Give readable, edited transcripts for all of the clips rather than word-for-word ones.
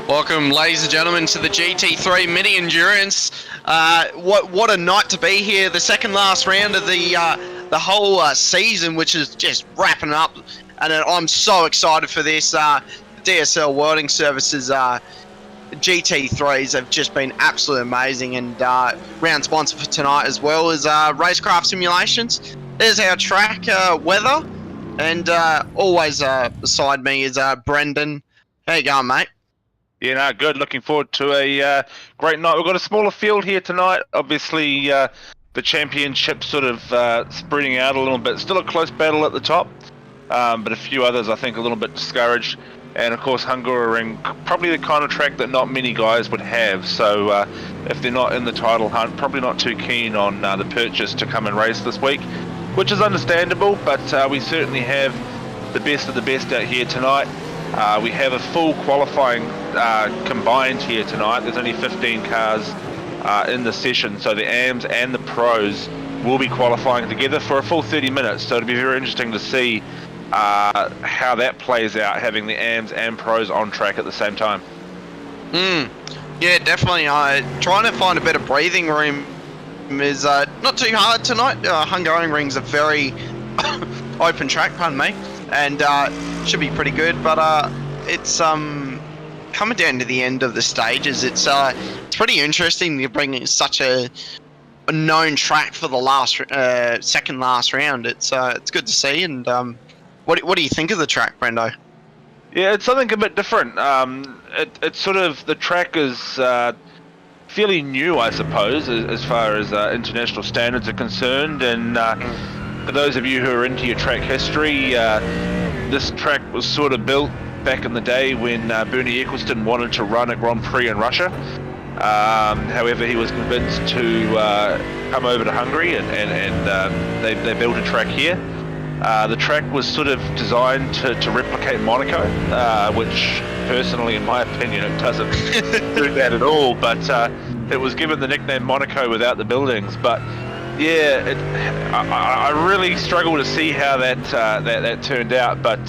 Welcome, ladies and gentlemen, to the GT3 Mini Endurance. What a night to be here. The second last round of the whole season, which is just wrapping up, and I'm so excited for this. DSL Welding Services GT3s have just been absolutely amazing, and round sponsor for tonight as well is Racecraft Simulations. There's our track weather, and always beside me is Brendan. How you going, mate? Yeah, no, good. Looking forward to a great night. We've got a smaller field here tonight. Obviously, the championship sort of spreading out a little bit. Still a close battle at the top, but a few others I think a little bit discouraged. And of course, Hungaroring, probably the kind of track that not many guys would have. So if they're not in the title hunt, probably not too keen on the purchase to come and race this week, which is understandable. But we certainly have the best of the best out here tonight. We have a full qualifying combined here tonight. There's only 15 cars in the session, so the AMs and the pros will be qualifying together for a full 30 minutes. So it'll be very interesting to see how that plays out, having the AMs and pros on track at the same time. Yeah, definitely. Trying to find a bit of breathing room is not too hard tonight. Hungaroring's a very open track, pardon me, and should be pretty good, but it's coming down to the end of the stages. It's pretty interesting to bring such a known track for the last second last round. It's good to see. And what do you think of the track, Brendo? Yeah, it's something a bit different. It's sort of, the track is fairly new, I suppose, as far as international standards are concerned. And for those of you who are into your track history, this track was sort of built back in the day when Bernie Eccleston wanted to run a Grand Prix in Russia. However, he was convinced to come over to Hungary, and they built a track here. The track was sort of designed to replicate Monaco, which personally, in my opinion, it doesn't do that at all, but it was given the nickname Monaco without the buildings. But yeah, I really struggle to see how that turned out, but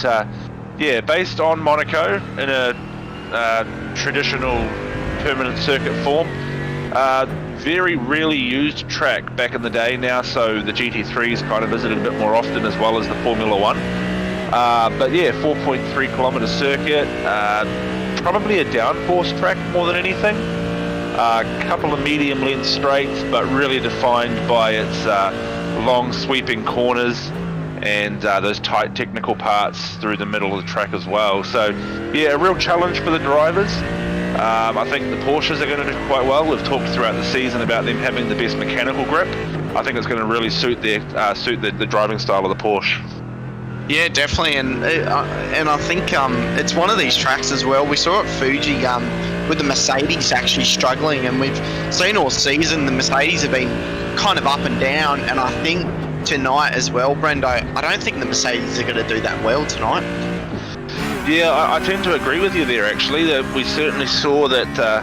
yeah, based on Monaco in a traditional permanent circuit form, very rarely used track back in the day now, so the GT3s kind of visited a bit more often, as well as the Formula 1. But yeah, 4.3 kilometer circuit, probably a downforce track more than anything. A couple of medium length straights, but really defined by its long sweeping corners and those tight technical parts through the middle of the track as well. So yeah, a real challenge for the drivers. I think the Porsches are going to do quite well. We've talked throughout the season about them having the best mechanical grip. I think it's going to really suit the driving style of the Porsche. Yeah, definitely, and I think it's one of these tracks as well. We saw at Fuji with the Mercedes actually struggling, and we've seen all season the Mercedes have been kind of up and down, and I think tonight as well, Brendo, I don't think the Mercedes are going to do that well tonight. Yeah, I tend to agree with you there, actually. We certainly saw that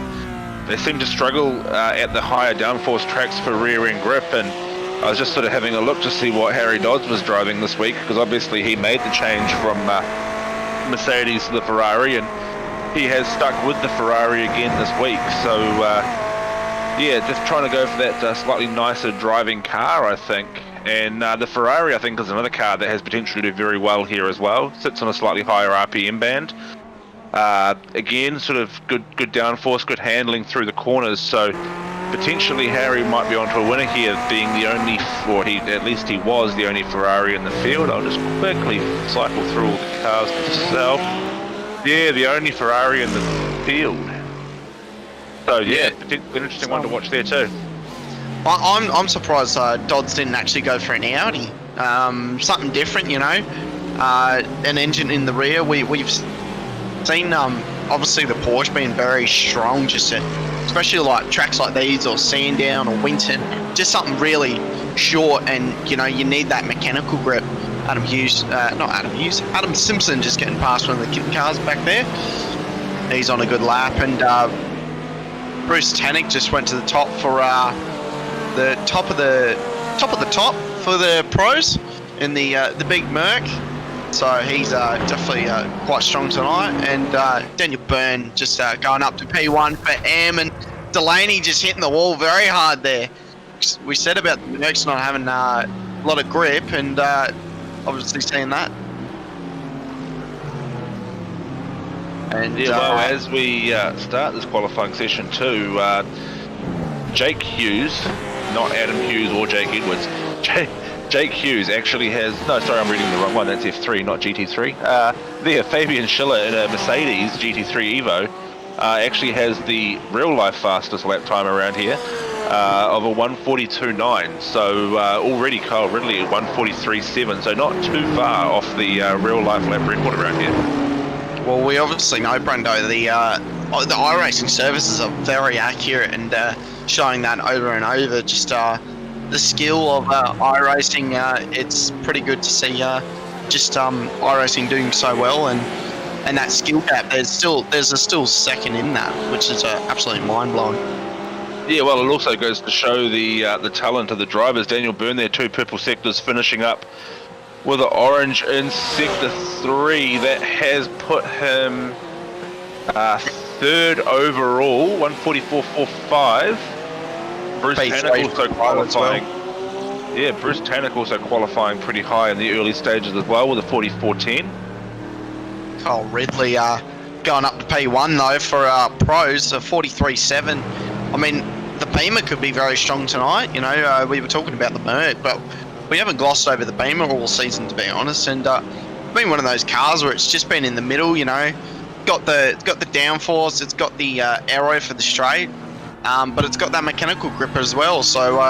they seem to struggle at the higher downforce tracks for rear-end grip, and I was just sort of having a look to see what Harry Dodds was driving this week, because obviously he made the change from Mercedes to the Ferrari, and he has stuck with the Ferrari again this week. So yeah, just trying to go for that slightly nicer driving car, I think. And the Ferrari, I think, is another car that has potential to do very well here as well. Sits on a slightly higher RPM band. Again, sort of good downforce, good handling through the corners. So potentially Harry might be onto a winner here, being the only, or at least he was the only Ferrari in the field. I'll just quickly cycle through all the cars myself. Yeah, the only Ferrari in the field. So yeah, an interesting one to watch there too. I'm surprised Dodds didn't actually go for an Audi. Something different, you know. An engine in the rear. We've seen obviously the Porsche being very strong, just especially like tracks like these, or Sandown or Winton. Just something really short, and you know, you need that mechanical grip. Adam Simpson just getting past one of the kitten cars back there. He's on a good lap, and Bruce Tannick just went to the top for the top of the top for the pros in the big Merc. So he's definitely quite strong tonight. And Daniel Byrne just going up to P1 for M, and Delaney just hitting the wall very hard there. We said about the Mercs not having a lot of grip, and obviously seeing that. And yeah, well, as we start this qualifying session too, Jake Hughes, not Adam Hughes or Jake Edwards, Jake Hughes actually has, no, sorry, I'm reading the wrong one, that's F3, not GT3. There, Fabian Schiller in a Mercedes GT3 Evo actually has the real-life fastest lap time around here of a 1:42.9. So already Kyle Ridley at 1:43.7, so not too far off the real-life lap record around here. Well, we obviously know, Brendo, the iRacing services are very accurate, and showing that over and over. Just the skill of iRacing, it's pretty good to see just iRacing doing so well, and that skill gap. There's still second in that, which is absolutely mind blowing. Yeah, well, it also goes to show the talent of the drivers. Daniel Byrne there, 2 purple sectors, finishing up with an orange in sector 3. That has put him 3rd overall, 1:44.45. Bruce Tannock also qualifying. Well. Yeah, Bruce Tannock also qualifying pretty high in the early stages as well with a 44.10. Kyle Ridley going up to P1 though for pros, a 43.7. I mean, the Beamer could be very strong tonight. You know, we were talking about the Merc, but we haven't glossed over the Beamer all season, to be honest. And been one of those cars where it's just been in the middle. You know, got the downforce, it's got the aero for the straight, but it's got that mechanical grip as well. So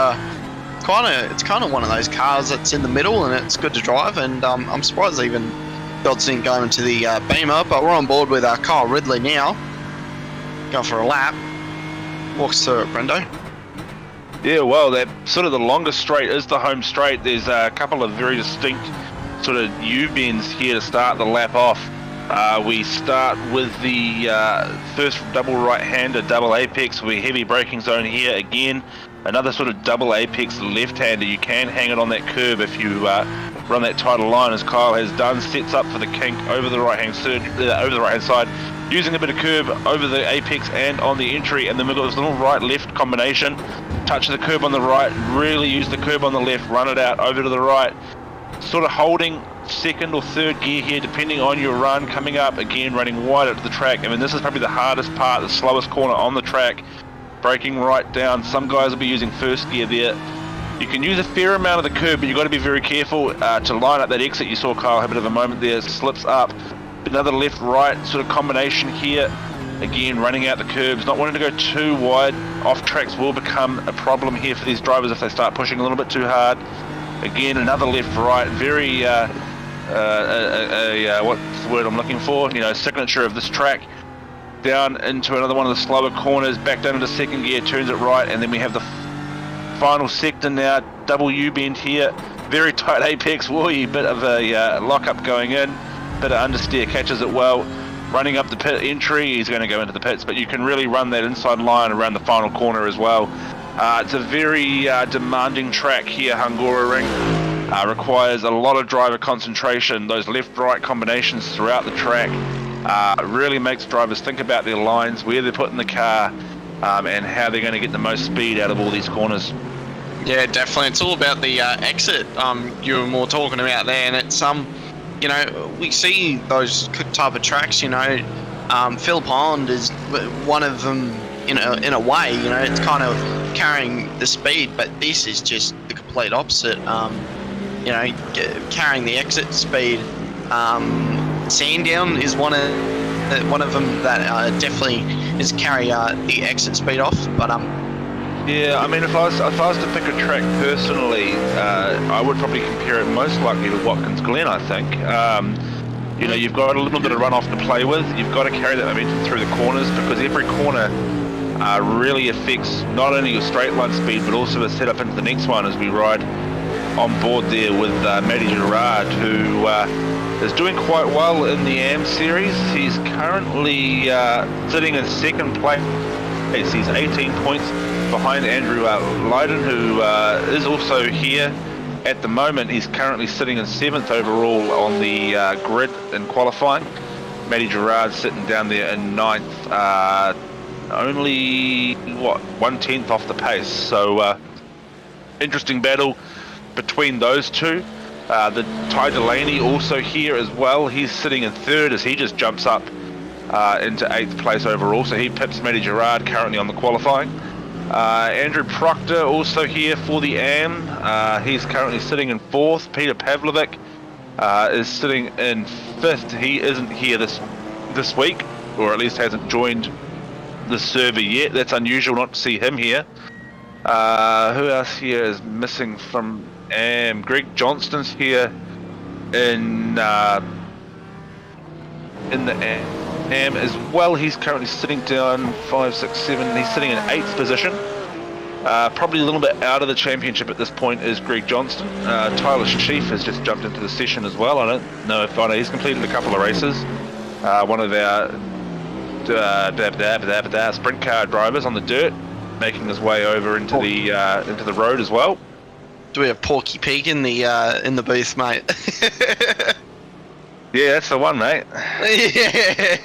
it's kind of one of those cars that's in the middle, and it's good to drive. And I'm surprised even Dodds didn't go into the Beamer, but we're on board with Kyle Ridley now, going for a lap. Walks through it, Brendo. Yeah, well, that sort of the longest straight is the home straight. There's a couple of very distinct sort of U-bends here to start the lap off. We start with the first double right-hander, double apex. We're heavy braking zone here again. Another sort of double apex left-hander. You can hang it on that curb if you run that tighter line, as Kyle has done. Sets up for the kink over the right-hand side, using a bit of curb over the apex and on the entry. And then we've got this little right-left combination. Touch the curb on the right, really use the curb on the left, run it out over to the right. Sort of holding 2nd or 3rd gear here, depending on your run. Coming up, again, running wide out to the track. I mean, this is probably the hardest part, the slowest corner on the track. Braking right down. Some guys will be using 1st gear there. You can use a fair amount of the curb, but you've got to be very careful to line up that exit. You saw Kyle have a bit of a moment there, slips up. Another left-right sort of combination here. Again, running out the curbs, not wanting to go too wide. Off tracks will become a problem here for these drivers if they start pushing a little bit too hard. Again, another left-right, very, what's the word I'm looking for? You know, signature of this track. Down into another one of the slower corners, back down into 2nd gear, turns it right, and then we have the final sector now, double U-bend here. Very tight apex, wooey, bit of a lock-up going in, bit of understeer, catches it well. Running up the pit entry, he's going to go into the pits, but you can really run that inside line around the final corner as well. It's a very demanding track here, Hungaroring. Requires a lot of driver concentration. Those left-right combinations throughout the track really makes drivers think about their lines, where they're putting the car, and how they're going to get the most speed out of all these corners. Yeah, definitely. It's all about the exit you were more talking about there, and it's you know, we see those type of tracks, you know, Phillip Island is one of them, in a way, you know, it's kind of carrying the speed, but this is just the complete opposite, you know, carrying the exit speed. Sandown is one of them that definitely is carry the exit speed off, but yeah, I mean, if I was to pick a track personally, I would probably compare it most likely to Watkins Glen, I think. You know, you've got a little bit of runoff to play with. You've got to carry that momentum through the corners, because every corner really affects not only your straight line speed, but also the setup into the next one, as we ride on board there with Matty Gerard, who is doing quite well in the AM series. He's currently sitting in 2nd place. He's 18 points behind Andrew Lydon, who is also here At the moment, he's currently sitting in 7th overall on the grid in qualifying. Matty Gerard sitting down there in 9th, only, what, 1/10 off the pace. So, interesting battle between those two. The Ty Delaney also here as well. He's sitting in 3rd as he just jumps up into 8th place overall. So he pips Matty Gerard currently on the qualifying. Andrew Proctor also here for the AM. He's currently sitting in 4th. Peter Pavlovic is sitting in 5th. He isn't here this week, or at least hasn't joined the server yet. That's unusual not to see him here. Who else here is missing from AM? Greg Johnston's here in the AM as well. He's currently sitting down 5, 6, 7. He's sitting in 8th position. Probably a little bit out of the championship at this point is Greg Johnston. Tyler Sheaf has just jumped into the session as well. I don't know if I know. He's completed a couple of races. One of our sprint car drivers on the dirt, making his way over into the road as well. Do we have Porky Pig in the booth, mate? Yeah, that's the one, mate. Yeah.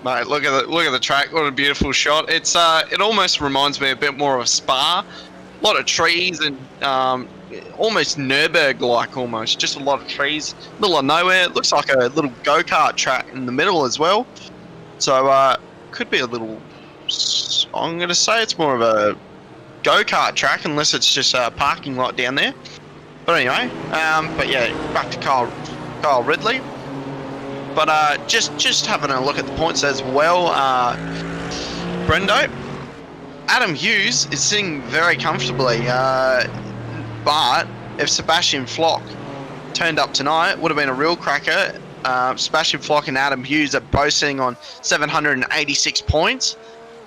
Mate, look at the track. What a beautiful shot. It almost reminds me a bit more of Spa. A lot of trees and almost Nürburg-like almost. Just a lot of trees, middle of nowhere. It looks like a little go-kart track in the middle as well. So could be a little. I'm gonna say it's more of a go-kart track unless it's just a parking lot down there. But anyway, but yeah, back to Kyle Ridley. But just having a look at the points as well, Brendo, Adam Hughes is sitting very comfortably, but if Sebastian Flock turned up tonight, would have been a real cracker. Sebastian Flock and Adam Hughes are both sitting on 786 points,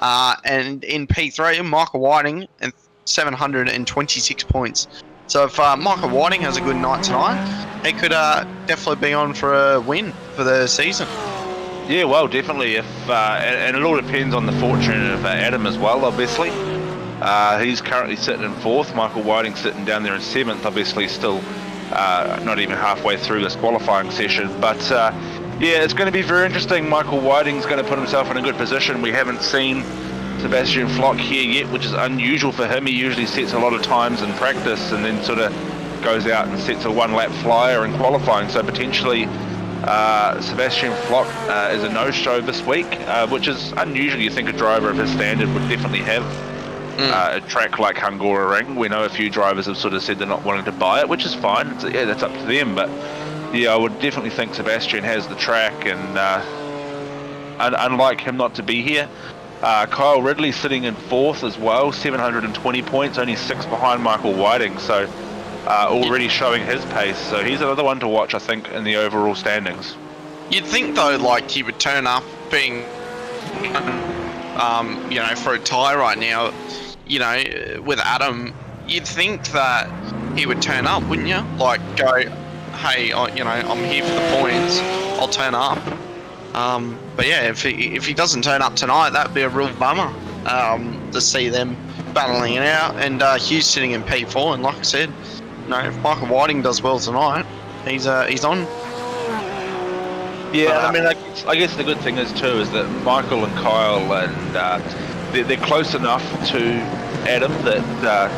and in P3, Michael Whiting and 726 points. So if Michael Whiting has a good night tonight, he could definitely be on for a win for the season. Yeah, well, definitely. If and it all depends on the fortune of Adam as well, obviously. He's currently sitting in 4th. Michael Whiting sitting down there in 7th, obviously still not even halfway through this qualifying session. But yeah, it's going to be very interesting. Michael Whiting's going to put himself in a good position. We haven't seen Sebastian Flock here yet, which is unusual for him. He usually sets a lot of times in practice and then sort of goes out and sets a one-lap flyer in qualifying. So potentially Sebastian Flock is a no-show this week, which is unusual. You think a driver of his standard would definitely have a track like Hungaroring. We know a few drivers have sort of said they're not wanting to buy it, which is fine. Yeah, that's up to them. But yeah, I would definitely think Sebastian has the track, and unlike him not to be here. Kyle Ridley sitting in 4th as well, 720 points, only 6 behind Michael Whiting, so already showing his pace. So he's another one to watch, I think, in the overall standings. You'd think though, like he would turn up being, you know, for a tie right now, you know, with Adam. You'd think that he would turn up, wouldn't you? Like go, hey, you know, I'm here for the points. I'll turn up. But yeah, if he doesn't turn up tonight, that'd be a real bummer to see them battling it out. And Hughes sitting in P4, and like I said, you know, if Michael Whiting does well tonight, he's on. Yeah, I mean, I guess the good thing is too is that Michael and Kyle and they're close enough to Adam that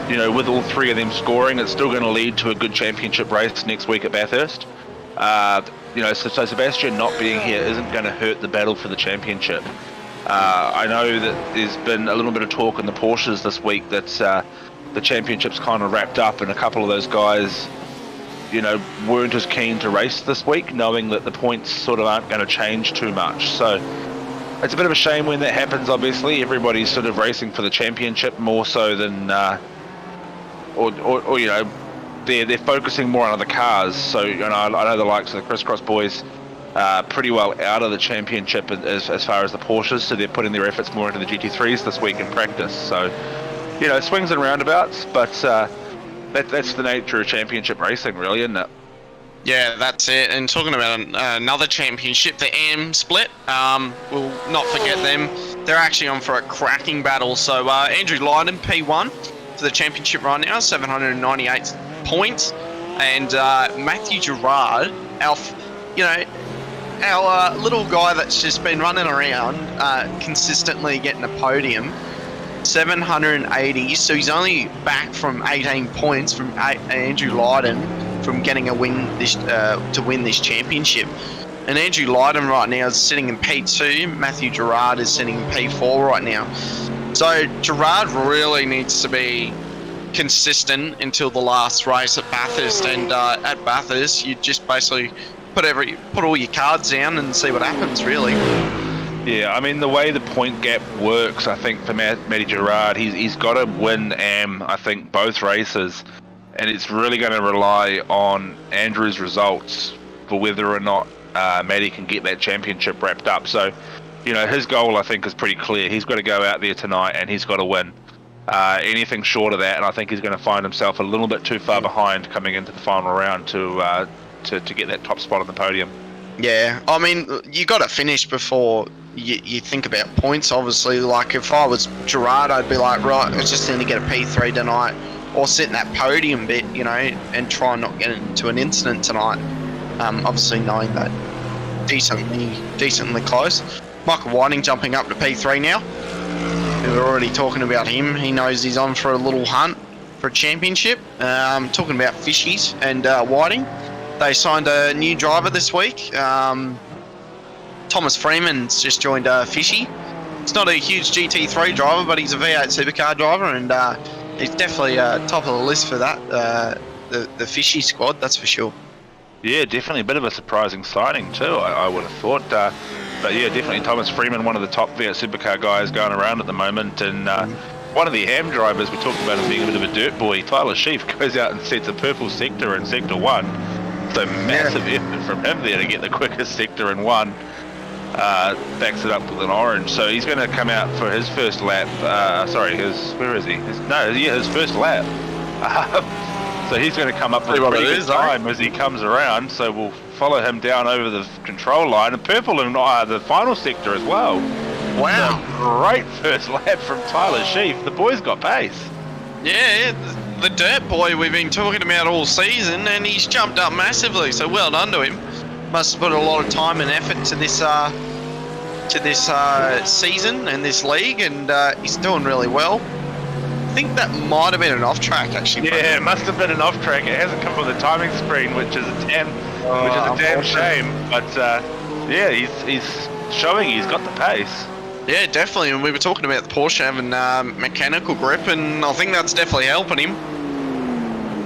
you know, with all three of them scoring, it's still going to lead to a good championship race next week at Bathurst. You know, so Sebastian not being here isn't going to hurt the battle for the championship. I know that there's been a little bit of talk in the Porsches this week that the championship's kind of wrapped up, and a couple of those guys, you know, weren't as keen to race this week, knowing that the points sort of aren't going to change too much. So it's a bit of a shame when that happens. Obviously, everybody's sort of racing for the championship more so than, or you know, they're focusing more on other cars. So, you know, I know the likes of the Crisscross boys pretty well out of the championship as far as the Porsches, so they're putting their efforts more into the GT3s this week in practice. So, you know, swings and roundabouts, but that's the nature of championship racing, really, isn't it? Yeah, that's it. And talking about another championship, the AM split, we'll not forget them. They're actually on for a cracking battle. So Andrew Lydon, P1 for the championship right now, 798 points, and Matthew Gerard, our little guy that's just been running around consistently getting a podium, 780. So he's only back from 18 points from Andrew Lydon from getting a win to win this championship. And Andrew Lydon right now is sitting in P2. Matthew Gerard is sitting in P4 right now. So Gerard really needs to be consistent until the last race at Bathurst. And at Bathurst, you just basically put all your cards down and see what happens, really. Yeah, I mean, the way the point gap works, I think for Matty Gerard, he's got to win I think, both races. And it's really going to rely on Andrew's results for whether or not Matty can get that championship wrapped up. So, his goal, I think, is pretty clear. He's got to go out there tonight and he's got to win. Anything short of that, and I think he's going to find himself a little bit too far behind coming into the final round to get that top spot on the podium. Yeah, I mean, you got to finish before you think about points, obviously. Like, if I was Gerard, I'd be like, right, I just need to get a P3 tonight, or sit in that podium bit, and try and not get into an incident tonight. Obviously knowing that decently close. Michael Whiting jumping up to P3 now. We were already talking about him. He knows he's on for a little hunt for a championship. Talking about Fishies and Whiting. They signed a new driver this week. Thomas Freeman's just joined Fishy. He's not a huge GT3 driver, but he's a V8 supercar driver, and he's definitely top of the list for that. The Fishy squad, that's for sure. Yeah, definitely a bit of a surprising signing too, I would have thought. But yeah, definitely Thomas Freeman, one of the top V8 supercar guys going around at the moment. And one of the AM drivers, we talked about him being a bit of a dirt boy, Tyler Sheaf, goes out and sets a purple sector in Sector 1. So massive effort from him there to get the quickest sector in 1. Backs it up with an orange. So he's going to come out for his first lap. Where is he? His first lap. So he's going to come up with a pretty good time as he comes around. So we'll follow him down over the control line. And purple in the final sector as well. Wow. So great first lap from Tyler Sheaf. The boy's got pace. Yeah, the dirt boy we've been talking about all season, and he's jumped up massively. So well done to him. Must have put a lot of time and effort to this season and this league, and he's doing really well. I think that might have been an off-track, actually. Yeah, it must have been an off-track. It hasn't come on the timing screen, which is a damn shame. But yeah, he's showing he's got the pace. Yeah, definitely. And we were talking about the Porsche having mechanical grip, and I think that's definitely helping him.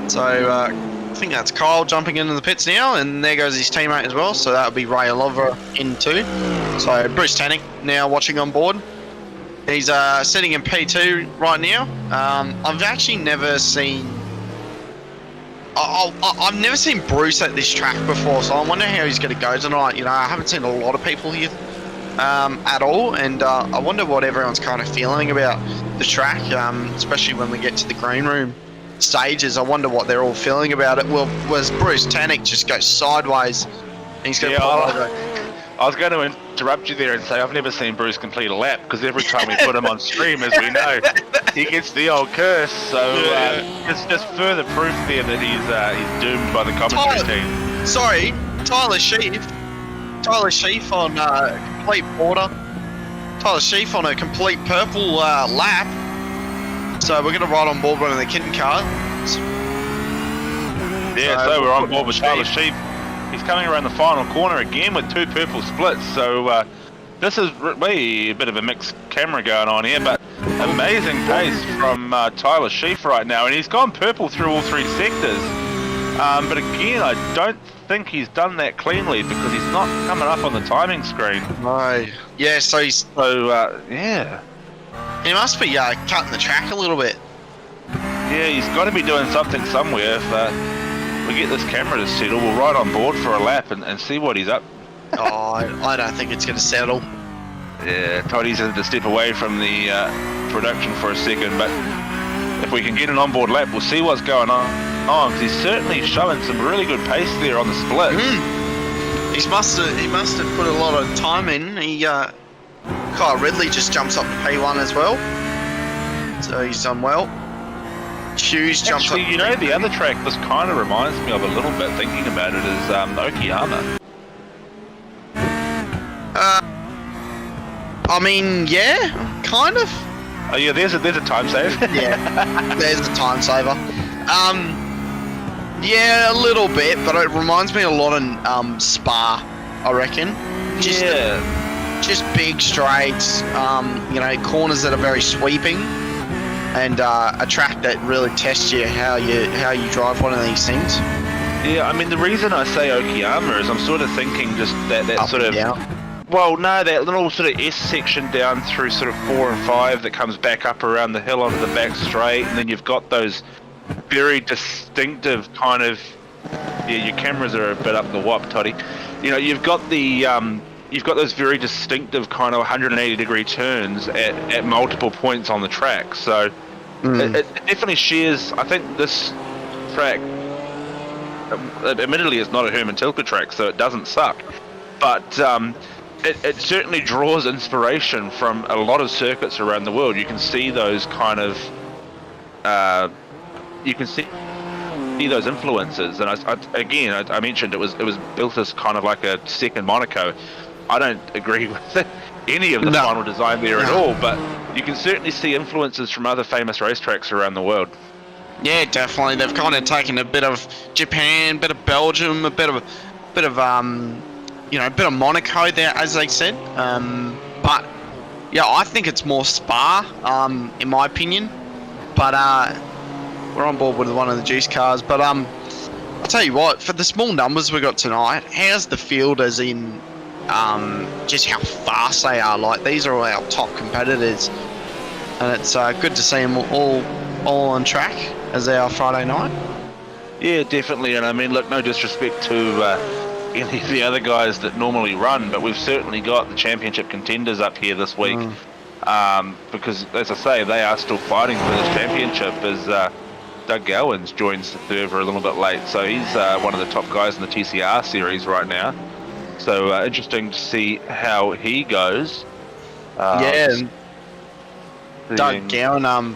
So I think that's Kyle jumping into the pits now, and there goes his teammate as well. So that'll be Ray Oliver in too. So Bruce Tannick now watching on board. He's sitting in P2 right now. I've actually never seen... I've never seen Bruce at this track before, so I wonder how he's going to go tonight. I haven't seen a lot of people here at all, and I wonder what everyone's kind of feeling about the track, especially when we get to the green room stages. I wonder what they're all feeling about it. Well, was Bruce Tannick just go sideways, and he's going to pull over? I was going to interrupt you there and say I've never seen Bruce complete a lap, because every time we put him on stream, as we know, he gets the old curse. So it's just further proof there that he's doomed by the commentary team. Sorry, Tyler Sheaf on complete border. Tyler Sheaf on a complete purple lap. So we're going to ride on board one of the kitten cars. Yeah, so we're on board with Tyler Sheaf. He's coming around the final corner again with 2 purple splits. So this is really a bit of a mixed camera going on here, but amazing pace from Tyler Sheaf right now. And he's gone purple through all 3 sectors. But again, I don't think he's done that cleanly, because he's not coming up on the timing screen. No. Yeah, so he's... yeah. He must be cutting the track a little bit. Yeah, he's got to be doing something somewhere. If we get this camera to settle, we'll ride on board for a lap and see what he's up. I don't think it's going to settle. Yeah, Toddy's had to step away from the production for a second, but if we can get an onboard lap, we'll see what's going on. Because he's certainly showing some really good pace there on the split. He must have put a lot of time in. Kyle Ridley just jumps up to P1 as well, so he's done well. huge jumps. Actually, you know, the other track this kind of reminds me of a little bit, thinking about it, is Okayama. I mean, yeah, kind of. Oh yeah, there's a time save. Yeah, there's the time saver. Yeah, a little bit, but it reminds me a lot of Spa, I reckon. Just just big straights, you know, corners that are very sweeping, and a track that really tests you how you drive one of these things. Yeah, I mean, the reason I say Okayama is I'm sort of thinking just that Up sort and of... down. Well, no, that little sort of S section down through sort of 4 and 5 that comes back up around the hill onto the back straight, and then you've got those very distinctive kind of... Yeah, your cameras are a bit up the wop, Toddy. You know, you've got the... You've got those very distinctive kind of 180-degree turns at multiple points on the track, so it definitely shares... I think this track, admittedly, it's not a Herman Tilke track, so it doesn't suck, but it certainly draws inspiration from a lot of circuits around the world. You can see those kind of... you can see those influences, and I mentioned it was built as kind of like a second Monaco. I don't agree with any of the final design there at all, but you can certainly see influences from other famous racetracks around the world. Yeah, definitely. They've kind of taken a bit of Japan, a bit of Belgium, a bit of you know, a bit of Monaco there, as they said. But yeah, I think it's more Spa, in my opinion. But we're on board with one of the juice cars. But I'll tell you what, for the small numbers we got tonight, how's the field as in just how fast they are? Like, these are all our top competitors, and it's good to see them all on track as our Friday night. Yeah, definitely. And I mean, look, no disrespect to any of the other guys that normally run, but we've certainly got the championship contenders up here this week, because, as I say, they are still fighting for this championship, as Doug Gowans joins the server a little bit late, so he's one of the top guys in the TCR series right now. So interesting to see how he goes. Yeah, Doug Gowan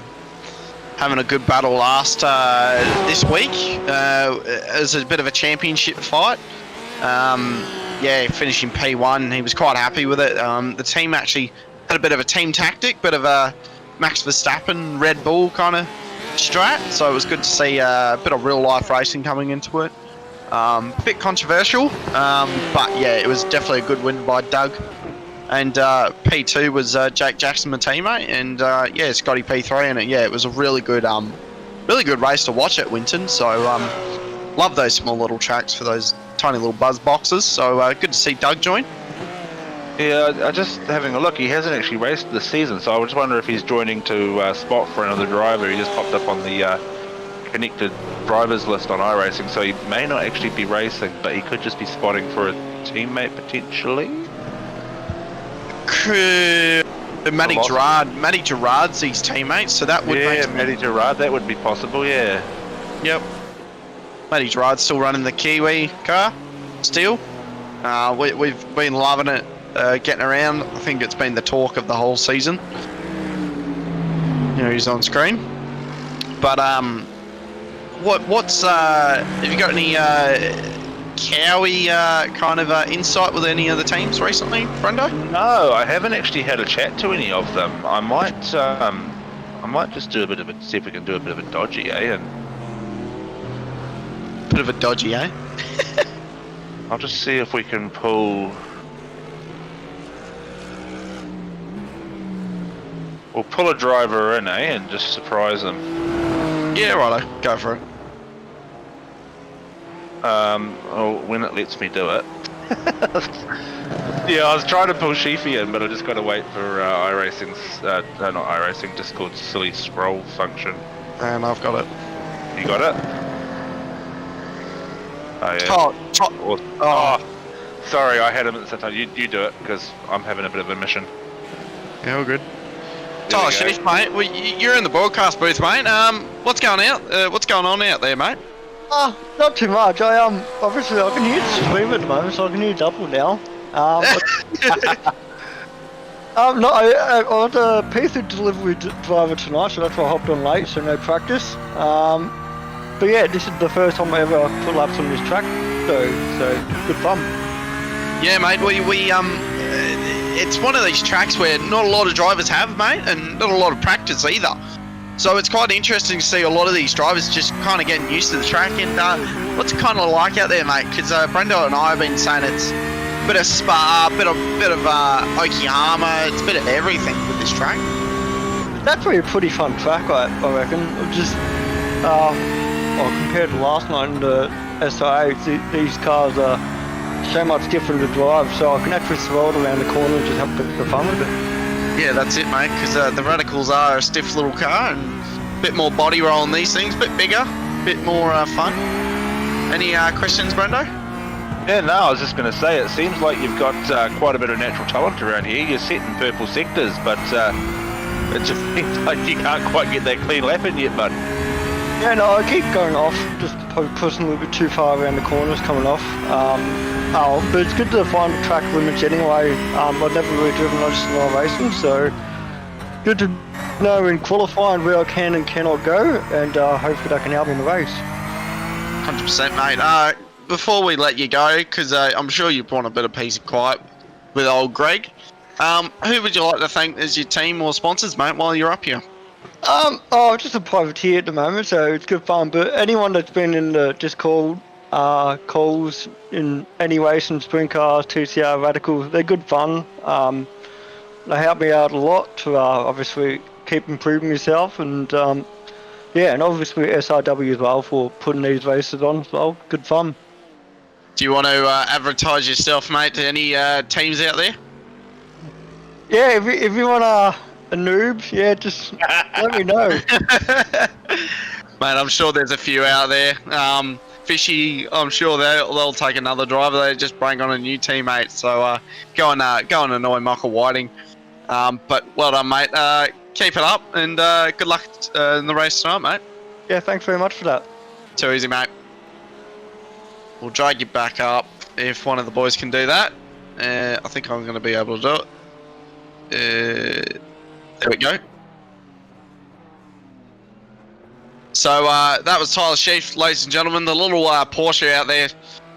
having a good battle this week as a bit of a championship fight. Yeah, finishing P1, he was quite happy with it. The team actually had a bit of a team tactic, bit of a Max Verstappen, Red Bull kind of strat, so it was good to see a bit of real life racing coming into it. Bit controversial, but yeah, it was definitely a good win by Doug. And P2 was Jake Jackson, my teammate, and yeah, Scotty P3 in it. Yeah, it was a really good race to watch at Winton. So love those small little tracks for those tiny little buzz boxes. So good to see Doug join. Yeah, I just having a look. He hasn't actually raced this season, so I just wonder if he's joining to spot for another driver. He just popped up on the connected drivers list on iRacing, so he may not actually be racing, but he could just be spotting for a teammate potentially. Matty Gerard's his teammate, so that would make Matty Gerard, that would be possible, yeah. Yep. Matty Gerard's still running the Kiwi car, still. We've been loving it, getting around. I think it's been the talk of the whole season. You know, he's on screen. But what's have you got any Cowie kind of insight with any of the teams recently, Brendo? No, I haven't actually had a chat to any of them. I might just do a bit of a, see if we can do a bit of a dodgy, and bit of a dodgy, I'll just see if we can pull. We'll pull a driver in, and just surprise them. Yeah, righto. Go for it. When it lets me do it. Yeah, I was trying to pull Sheafy in, but I just got to wait for iRacing's, no, not iRacing, Discord's silly scroll function. And I've got it. You got it? Oh, yeah. Oh, sorry, I had him at the same time. You do it, because I'm having a bit of a mission. Yeah, all good. Tyler Sheaf, mate, well, you're in the broadcast booth, mate. What's going on out there, mate? Not too much. Obviously I can hear the stream at the moment, so I can hear double now. No, I was a P3 delivery driver tonight, so that's why I hopped on late, so no practice. But yeah, this is the first time I ever put laps on this track, so good fun. Yeah, mate. It's one of these tracks where not a lot of drivers have, mate, and not a lot of practice either. So it's quite interesting to see a lot of these drivers just kind of getting used to the track. And what's it kind of like out there, mate? Because Brendo and I have been saying it's a bit of Spa, bit of Okayama, it's a bit of everything with this track. That's really a pretty fun track, I reckon. Just compared to last night in the SR8, these cars are so much different to drive, so I can actually throw it around the corner and just have the fun with it. Yeah, that's it, mate, because the Radicals are a stiff little car and a bit more body roll on these things, a bit bigger, a bit more fun. Any questions, Brendo? Yeah, no, I was just going to say, it seems like you've got quite a bit of natural talent around here. You're set in purple sectors, but it just seems like you can't quite get that clean lap in yet, bud. Yeah, no, I keep going off, just probably pushing a little bit too far around the corners coming off. But it's good to find the track limits anyway. I've never really driven on racing, so good to know in qualifying where I can and cannot go, and hopefully that can help me in the race. 100%, mate. Before we let you go, because I'm sure you want a bit of peace and quiet with old Greg, who would you like to thank as your team or sponsors, mate, while you're up here? Just a privateer at the moment, so it's good fun. But anyone that's been in the Discord calls in any racing, Sprintcars, TCR, Radicals, they're good fun. They help me out a lot to obviously keep improving myself, and and obviously SRW as well for putting these races on as well. Good fun. Do you want to advertise yourself, mate, to any teams out there? Yeah, if you want a noob, yeah, just let me know. Mate, I'm sure there's a few out there. Fishy, I'm sure they'll take another driver. They just bring on a new teammate. So go and annoy Michael Whiting. But well done, mate. Keep it up, and good luck in the race tonight, mate. Yeah, thanks very much for that. Too easy, mate. We'll drag you back up if one of the boys can do that. I think I'm going to be able to do it. There we go. So that was Tyler Sheaf, ladies and gentlemen, the little Porsche out there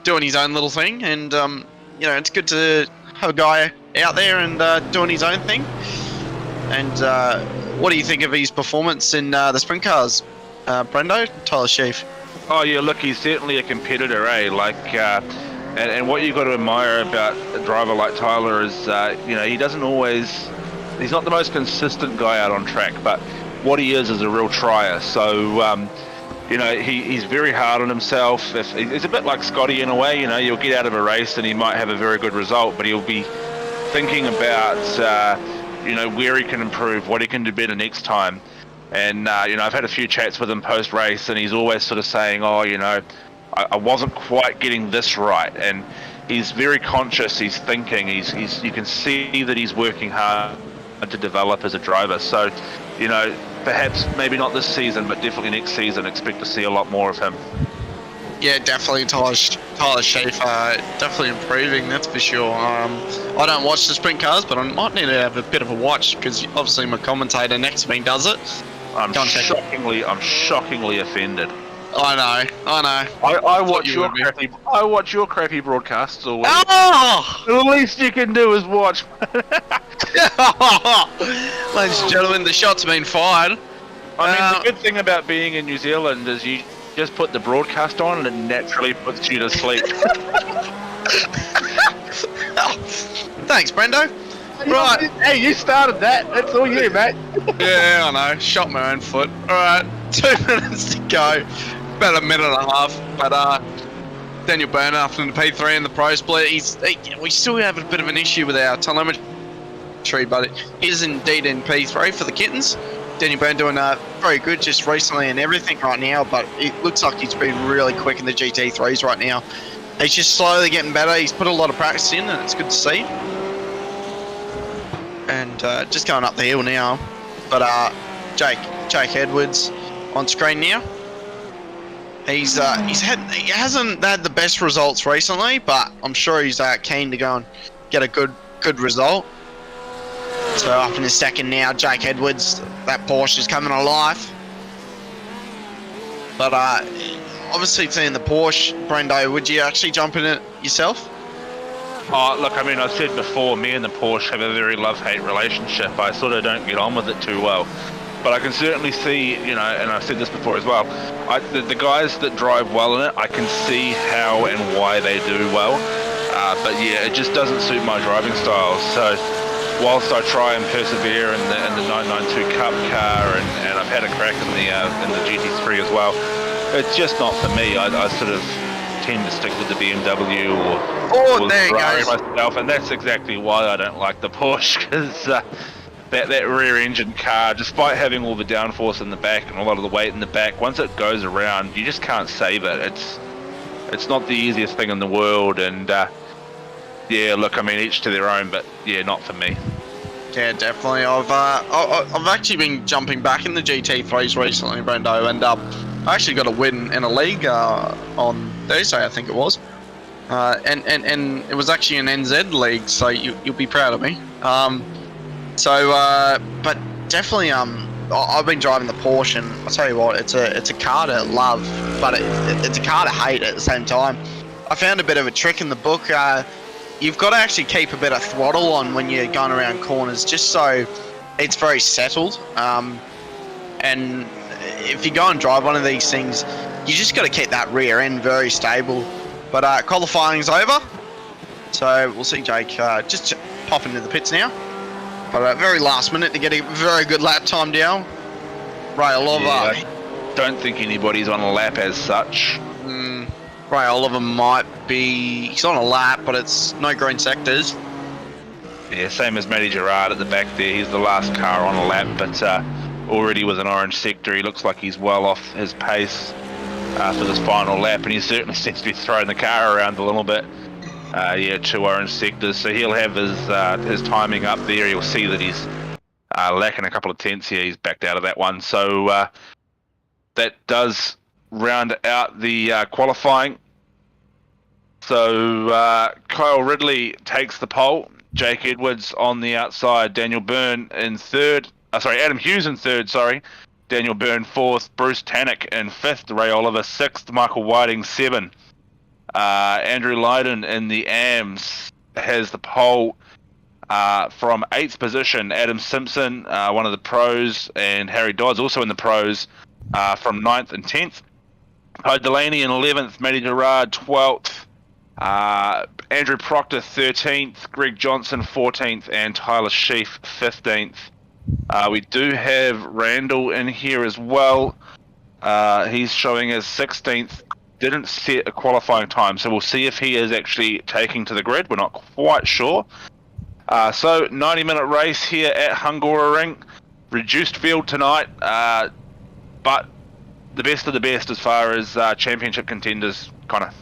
doing his own little thing, and it's good to have a guy out there and doing his own thing. And what do you think of his performance in the sprint cars, Brendo? Tyler Sheaf. Oh yeah, look, he's certainly a competitor, eh? And what you've got to admire about a driver like Tyler is, he doesn't always, he's not the most consistent guy out on track, but what he is a real trier. So, he's very hard on himself. He's a bit like Scotty in a way. You'll get out of a race and he might have a very good result, but he'll be thinking about, where he can improve, what he can do better next time. And, I've had a few chats with him post-race, and he's always sort of saying, I wasn't quite getting this right. And he's very conscious, he's thinking, you can see that he's working hard to develop as a driver. So, perhaps maybe not this season, but definitely next season, expect to see a lot more of him. Yeah, definitely Tyler Sheaf, definitely improving, that's for sure. I don't watch the sprint cars, but I might need to have a bit of a watch, because obviously my commentator next to me does it. I'm shockingly offended. I know. I watch your crappy broadcasts all week. Oh! The least you can do is watch. Ladies and gentlemen, the shot's been fired. The good thing about being in New Zealand is you just put the broadcast on and it naturally puts you to sleep. Thanks, Brendo. Right. Hey, you started that. That's all you, mate. Yeah, I know. Shot my own foot. Alright, 2 minutes to go. About a minute and a half. But Daniel Byrne after the P3 and the Pro Split, we still have a bit of an issue with our telemetry, but he is indeed in P3 for the Kittens. Daniel Byrne doing very good just recently and everything right now, but it looks like he's been really quick in the GT3s right now. He's just slowly getting better. He's put a lot of practice in, and it's good to see. And just going up the hill now, but Jake Edwards on screen now. He hasn't had the best results recently, but I'm sure he's keen to go and get a good result. So up in the second now, Jake Edwards. That Porsche is coming alive. But obviously seeing the Porsche, Brendo, would you actually jump in it yourself? Oh, look, I mean, I said before, me and the Porsche have a very love-hate relationship. I sort of don't get on with it too well. But I can certainly see, you know, and I've said this before as well, the guys that drive well in it, I can see how and why they do well. But yeah, it just doesn't suit my driving style. So whilst I try and persevere in the 992 Cup car, and I've had a crack in the GT3 as well, it's just not for me. I sort of tend to stick with the BMW or there you Ferrari go. myself, and that's exactly why I don't like the Porsche, because that rear engine car, despite having all the downforce in the back and a lot of the weight in the back, once it goes around, you just can't save it. It's not the easiest thing in the world, and yeah, look, I mean, each to their own, but yeah, not for me. Yeah, definitely. I've actually been jumping back in the GT3s recently, Brendo, and I actually got a win in a league on Thursday, I think it was, and it was actually an NZ league, so you'll be proud of me. But definitely, I've been driving the Porsche, and I'll tell you what, it's a car to love, but it's a car to hate at the same time. I found a bit of a trick in the book. You've got to actually keep a bit of throttle on when you're going around corners, just so it's very settled. And if you go and drive one of these things, you just got to keep that rear end very stable. But qualifying's over, so we'll see Jake just pop into the pits now. But very last minute to get a very good lap time down. Ray Oliver. Yeah, I don't think anybody's on a lap as such. Ray Oliver might be. He's on a lap, but it's no green sectors. Yeah, same as Matty Gerard at the back there. He's the last car on a lap, but already with an orange sector. He looks like he's well off his pace for this final lap, and he certainly seems to be throwing the car around a little bit. Yeah, 2 orange sectors, so he'll have his timing up there. You'll see that he's lacking a couple of tenths here. He's backed out of that one, so that does round out the qualifying. So Kyle Ridley takes the pole, Jake Edwards on the outside, Daniel Byrne in third, Adam Hughes in third, Daniel Byrne fourth, Bruce Tannock in fifth, Ray Oliver sixth, Michael Whiting 7. Andrew Lydon in the AMS has the pole from 8th position. Adam Simpson, one of the pros, and Harry Dodds also in the pros from 9th and 10th. Hyde Delaney in 11th, Matty Gerard 12th, Andrew Proctor 13th, Greg Johnson 14th, and Tyler Sheaf 15th. We do have Randall in here as well. He's showing as 16th. Didn't set a qualifying time, so we'll see if he is actually taking to the grid. We're not quite sure. So 90-minute race here at Hungaroring. Reduced field tonight, but the best of the best as far as championship contenders, Connor.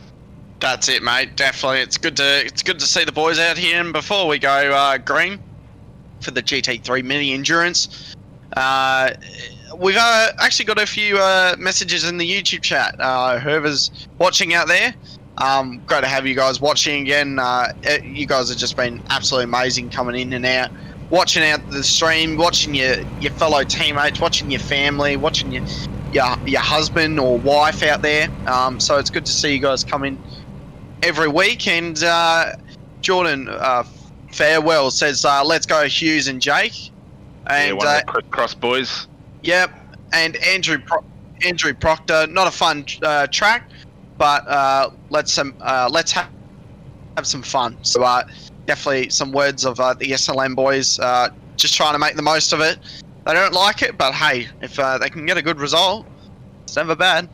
That's it, mate. Definitely, it's good to see the boys out here. And before we go green for the GT3 Mini Endurance, we've actually got a few messages in the YouTube chat. Whoever's watching out there, great to have you guys watching again. You guys have just been absolutely amazing coming in and out, watching out the stream, watching your fellow teammates, watching your family, watching your husband or wife out there. So it's good to see you guys come in every week. And Jordan Farewell says, let's go Hughes and Jake. And yeah, one of the crisscross boys. Yep, and Andrew Proctor, not a fun track, but let's have some fun. So definitely some words of the SLM boys, just trying to make the most of it. They don't like it, but hey, if they can get a good result, it's never bad.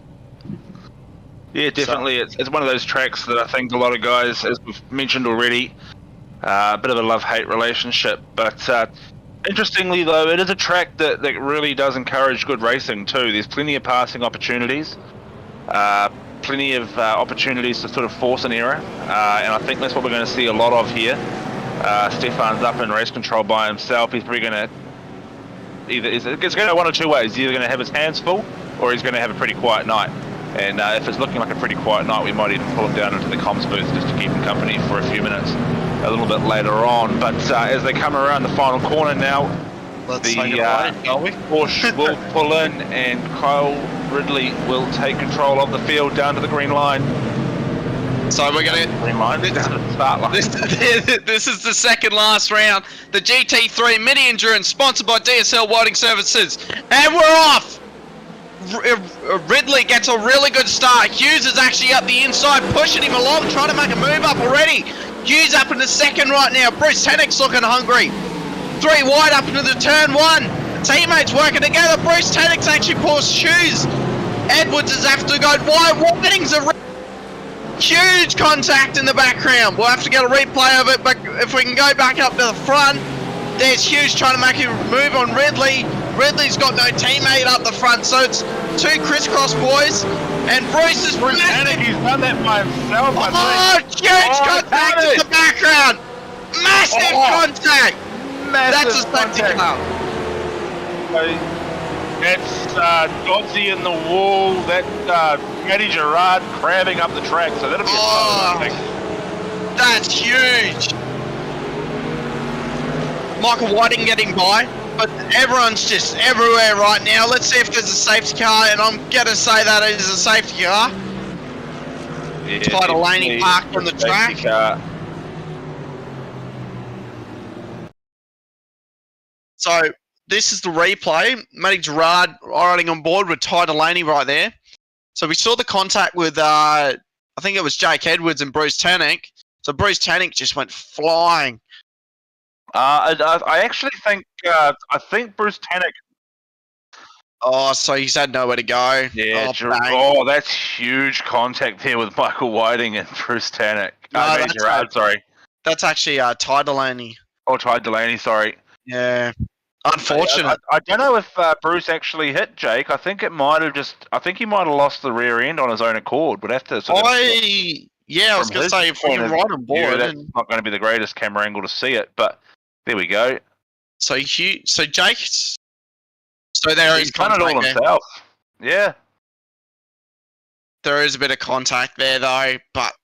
Yeah, definitely. So, it's one of those tracks that I think a lot of guys, as we've mentioned already, a bit of a love-hate relationship, but interestingly, though, it is a track that really does encourage good racing too. There's plenty of passing opportunities, plenty of opportunities to sort of force an error, and I think that's what we're going to see a lot of here. Stefan's up in race control by himself. He's probably going to it's going to go one or two ways. He's either going to have his hands full, or he's going to have a pretty quiet night. And if it's looking like a pretty quiet night, we might even pull him down into the comms booth just to keep him company for a few minutes. a little bit later on. But as they come around the final corner now, Let's the take it away, shall we? Porsche will pull in, and Kyle Ridley will take control of the field down to the green line. So we're gonna. Green line. Down to the start line. This is the second last round. The GT3 Mini Endurance, sponsored by DSL Welding Services, and we're off. Ridley gets a really good start. Hughes is actually up the inside, pushing him along, trying to make a move up already. Hughes up in the second right now. Bruce Tennick's looking hungry. 3 wide up into the turn 1. Teammates working together. Bruce Tennick's actually pulls shoes. Edwards is have to go wide. Whiting's a huge contact in the background. We'll have to get a replay of it, but if we can go back up to the front, there's Hughes trying to make a move on Ridley. Ridley's got no teammate up the front, so it's 2 crisscross boys, and Bruce is massive. He's done that by himself. Huge contact in the background. Massive contact. That's a safety car. That's Dodzy in the wall. That Matty Gerard crabbing up the track. So that'll be a fun. That's huge. Michael Whiting getting by, but everyone's just everywhere right now. Let's see if there's a safety car, and I'm gonna say that it is a safety car. Yeah, Ty Delaney parked on the track. Car. So this is the replay. Matty Gerard riding on board with Ty Delaney right there. So we saw the contact with, I think it was Jake Edwards and Bruce Tannick. So Bruce Tannick just went flying. I actually think, I think Bruce Tannick. Oh, so he's had nowhere to go. Yeah, that's huge contact there with Michael Whiting and Bruce Tannick. No, Gerard, sorry. That's actually Ty Delaney. Oh, Ty Delaney, sorry. Yeah. Unfortunate. I don't know if Bruce actually hit Jake. I think it might have I think he might have lost the rear end on his own accord. Would have to sort of, I was going to say, if you're right on board. That's not going to be the greatest camera angle to see it, but there we go. So Jake, so there is done it all himself. Yeah. There is a bit of contact there though, but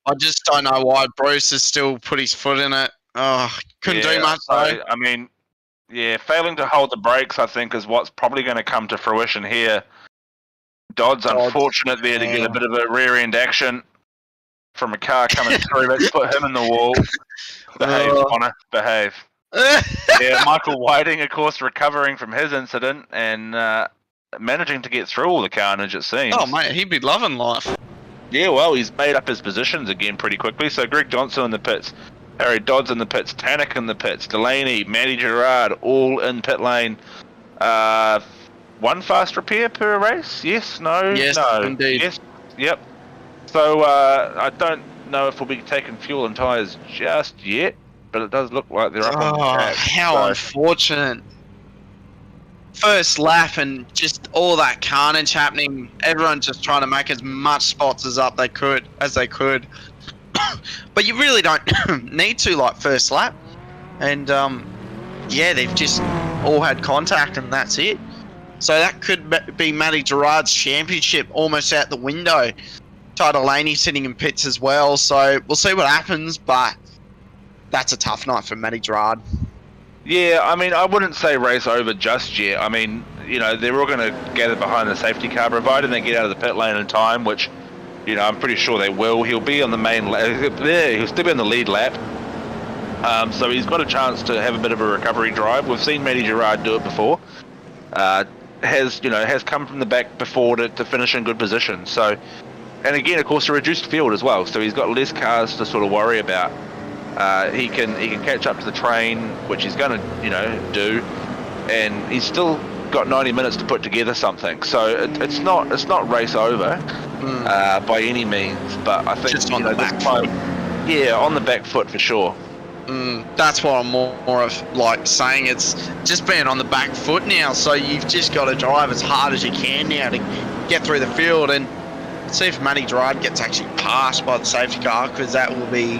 I just don't know why Bruce has still put his foot in it. Oh, couldn't do much though. I mean, yeah, failing to hold the brakes, I think, is what's probably going to come to fruition here. Dodd's unfortunate there to get a bit of a rear end action from a car coming through. Let's put him in the wall. Behave, Connor. Behave. Yeah, Michael Whiting, of course, recovering from his incident and managing to get through all the carnage, it seems. Oh, mate, he'd be loving life. Yeah, well, he's made up his positions again pretty quickly. So Greg Johnson in the pits, Harry Dodds in the pits, Tannick in the pits, Delaney, Matty Gerard, all in pit lane. 1 fast repair per race? Yes, no, yes, no. Indeed. Yes, yep. So I don't know if we'll be taking fuel and tyres just yet, but it does look like they're up on the track. How unfortunate. First lap and just all that carnage happening. Everyone just trying to make as much spots as they could. But you really don't need to, like, first lap. And yeah, they've just all had contact and that's it. So that could be Matty Gerard's championship almost out the window. Ty Delaney sitting in pits as well, so we'll see what happens, but that's a tough night for Matty Gerard. Yeah, I mean, I wouldn't say race over just yet. I mean, you know, they're all going to gather behind the safety car, provided they get out of the pit lane in time, which, you know, I'm pretty sure they will. He'll be on the main lap. He'll still be on the lead lap. So he's got a chance to have a bit of a recovery drive. We've seen Matty Gerard do it before. Has come from the back before to finish in good position. So, and again, of course, a reduced field as well. So he's got less cars to sort of worry about. He can catch up to the train, which he's going to do, and he's still got 90 minutes to put together something. So it's not race over by any means. But I think just on the back foot. Yeah, on the back foot for sure. That's what I'm more of like saying. It's just being on the back foot now. So you've just got to drive as hard as you can now to get through the field and see if Matty Gerard gets actually passed by the safety car, because that will be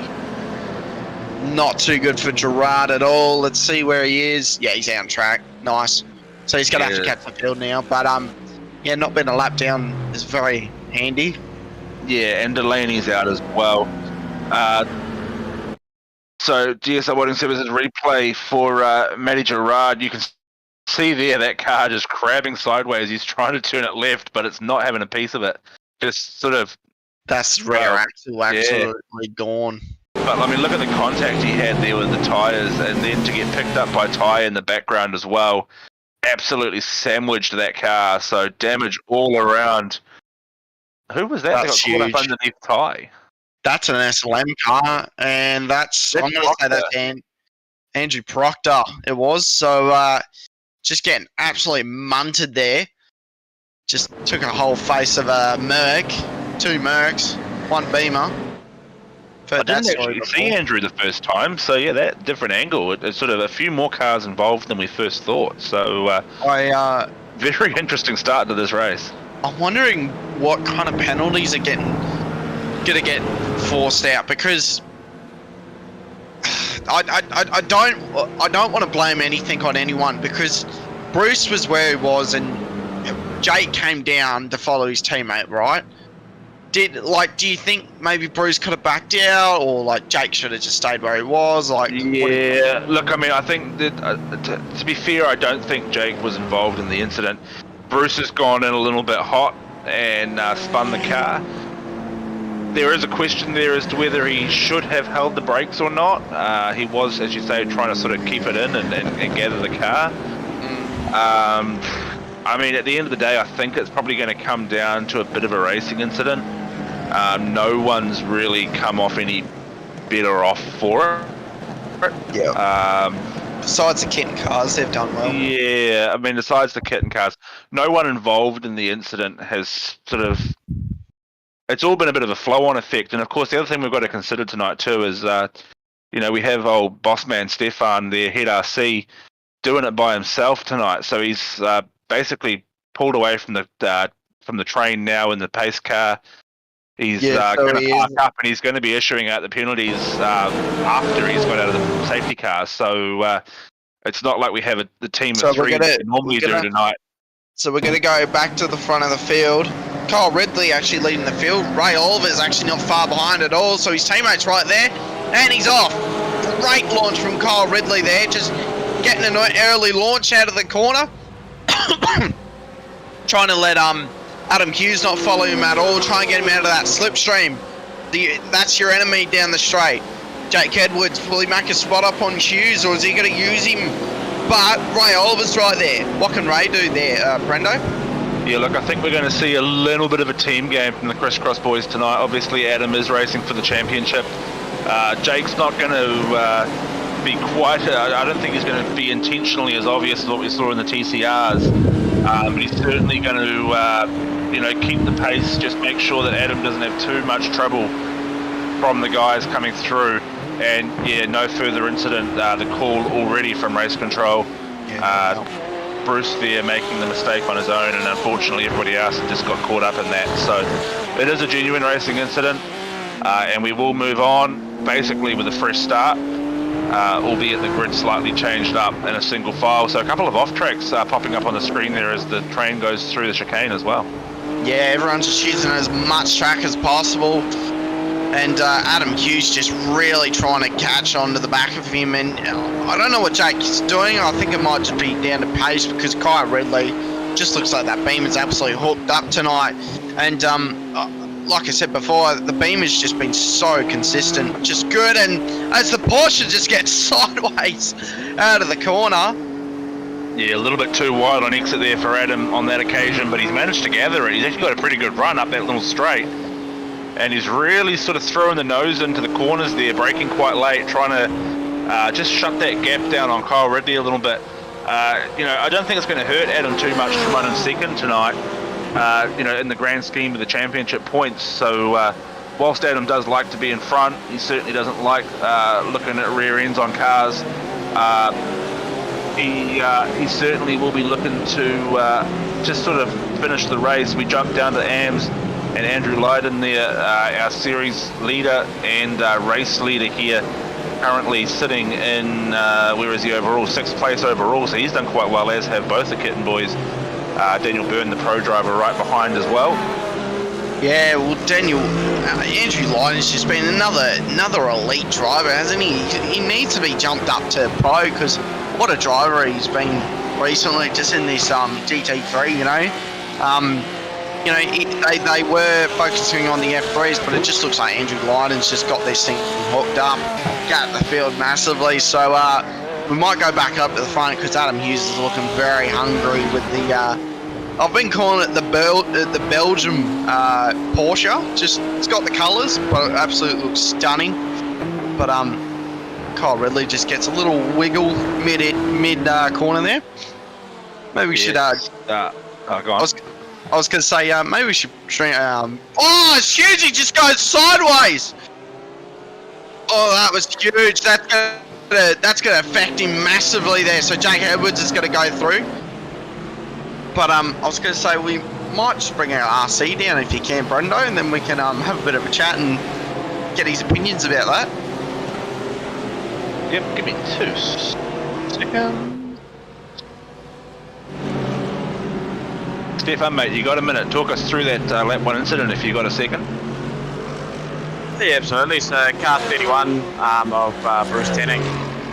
not too good for Gerard at all. Let's see where he is. Yeah, he's out on track. Nice. So he's going to have to catch the field now. But yeah, not being a lap down is very handy. Yeah, and Delaney's out as well. So DSL Welding Services replay for Matty Gerard. You can see there that car just crabbing sideways. He's trying to turn it left, but it's not having a piece of it. Just sort of. That's rear axle absolutely gone. But I mean, look at the contact he had there with the tyres, and then to get picked up by tyre in the background as well. Absolutely sandwiched that car. So damage all around. Who was that? That's that got huge. caught up underneath Ty. That's an SLM car, and I'm going to say that's Andrew Proctor. It was. So just getting absolutely munted there. Just took a whole face of a Merc, 2 Mercs, 1 Beamer. I didn't actually see Andrew the first time, so yeah, that different angle. It's sort of a few more cars involved than we first thought. So very interesting start to this race. I'm wondering what kind of penalties are gonna get forced out, because I don't want to blame anything on anyone, because Bruce was where he was and Jake came down to follow his teammate, right? Do you think maybe Bruce could have backed out, or like Jake should have just stayed where he was? Like, yeah, look, I mean, I think that to be fair, I don't think Jake was involved in the incident. Bruce has gone in a little bit hot and spun the car. There is a question there as to whether he should have held the brakes or not. He was, as you say, trying to sort of keep it in and gather the car. I mean, at the end of the day, I think it's probably going to come down to a bit of a racing incident. No one's really come off any better off for it. Yeah. Besides the kitten cars, they've done well. Yeah, I mean, besides the kitten cars, no one involved in the incident has sort of... It's all been a bit of a flow-on effect. And, of course, the other thing we've got to consider tonight, too, is, we have old boss man Stefan, their head RC, doing it by himself tonight. So he's basically pulled away from the train now in the pace car. He's going to park up, and he's going to be issuing out the penalties after he's got out of the safety car. So it's not like we have the team of 3 that we normally do tonight. So we're going to go back to the front of the field. Kyle Ridley actually leading the field. Ray Oliver's actually not far behind at all, so his teammate's right there, and he's off. Great launch from Kyle Ridley there, just getting an early launch out of the corner. Trying to let Adam Hughes not follow him at all, try and get him out of that slipstream. That's your enemy down the straight. Jake Edwards, will he make a spot up on Hughes, or is he going to use him? But Ray Oliver's right there. What can Ray do there, Brendo? Yeah, look, I think we're going to see a little bit of a team game from the Crisscross boys tonight. Obviously, Adam is racing for the championship. Jake's not going to be quite... I don't think he's going to be intentionally as obvious as what we saw in the TCRs. But he's certainly going to, keep the pace, just make sure that Adam doesn't have too much trouble from the guys coming through. And, yeah, no further incident. The call already from race control. Bruce there making the mistake on his own, and unfortunately everybody else just got caught up in that. So it is a genuine racing incident, and we will move on basically with a fresh start, albeit the grid slightly changed up in a single file. So a couple of off tracks popping up on the screen there as the train goes through the chicane as well. Yeah, everyone's just using as much track as possible. And Adam Hughes just really trying to catch onto the back of him. And I don't know what Jake is doing. I think it might just be down to pace, because Kyle Ridley just looks like that beam is absolutely hooked up tonight. And like I said before, the beam has just been so consistent, just good. And as the Porsche just gets sideways out of the corner. Yeah, a little bit too wide on exit there for Adam on that occasion, but he's managed to gather it. He's actually got a pretty good run up that little straight. And he's really sort of throwing the nose into the corners there, braking quite late, trying to just shut that gap down on Kyle Ridley a little bit. I don't think it's going to hurt Adam too much to run in second tonight, in the grand scheme of the championship points. So whilst Adam does like to be in front, he certainly doesn't like looking at rear ends on cars. He certainly will be looking to just sort of finish the race. We jump down to AMS. And Andrew Lydon there, our series leader and race leader here, currently sitting in, where is he overall? 6th place overall, so he's done quite well, as have both the Kitten boys. Daniel Byrne, the pro driver, right behind as well. Yeah, well, Daniel, Andrew Lydon's just been another elite driver, hasn't he? He needs to be jumped up to pro, because what a driver he's been recently, just in this GT3, you know. They were focusing on the F3s, but it just looks like Andrew Lydon's just got this thing hooked up, got the field massively. So we might go back up to the front, because Adam Hughes is looking very hungry with the. I've been calling it the Belgium Porsche. Just it's got the colours, but it absolutely looks stunning. But Kyle Ridley just gets a little wiggle mid corner there. Maybe we should. Go on. I was gonna say maybe we should. Oh, it's huge! He just goes sideways. Oh, that was huge. That's gonna affect him massively there. So Jake Edwards is gonna go through. But I was going to say we might just bring our RC down if you can, Brendo, and then we can have a bit of a chat and get his opinions about that. Yep, give me 2 seconds. Stefan, mate, you got a minute. Talk us through that lap 1 incident if you got a second. Yeah, absolutely. So car 31 of Bruce Tennick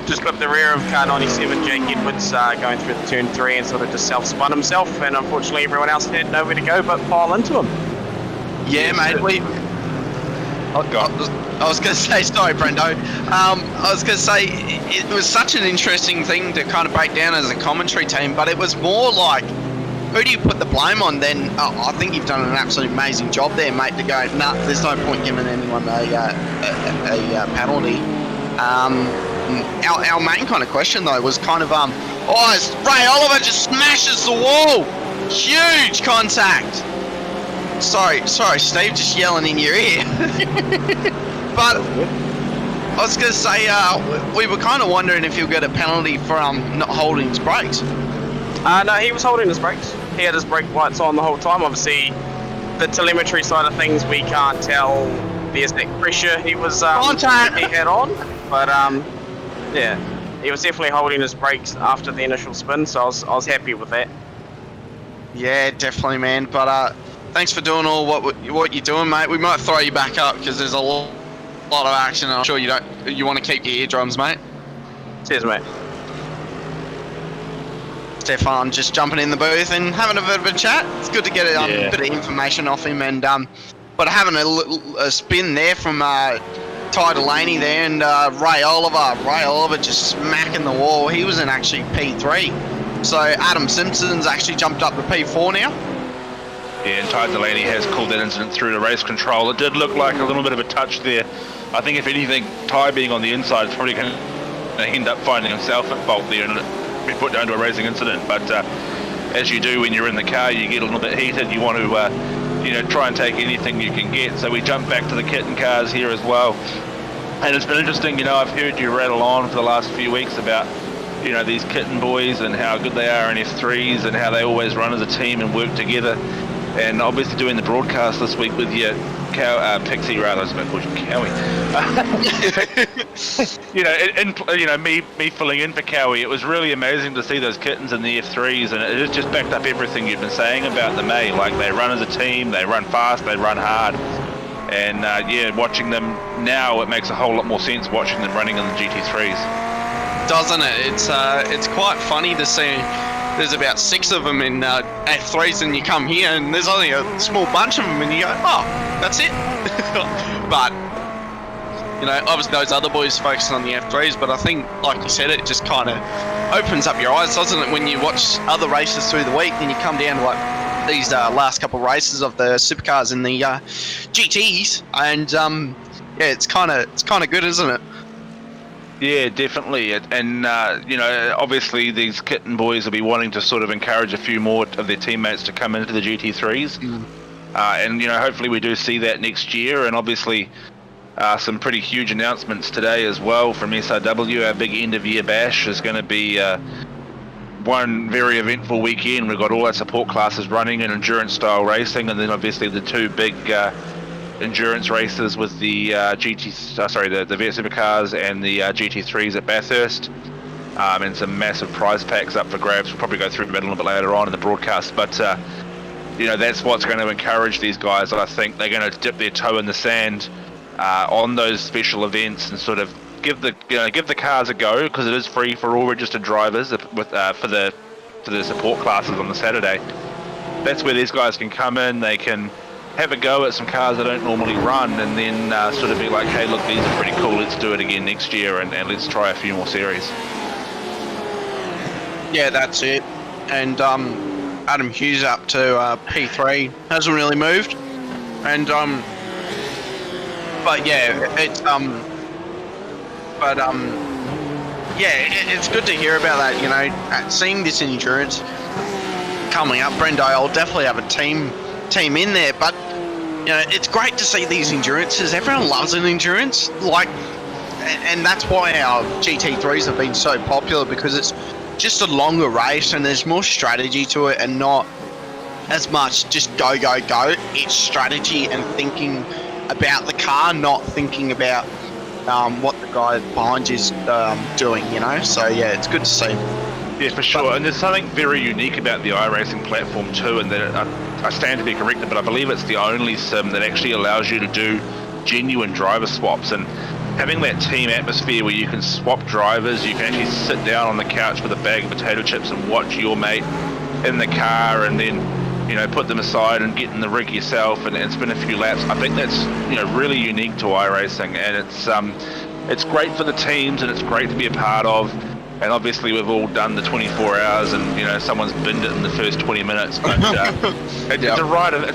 just clipped the rear of car 97, Jake Edwards, going through the turn 3 and sort of just self-spun himself, and unfortunately everyone else had nowhere to go but pile into him. Yeah, mate, I was going to say, sorry, Brendo. I was going to say, it was such an interesting thing to kind of break down as a commentary team, but it was more like, who do you put the blame on then? I think you've done an absolutely amazing job there, mate, to go, nah, there's no point giving anyone a penalty. Our main kind of question though was kind of Ray Oliver just smashes the wall, huge contact. Sorry Steve, just yelling in your ear. But I was gonna say we were kind of wondering if he'll get a penalty for not holding his brakes. No, he was holding his brakes. He had his brake lights on the whole time. Obviously the telemetry side of things we can't tell the exact pressure he was he had on, but yeah, he was definitely holding his brakes after the initial spin, so I was happy with that. Yeah, definitely, man. But thanks for doing all what you're doing, mate. We might throw you back up because there's a lot of action, and I'm sure you want to keep your eardrums, mate. Cheers, mate. Stefan just jumping in the booth and having a bit of a chat. It's good to get a bit of information off him, and but having a spin there from Ty Delaney there, and Ray Oliver just smacking the wall. He was in actually P3, so Adam Simpson's actually jumped up to P4 now. Yeah, and Ty Delaney has called that incident through to race control. It did look like a little bit of a touch there. I think if anything, Ty being on the inside is probably going to end up finding himself at fault there and be put down to a racing incident. But as you do when you're in the car, you get a little bit heated. You want to try and take anything you can get. So we jump back to the kitten cars here as well. And it's been interesting, I've heard you rattle on for the last few weeks about, these kitten boys and how good they are in F3s and how they always run as a team and work together. And obviously doing the broadcast this week with you, Pixie rather, I was about to call you Cowie. Me filling in for Cowie, it was really amazing to see those kittens in the F3s, and it just backed up everything you've been saying about them, Like, they run as a team, they run fast, they run hard. And watching them now, it makes a whole lot more sense watching them running in the GT3s. Doesn't it? It's quite funny to see. There's about 6 of them in F3s, and you come here and there's only a small bunch of them, and you go, oh, that's it. But obviously those other boys focus on the F3s, but I think, like you said, it just kind of opens up your eyes, doesn't it, when you watch other races through the week, and you come down to like these last couple of races of the Supercars and the GTs, and it's kind of good, isn't it? Yeah, definitely. And obviously these kitten boys will be wanting to sort of encourage a few more of their teammates to come into the GT3s. And hopefully we do see that next year. And obviously some pretty huge announcements today as well from SRW. Our big end of year bash is going to be one very eventful weekend. We've got all our support classes running in endurance style racing, and then obviously the 2 big endurance races with the the Vet Supercars and the GT3s at Bathurst, and some massive prize packs up for grabs. We'll probably go through that a little bit later on in the broadcast, but that's what's going to encourage these guys. I think they're going to dip their toe in the sand on those special events and sort of give the cars a go, because it is free for all registered drivers with for the support classes on the Saturday. That's where these guys can come in. They can have a go at some cars they don't normally run, and then sort of be like, hey, look, these are pretty cool, let's do it again next year, and let's try a few more series. Yeah, that's it. And Adam Hughes up to P3 hasn't really moved, and but yeah, it's it's good to hear about that. Seeing this endurance coming up, Brendo, I'll definitely have a team in there, but it's great to see these endurances. Everyone loves an endurance, and that's why our GT3s have been so popular, because it's just a longer race and there's more strategy to it, and not as much just go. It's strategy and thinking about the car, not thinking about what the guy behind you's doing, So yeah, it's good to see. Yeah, for sure. And there's something very unique about the iRacing platform too, and that I stand to be corrected, but I believe it's the only sim that actually allows you to do genuine driver swaps, and having that team atmosphere where you can swap drivers, you can actually sit down on the couch with a bag of potato chips and watch your mate in the car, and then put them aside and get in the rig yourself and spin a few laps. I think that's really unique to iRacing, and it's great for the teams, and it's great to be a part of. And obviously we've all done the 24 hours, and someone's binned it in the first 20 minutes. But it's a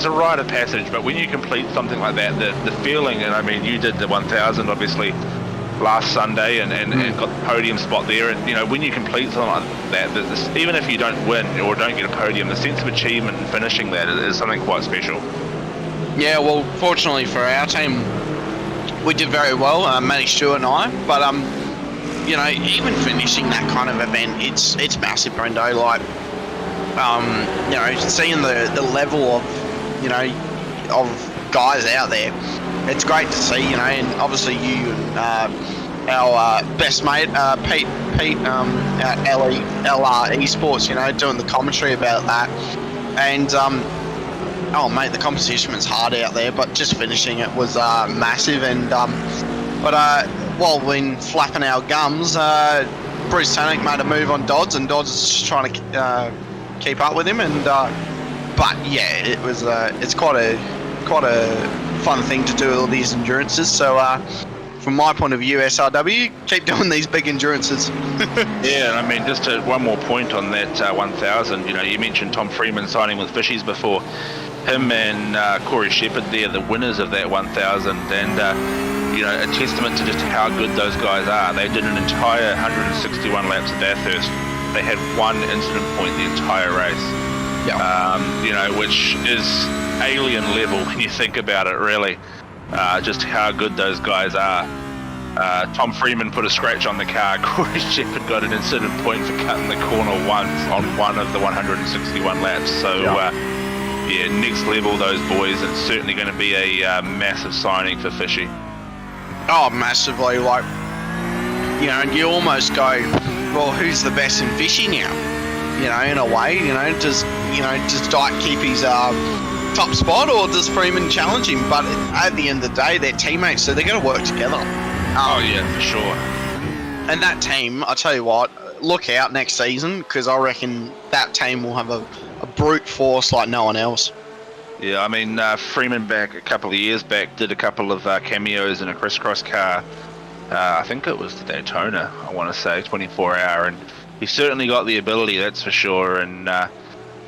rite of passage. But when you complete something like that, the feeling, and I mean, you did the 1000 obviously last Sunday, and got the podium spot there. And when you complete something like that, even if you don't win or don't get a podium, the sense of achievement in finishing that is something quite special. Yeah, well, fortunately for our team, we did very well, Matty Stewart and I. But even finishing that kind of event, it's massive, Brendo. Seeing the level of guys out there, it's great to see, and obviously you and our best mate Pete at LR Esports, doing the commentary about that, and oh mate, the competition was hard out there, but just finishing it was massive. And while we're flapping our gums, Bruce Tanek made a move on Dodds, and Dodds is just trying to keep up with him. And but yeah, it was it's quite a fun thing to do, all these endurances. So from my point of view, SRW, keep doing these big endurances. Yeah, and I mean, just one more point on that 1000. You mentioned Tom Freeman signing with Fishies before. Him and Corey Shepherd, they're the winners of that 1000, and a testament to just how good those guys are. They did an entire 161 laps at Bathurst. They had one incident point the entire race. Yeah. Which is alien level when you think about it, really. Just how good those guys are. Tom Freeman put a scratch on the car. Corey Shepherd got an incident point for cutting the corner once on one of the 161 laps. So, yeah, next level, those boys. It's certainly going to be a massive signing for Fishy. Oh, massively. And you almost go, well, who's the best in Fishy now? In a way, does Dyke keep his top spot, or does Freeman challenge him? But at the end of the day, they're teammates, so they're going to work together. Oh yeah, for sure. And that team, I tell you what, look out next season, because I reckon that team will have a brute force like no one else. Yeah, I mean, Freeman back a couple of years back did a couple of cameos in a crisscross car. I think it was the Daytona, I want to say, 24-hour, and he certainly got the ability, that's for sure, and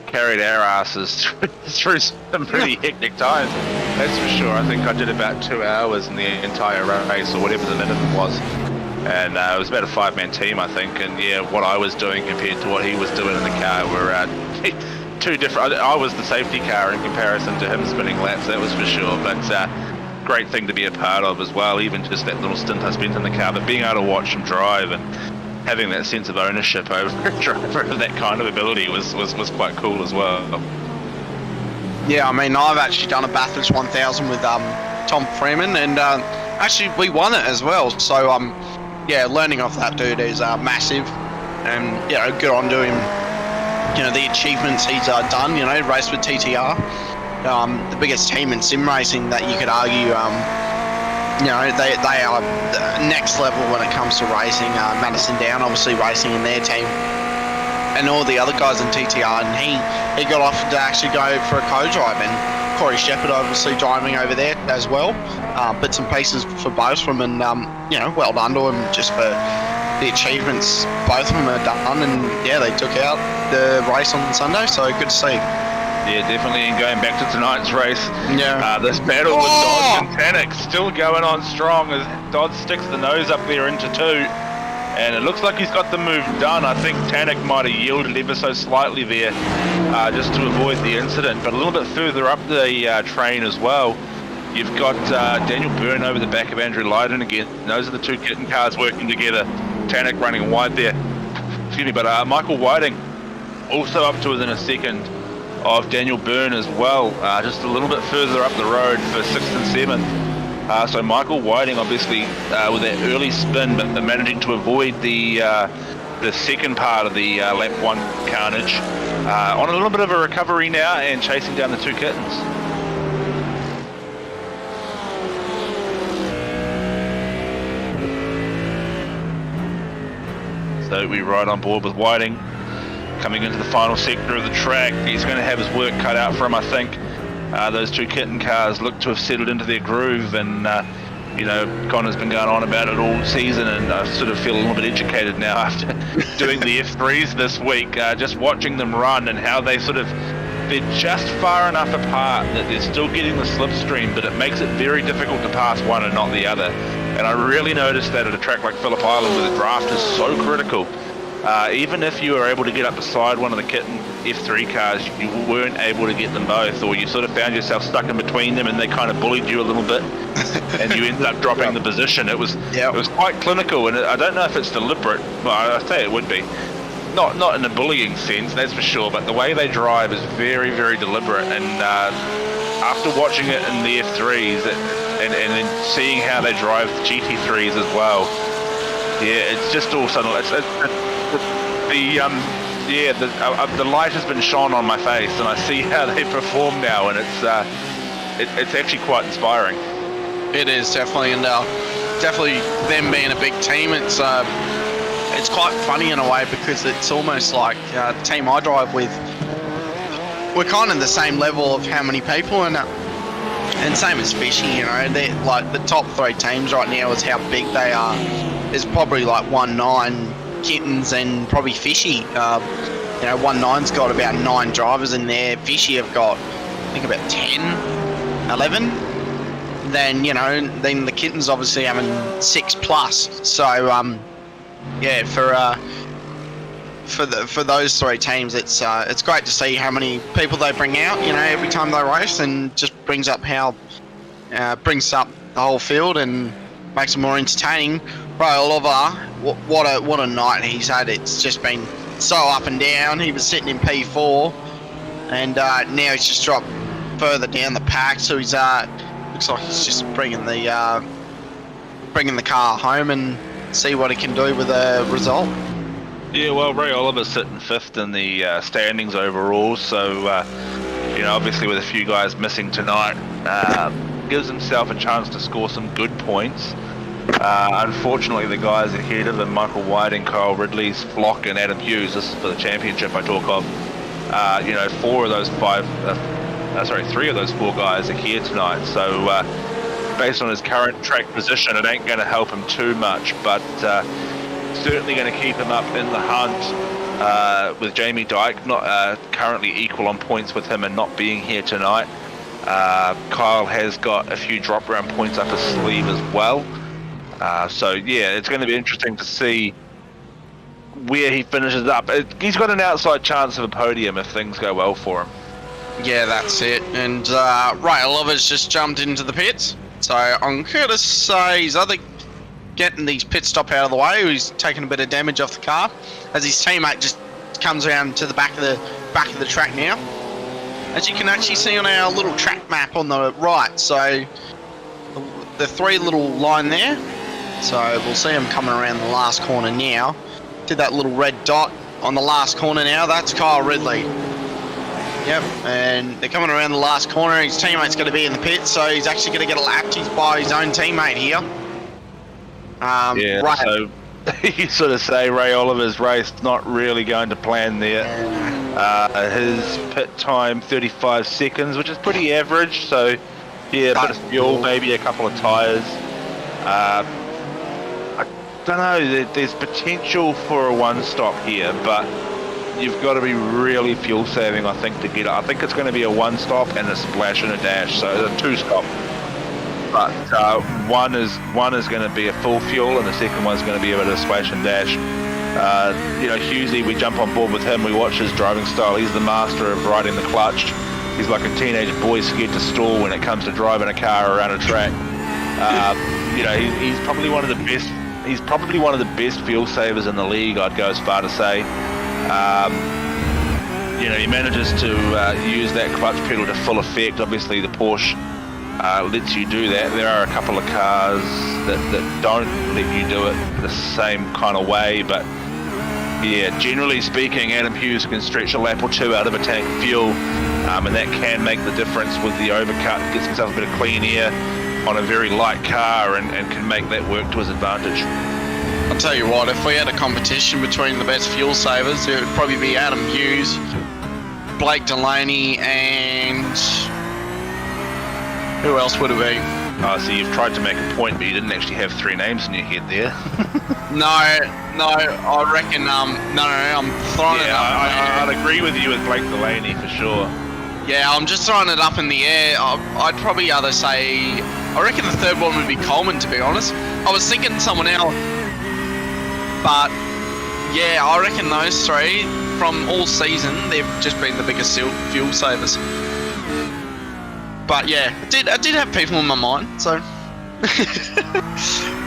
carried our asses through some pretty hectic times, that's for sure. I think I did about 2 hours in the entire race, or whatever the minimum was, and it was about a 5-man team, I think, and yeah, what I was doing compared to what he was doing in the car were two different. I was the safety car in comparison to him spinning laps, that was for sure, but great thing to be a part of as well, even just that little stint I spent in the car, but being able to watch him drive and having that sense of ownership over a driver of that kind of ability was quite cool as well. Yeah, I mean, I've actually done a Bathurst 1000 with Tom Freeman, and actually we won it as well, so yeah, learning off that dude is massive, and good on to him you know, the achievements he's done. You know, raced with TTR, the biggest team in sim racing that you could argue. You know, they are next level when it comes to racing. Madison Down obviously racing in their team, and all the other guys in TTR, and he got offered to actually go for a co-drive, and Corey Shepherd obviously driving over there as well. Bits and pieces for both of them, and you know, well done to them just for the achievements both of them are done, and yeah, they took out the race on Sunday, so good to see. Yeah, definitely. And going back to tonight's race, yeah, this battle with Dodge and Tanak still going on strong as Dodge sticks the nose up there into 2, and it looks like he's got the move done. I think Tanak might have yielded ever so slightly there just to avoid the incident, but a little bit further up the train as well, you've got Daniel Byrne over the back of Andrew Lydon again. Those are the two kitten cars working together. Tanak running wide there. Excuse me, but Michael Whiting also up to within a second of Daniel Byrne as well, just a little bit further up the road for 6th and 7th. So Michael Whiting obviously with that early spin, but managing to avoid the second part of the lap 1 carnage. On a little bit of a recovery now and chasing down the two kittens. So we ride on board with Whiting. Coming into the final sector of the track, he's going to have his work cut out for him, I think. Those two kitten cars look to have settled into their groove, and you know, Connor's been going on about it all season, and I sort of feel a little bit educated now after doing the F3s this week, just watching them run and how they're just far enough apart that they're still getting the slipstream, but it makes it very difficult to pass one and not the other. And I really noticed that at a track like Phillip Island, where the draft is so critical. Even if you were able to get up beside one of the kitten F3 cars, you weren't able to get them both, or you sort of found yourself stuck in between them and they kind of bullied you a little bit and you ended up dropping the position. It was quite clinical, and I don't know if it's deliberate, but I say it would be. Not in a bullying sense, that's for sure, but the way they drive is very, very deliberate, and after watching it in the F3s and then seeing how they drive the GT3s as well, yeah, it's just all sudden. The light has been shone on my face, and I see how they perform now, and it's actually quite inspiring. It is definitely, and definitely them being a big team. It's quite funny in a way, because it's almost like the team I drive with. We're kind of the same level of how many people, and same as Fishy. You know, they're like the top 3 teams right now is how big they are. There's probably like 1-9 kittens and probably Fishy. You know, 1-9's got about 9 drivers in there. Fishy have got, I think, about 10, 11. Then, you know, then the kittens obviously having 6+. So yeah, for those 3 teams, it's great to see how many people they bring out, you know, every time they race, and just brings up the whole field and makes it more entertaining. Ray Oliver, what a night he's had. It's just been so up and down. He was sitting in P4, and now he's just dropped further down the pack. So he's looks like he's just bringing the car home and see what he can do with the result. Yeah, well, Ray Oliver's sitting 5th in the standings overall, so you know, obviously with a few guys missing tonight, gives himself a chance to score some good points. Unfortunately, the guys ahead of him, Michael Whiting, Kyle Ridley's Flock, and Adam Hughes, this is for the championship I talk of, you know, 3 of those 4 guys are here tonight, so based on his current track position, it ain't going to help him too much, but certainly going to keep him up in the hunt with Jamie Dyke, not currently equal on points with him and not being here tonight. Kyle has got a few drop round points up his sleeve as well. So yeah, it's going to be interesting to see where he finishes up. He's got an outside chance of a podium if things go well for him. Yeah, that's it. And Ray Oliver's just jumped into the pits. So I'm going to say he's either getting these pit stop out of the way, or he's taking a bit of damage off the car, as his teammate just comes around to the back of the track now. As you can actually see on our little track map on the right, so the 3 little line there. So we'll see him coming around the last corner now. Did that little red dot on the last corner now. That's Kyle Ridley. Yep, and they're coming around the last corner. His teammate's going to be in the pit, so he's actually going to get lapped. He's by his own teammate here. Yeah, right. so you sort of say Ray Oliver's race not really going to plan there. His pit time 35 seconds, which is pretty average. So yeah, a bit of fuel, maybe a couple of tyres. I don't know. There's potential for a one stop here, but you've got to be really fuel saving, I think, to get it. I think it's going to be a one stop and a splash and a dash, so a two stop. But one is going to be a full fuel, and the second one's going to be a bit of a splash and dash. You know, Hughesy, we jump on board with him. We watch his driving style. He's the master of riding the clutch. He's like a teenage boy scared to stall when it comes to driving a car around a track. You know, he's probably one of the best. He's probably one of the best fuel savers in the league. I'd go as far to say. You know, he manages to use that clutch pedal to full effect. Obviously, the Porsche lets you do that. There are a couple of cars that don't let you do it the same kind of way, but yeah, generally speaking, Adam Hughes can stretch a lap or two out of a tank of fuel, and that can make the difference with the overcut. Gets himself a bit of clean air on a very light car and can make that work to his advantage. I'll tell you what, if we had a competition between the best fuel savers, it would probably be Adam Hughes, Blake Delaney, and who else would it be? Oh, so you've tried to make a point, but you didn't actually have three names in your head there. No, I reckon, no, I'm throwing it up. I'd agree with you with Blake Delaney for sure. Yeah, I'm just throwing it up in the air. I'd probably either say, I reckon the third one would be Coleman, to be honest. I was thinking someone else, but yeah, I reckon those three from all season, they've just been the biggest fuel savers. But yeah, I did have people in my mind, so.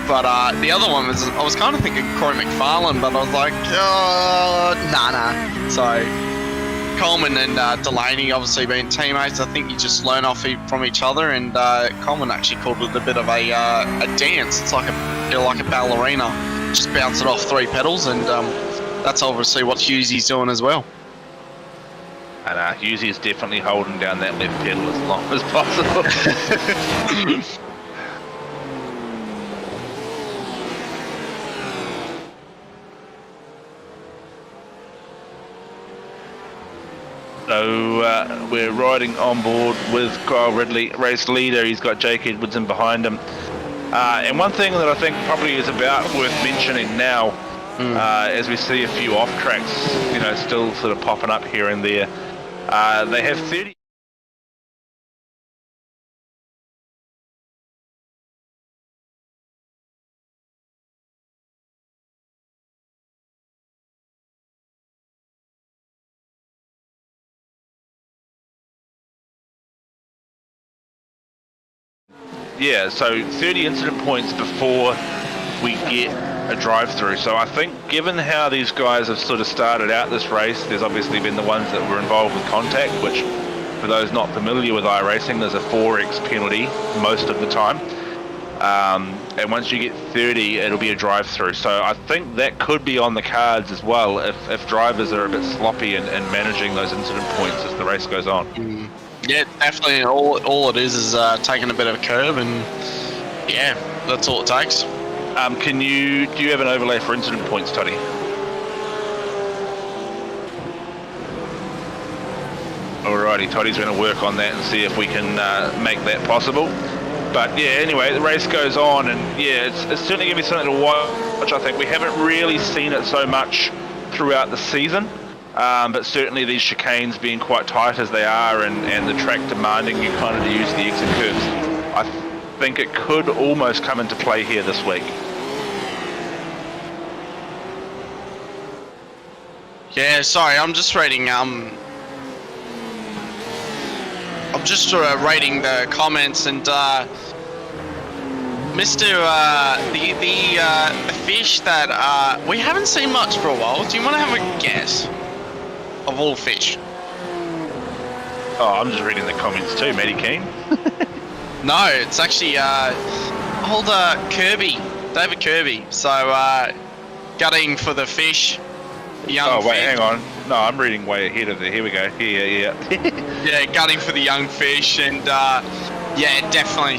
But the other one was, I was kind of thinking Corey McFarlane, but I was like, nah. So Coleman and Delaney obviously being teammates, I think you just learn off from each other, and Coleman actually called it a bit of a dance. It's like a ballerina, just bounce it off three pedals, and that's obviously what Hughesy's doing as well. And Hughesy is definitely holding down that left pedal as long as possible. So we're riding on board with Kyle Ridley, race leader. He's got Jake Edwardson behind him. And one thing that I think probably is about worth mentioning now, as we see a few off tracks, you know, still sort of popping up here and there. They have 30. Yeah, so 30 incident points before we get a drive-through. So I think given how these guys have sort of started out this race, there's obviously been the ones that were involved with contact, which for those not familiar with iRacing, there's a 4x penalty most of the time. And once you get 30, it'll be a drive-through. So I think that could be on the cards as well if drivers are a bit sloppy in managing those incident points as the race goes on. Yeah, definitely. All it is taking a bit of a curve, and yeah, that's all it takes. Do you have an overlay for incident points, Toddy? Alrighty, Toddy's going to work on that and see if we can make that possible. But yeah, anyway, the race goes on, and yeah, it's certainly going to be something to watch. I think we haven't really seen it so much throughout the season. But certainly these chicanes being quite tight as they are, and the track demanding you kind of to use the exit curves, I think it could almost come into play here this week. Yeah, sorry, I'm just reading. I'm just reading the comments, and Mr. The fish that we haven't seen much for a while. Do you want to have a guess of all fish? Oh, I'm just reading the comments too, Matty Keane. No, it's actually old Kirby, David Kirby. So gutting for the fish. young. Oh wait, fish. hang on. No, I'm reading way ahead of there. Here we go. Yeah. Yeah, gunning for the young fish, and yeah, definitely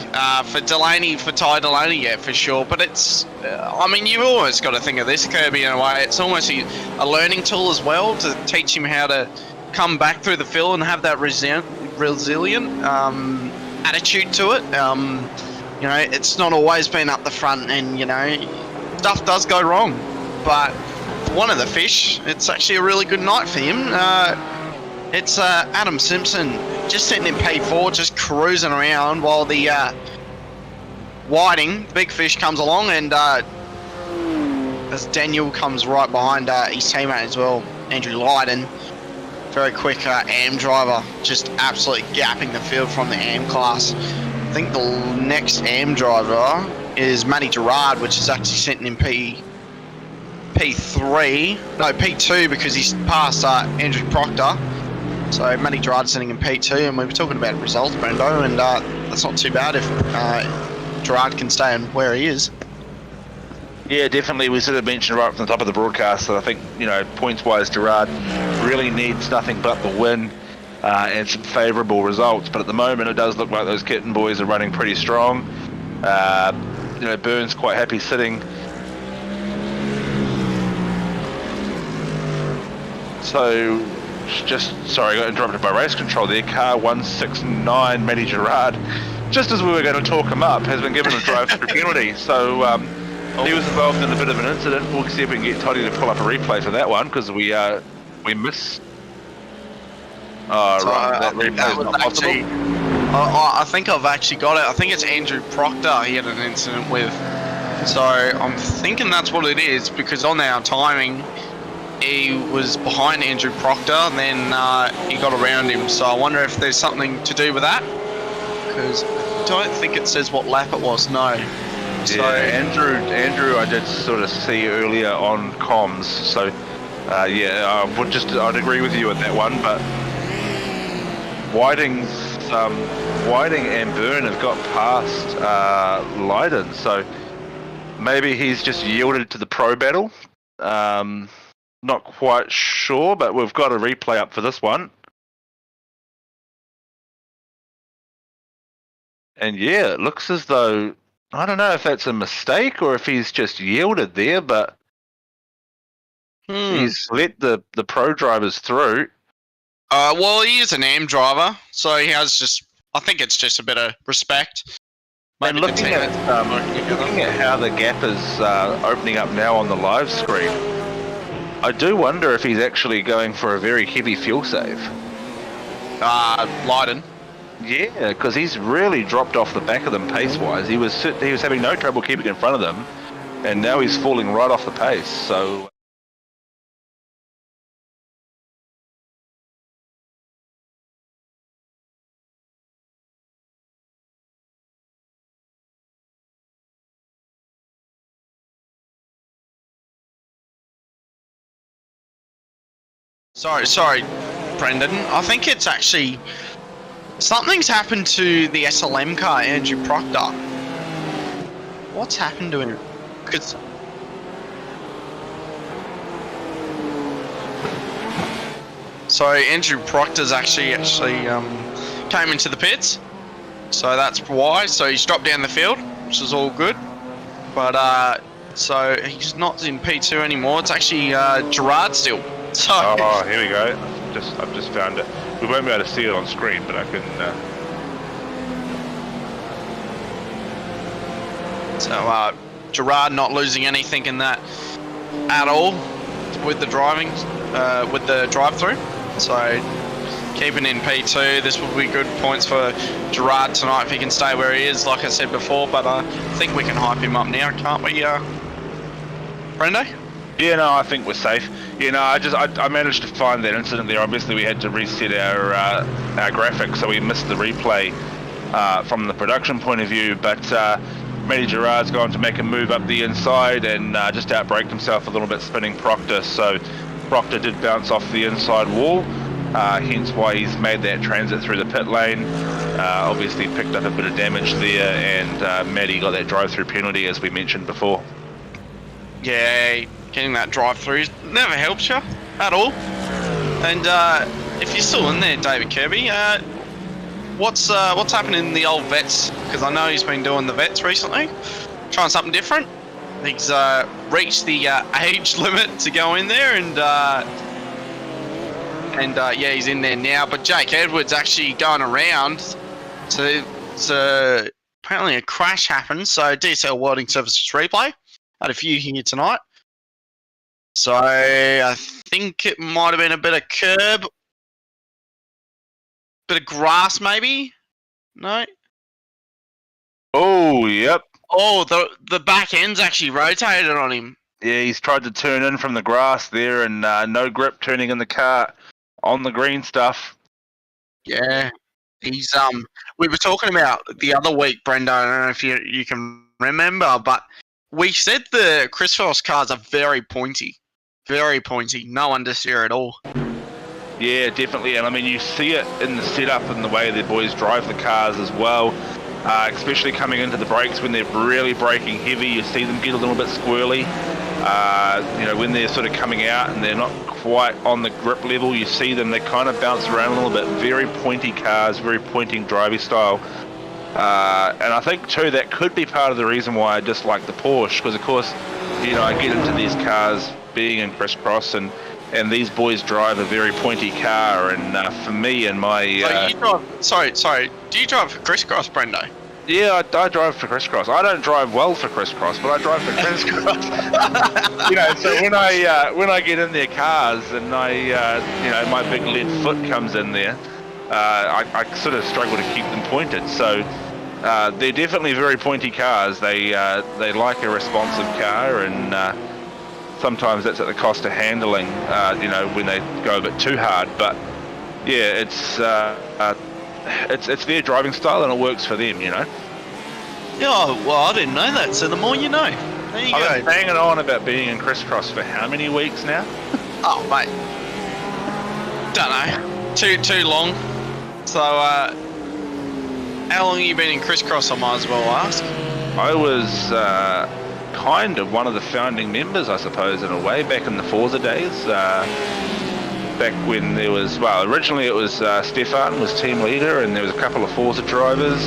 for Delaney, for Ty Delaney, yeah, for sure. But it's, I mean, you've almost got to think of this, Kirby, in a way. It's almost a learning tool as well to teach him how to come back through the field and have that resilient attitude to it. You know, it's not always been up the front, and you know, stuff does go wrong. But for one of the fish, it's actually a really good night for him. It's Adam Simpson just sitting in P4, just cruising around while the whiting, big fish, comes along, and as Daniel comes right behind his teammate as well, Andrew Lydon, very quick AM driver, just absolutely gapping the field from the AM class. I think the next AM driver is Matty Gerard, which is actually sitting in P2 because he's passed Andrew Proctor. So Matty Gerard's sitting in P2, and we were talking about results, Brendo, and that's not too bad if Gerard can stay on where he is. Yeah, definitely. We sort of mentioned right from the top of the broadcast that I think, you know, points-wise, Gerard really needs nothing but the win and some favourable results. But at the moment, it does look like those Kitten boys are running pretty strong. You know, Burns quite happy sitting. So, just, sorry, I got interrupted by race control there. Car 169, Matty Gerard, just as we were going to talk him up, has been given a drive-through penalty. So, he was involved in a bit of an incident. We'll see if we can get Toddy to pull up a replay for that one, because we missed. Oh, so right, that replay is not possible. I think I've actually got it. I think it's Andrew Proctor he had an incident with. So I'm thinking that's what it is, because on our timing, he was behind Andrew Proctor, and then he got around him. So I wonder if there's something to do with that, because I don't think it says what lap it was. No. So Andrew, I did sort of see earlier on comms. So yeah, I'd agree with you with that one. But Whiting and Byrne have got past Lydon, so maybe he's just yielded to the pro battle. Not quite sure, but we've got a replay up for this one. And yeah, it looks as though, I don't know if that's a mistake or if he's just yielded there, but he's let the pro drivers through. Well, he is an AM driver, so he has just, I think it's just a bit of respect. And looking at how the gap is opening up now on the live screen, I do wonder if he's actually going for a very heavy fuel save. Lydon. Yeah, because he's really dropped off the back of them pace-wise. He was having no trouble keeping in front of them, and now he's falling right off the pace. So. Sorry, Brendan. I think it's actually something's happened to the SLM car, Andrew Proctor. What's happened to him? Cause so Andrew Proctor's actually came into the pits, so that's why. So he's dropped down the field, which is all good. But so he's not in P2 anymore. It's actually Gerard still. So, oh, here we go. I've just found it. We won't be able to see it on screen, but I can. So Gerard not losing anything in that at all with the driving, with the drive-through. So keeping in P2, this will be good points for Gerard tonight if he can stay where he is, like I said before. But I think we can hype him up now, can't we, Brendo? Yeah, no, I think we're safe. You know, I managed to find that incident there. Obviously, we had to reset our graphics, so we missed the replay from the production point of view. But Matty Gerard's gone to make a move up the inside and just outbraked himself a little bit, spinning Proctor. So Proctor did bounce off the inside wall, hence why he's made that transit through the pit lane. Obviously picked up a bit of damage there, and Matty got that drive-through penalty, as we mentioned before. Yeah, getting that drive-through never helps you at all. And if you're still in there, David Kirby, what's happening in the old vets? Because I know he's been doing the vets recently, trying something different. He's reached the age limit to go in there, and yeah, he's in there now. But Jake Edwards actually going around, so apparently a crash happened. So DSL Welding Services replay. Had a few here tonight. So I think it might have been a bit of curb, bit of grass maybe. No. Oh, yep. Oh, the back end's actually rotated on him. Yeah, he's tried to turn in from the grass there, and no grip turning in the car on the green stuff. Yeah, he's we were talking about the other week, Brendo. I don't know if you can remember, but we said the Chris Frost cars are very pointy, no understeer at all. Yeah, definitely, and I mean you see it in the setup and the way the boys drive the cars as well. Especially coming into the brakes when they're really braking heavy, you see them get a little bit squirrely. You know, when they're sort of coming out and they're not quite on the grip level, you see them, they kind of bounce around a little bit. Very pointy cars, very pointing driving style. And I think too that could be part of the reason why I dislike the Porsche, because of course, you know, I get into these cars being in crisscross, and these boys drive a very pointy car, and for me and my... Sorry, do you drive for crisscross, Brendo? Yeah, I drive for crisscross. I don't drive well for crisscross, but I drive for crisscross. You know, so when I get in their cars and you know, my big lead foot comes in there, I sort of struggle to keep them pointed. So they're definitely very pointy cars. They like a responsive car, and sometimes that's at the cost of handling, you know, when they go a bit too hard. But yeah, it's their driving style and it works for them, you know. Yeah, well, I didn't know that. So the more you know. There you go. I've been banging on about being in crisscross for how many weeks now? Oh, mate. Don't know. Too long. So, how long have you been in crisscross? I might as well ask. I was kind of one of the founding members, I suppose, in a way, back in the Forza days. Back when there was, well, originally it was Stefan was team leader, and there was a couple of Forza drivers.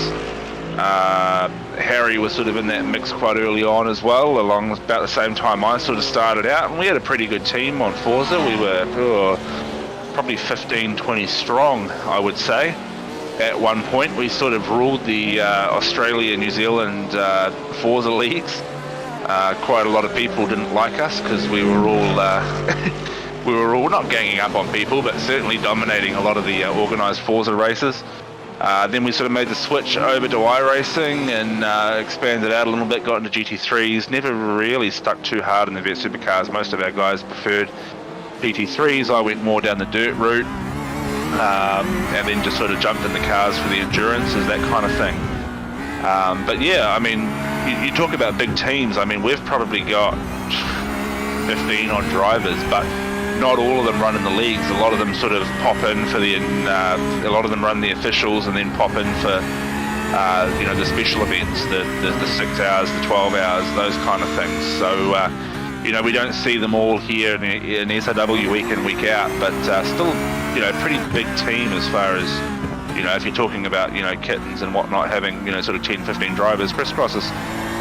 Harry was sort of in that mix quite early on as well, along about the same time I sort of started out, and we had a pretty good team on Forza. We were probably 15, 20 strong, I would say. At one point, we sort of ruled the Australia, New Zealand Forza leagues. Quite a lot of people didn't like us because we were all not ganging up on people, but certainly dominating a lot of the organised Forza races. Then we sort of made the switch over to iRacing and expanded out a little bit, got into GT3s. Never really stuck too hard in the vet supercars. Most of our guys preferred GT3s. I went more down the dirt route, and then just sort of jumped in the cars for the endurances, that kind of thing. But yeah, I mean, you talk about big teams. I mean, we've probably got 15 odd drivers, but not all of them run in the leagues. A lot of them sort of pop in for a lot of them run the officials and then pop in for, you know, the special events, the 6 hours, the 12 hours, those kind of things. So, you know, we don't see them all here in SRW week in, week out, but still, you know, pretty big team as far as, you know, if you're talking about, you know, kittens and whatnot, having, you know, sort of 10, 15 drivers. Crisscross is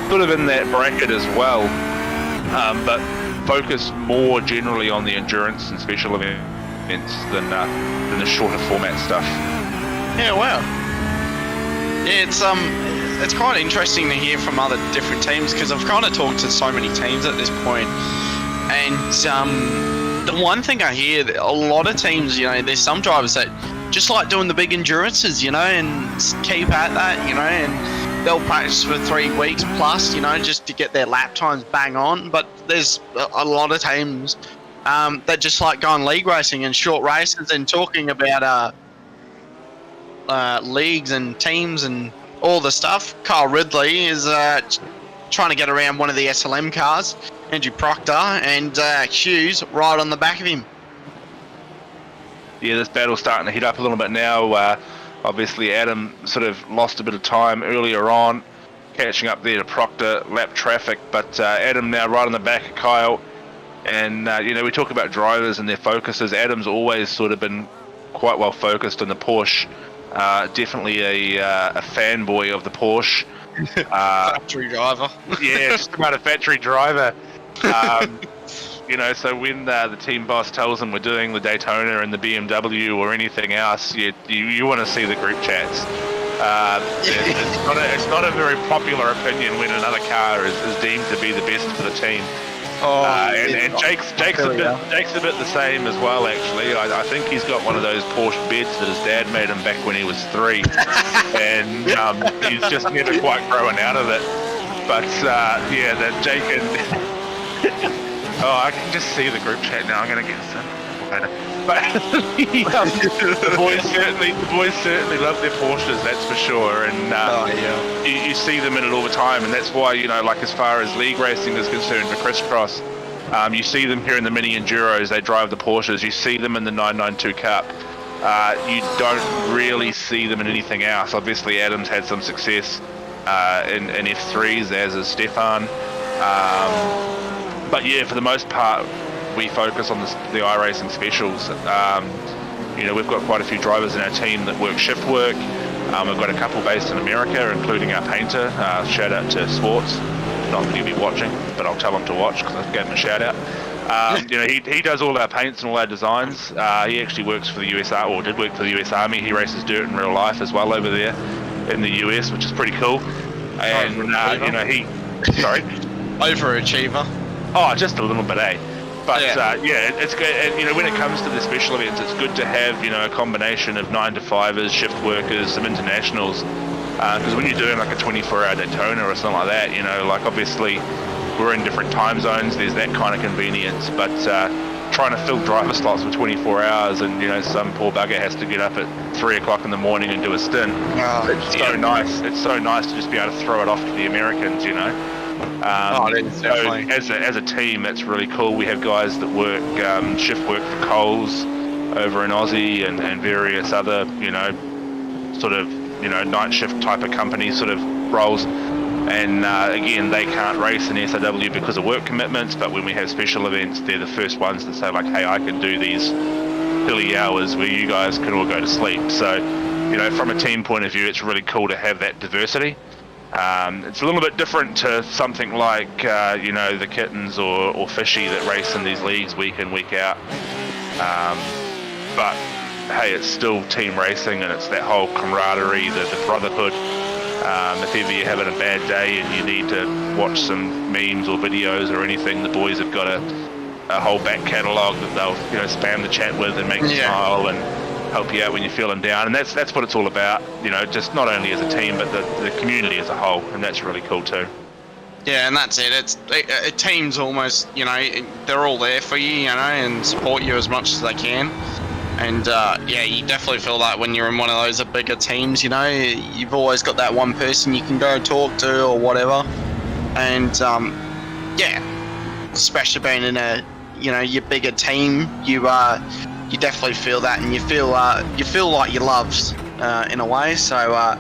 sort of in that bracket as well, but focus more generally on the endurance and special events than the shorter format stuff. Yeah, wow. Yeah, it's quite interesting to hear from other different teams, because I've kind of talked to so many teams at this point, and the one thing I hear, that a lot of teams, you know, there's some drivers that just like doing the big endurances, you know, and keep at that, you know, and they'll practice for 3 weeks plus, you know, just to get their lap times bang on. But there's a lot of teams that just like going league racing and short races and talking about leagues and teams and all the stuff. Kyle Ridley is trying to get around one of the SLM cars, Andrew Proctor, and Hughes right on the back of him. Yeah, this battle's starting to heat up a little bit now. Obviously, Adam sort of lost a bit of time earlier on, catching up there to Proctor, lap traffic, but Adam now right on the back of Kyle, And we talk about drivers and their focuses. Adam's always sort of been quite well focused on the Porsche. Definitely a fanboy of the Porsche. Factory driver. Yeah, just about a factory driver. So when the team boss tells them we're doing the Daytona and the BMW or anything else, you want to see the group chats. It's not a very popular opinion when another car is deemed to be the best for the team. And Jake's a bit the same as well, actually. I think he's got one of those Porsche beds that his dad made him back when he was 3, and he's just never quite growing out of it. But that Jake and I can just see the group chat now. I'm gonna get some later. But the boys certainly love their Porsches, that's for sure. And you see them in it all the time, and that's why like as far as league racing is concerned for Crisscross, you see them here in the mini Enduros. They drive the Porsches. You see them in the 992 Cup. You don't really see them in anything else. Obviously, Adam's had some success in F3s, as is Stefan. But yeah, for the most part, we focus on the iRacing specials. We've got quite a few drivers in our team that work shift work. We've got a couple based in America, including our painter. Shout out to Sports. Not that he'll be watching, but I'll tell him to watch because I gave him a shout out. He does all our paints and all our designs. He actually works for the US Army, or did work for the US Army. He races dirt in real life as well over there in the US, which is pretty cool. And sorry, overachiever. Oh, just a little bit, eh? But it's good. And when it comes to the special events, it's good to have a combination of 9-to-5ers, shift workers, some internationals. Because when you're doing like a 24-hour Daytona or something like that, like obviously we're in different time zones. There's that kind of convenience, but trying to fill driver slots for 24 hours, and some poor bugger has to get up at 3 o'clock in the morning and do a stint. It's so nice. It's so nice to just be able to throw it off to the Americans, Definitely. So as a team, that's really cool. We have guys that work shift work for Coles over in Aussie and various other sort of night shift type of company sort of roles. And again, they can't race in SAW because of work commitments, but when we have special events, they're the first ones that say like, hey, I can do these hilly hours where you guys can all go to sleep. So from a team point of view, it's really cool to have that diversity. It's a little bit different to something like the Kittens or Fishy that race in these leagues week in, week out. But hey, it's still team racing, and it's that whole camaraderie, the brotherhood. If ever you're having a bad day and you need to watch some memes or videos or anything, the boys have got a whole back catalogue that they'll spam the chat with and make you smile and help you out when you're feeling down. And that's what it's all about, just not only as a team but the community as a whole, and that's really cool too. Yeah, and that's it. It's a team's almost, they're all there for you, and support you as much as they can. And you definitely feel that when you're in one of those bigger teams, you've always got that one person you can go talk to or whatever. And especially being in a, your bigger team, you definitely feel that, and you feel like you're loved in a way. So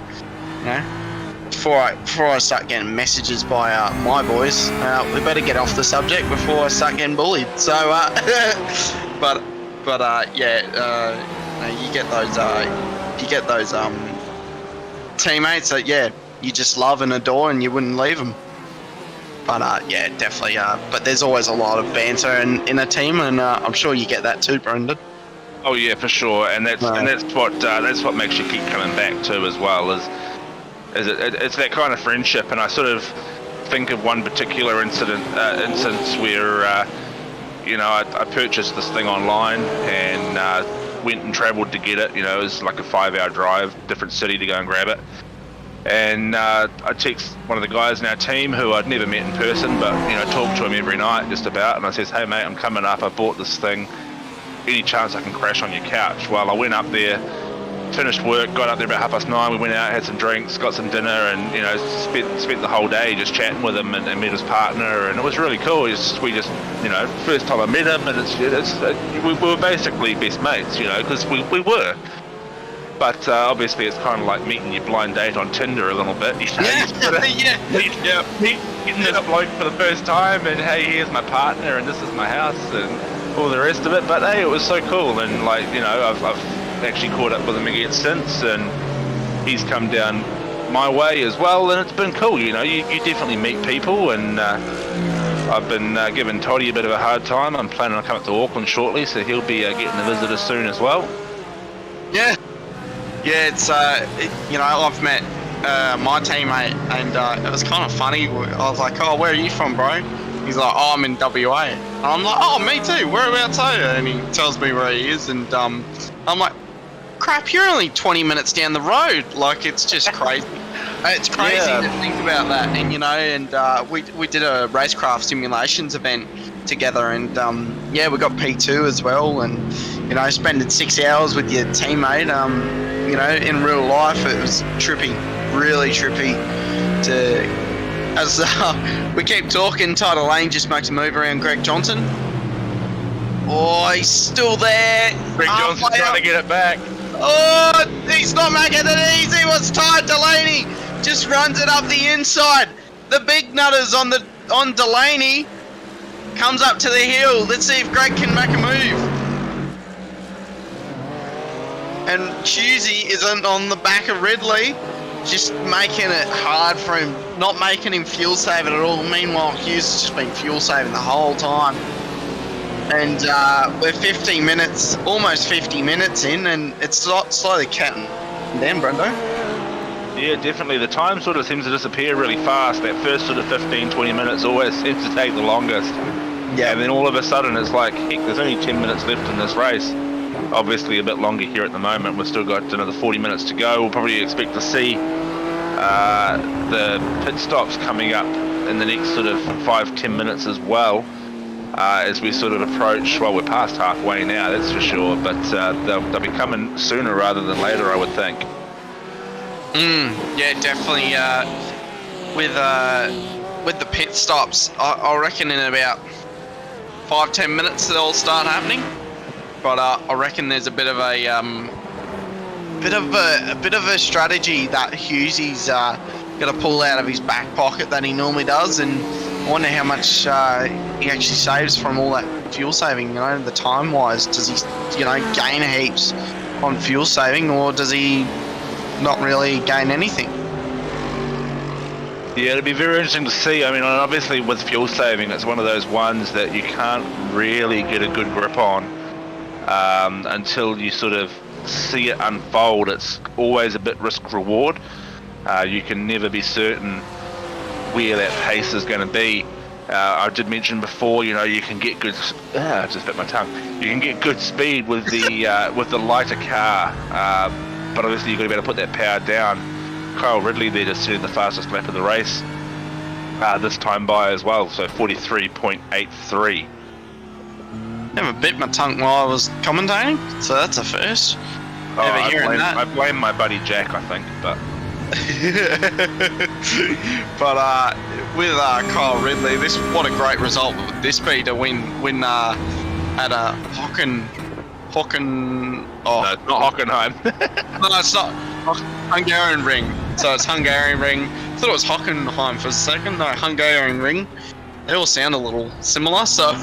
before I start getting messages by my boys, we better get off the subject before I start getting bullied. So you get those teammates that you just love and adore, and you wouldn't leave them. But definitely. But there's always a lot of banter in a team, and I'm sure you get that too, Brendan. Oh yeah, for sure, and that's what makes you keep coming back too, as well as it's that kind of friendship. And I sort of think of one particular instance where I purchased this thing online and went and travelled to get it. It was like a 5-hour drive, different city to go and grab it. And I text one of the guys in our team who I'd never met in person, but talk to him every night just about. And I says, hey mate, I'm coming up. I bought this thing. Any chance I can crash on your couch? Well, I went up there, finished work, got up there about 9:30. We went out, had some drinks, got some dinner, and spent the whole day just chatting with him and met his partner, and it was really cool. We just first time I met him, and we were basically best mates, because we were. But obviously, it's kind of like meeting your blind date on Tinder a little bit. You know, getting this bloke for the first time, and hey, here's my partner, and this is my house, and all the rest of it. But hey, it was so cool, and like, you know, I've actually caught up with him again since, and he's come down my way as well, and it's been cool. You know, you definitely meet people, and I've been giving Toddy a bit of a hard time. I'm planning on coming to Auckland shortly, so he'll be getting a visitor soon as well. Yeah, it's you know, I've met my teammate, and it was kind of funny. I was like, "Oh, where are you from, bro?" He's like, "Oh, I'm in WA." And I'm like, "Oh, me too. Whereabouts are you?" And he tells me where he is, and I'm like, "Crap, you're only 20 minutes down the road." Like, it's just crazy. It's crazy to think about that. And you know, and we did a racecraft simulations event together, and yeah, we got P2 as well, and you know, spending 6 hours with your teammate. You know, in real life, it was trippy, really trippy. As we keep talking, Tyler Lane just makes a move around Greg Johnson. Oh, he's still there. Greg Johnson's trying to get it back. Oh, he's not making it easy. What's tight? Delaney just runs it up the inside. The big nutters on Delaney comes up to the hill. Let's see if Greg can make a move. And Husey isn't on the back of Ridley, just making it hard for him, not making him fuel saving at all. Meanwhile, Hughes has just been fuel saving the whole time. And we're 15 minutes, almost 50 minutes in, and it's slowly counting down, Brendo. Yeah, definitely. The time sort of seems to disappear really fast. That first sort of 15, 20 minutes always seems to take the longest. Yeah. And then all of a sudden it's like, heck, there's only 10 minutes left in this race. Obviously a bit longer here at the moment. We've still got another 40 minutes to go. We'll probably expect to see the pit stops coming up in the next sort of 5-10 minutes as well, as we sort of approach, well, we're past halfway now, that's for sure, but they'll be coming sooner rather than later, I would think. Yeah, definitely. With the pit stops, I reckon in about 5-10 minutes they'll start happening. But I reckon there's a bit of a strategy that Hughesy's got to pull out of his back pocket that he normally does, and I wonder how much he actually saves from all that fuel saving. You know, the time wise, does he, you know, gain heaps on fuel saving, or does he not really gain anything? Yeah, it'd be very interesting to see. I mean, obviously with fuel saving, it's one of those ones that you can't really get a good grip on until you sort of see it unfold. It's always a bit risk reward. You can never be certain where that pace is going to be. I did mention before, you know, you can get good. I just bit my tongue. You can get good speed with the lighter car, but obviously you've got to be able to put that power down. Kyle Ridley there just setting the fastest lap of the race this time by as well, so 43.83. Never bit my tongue while I was commentating, so that's a first. I blame my buddy Jack, I think, but. But with Kyle Ridley, what a great result would this be to win at a Hocken. Oh, no, it's not Hockenheim. No, it's not Hungarian Ring. So it's Hungarian Ring. I thought it was Hockenheim for a second. No, Hungarian Ring. They all sound a little similar. So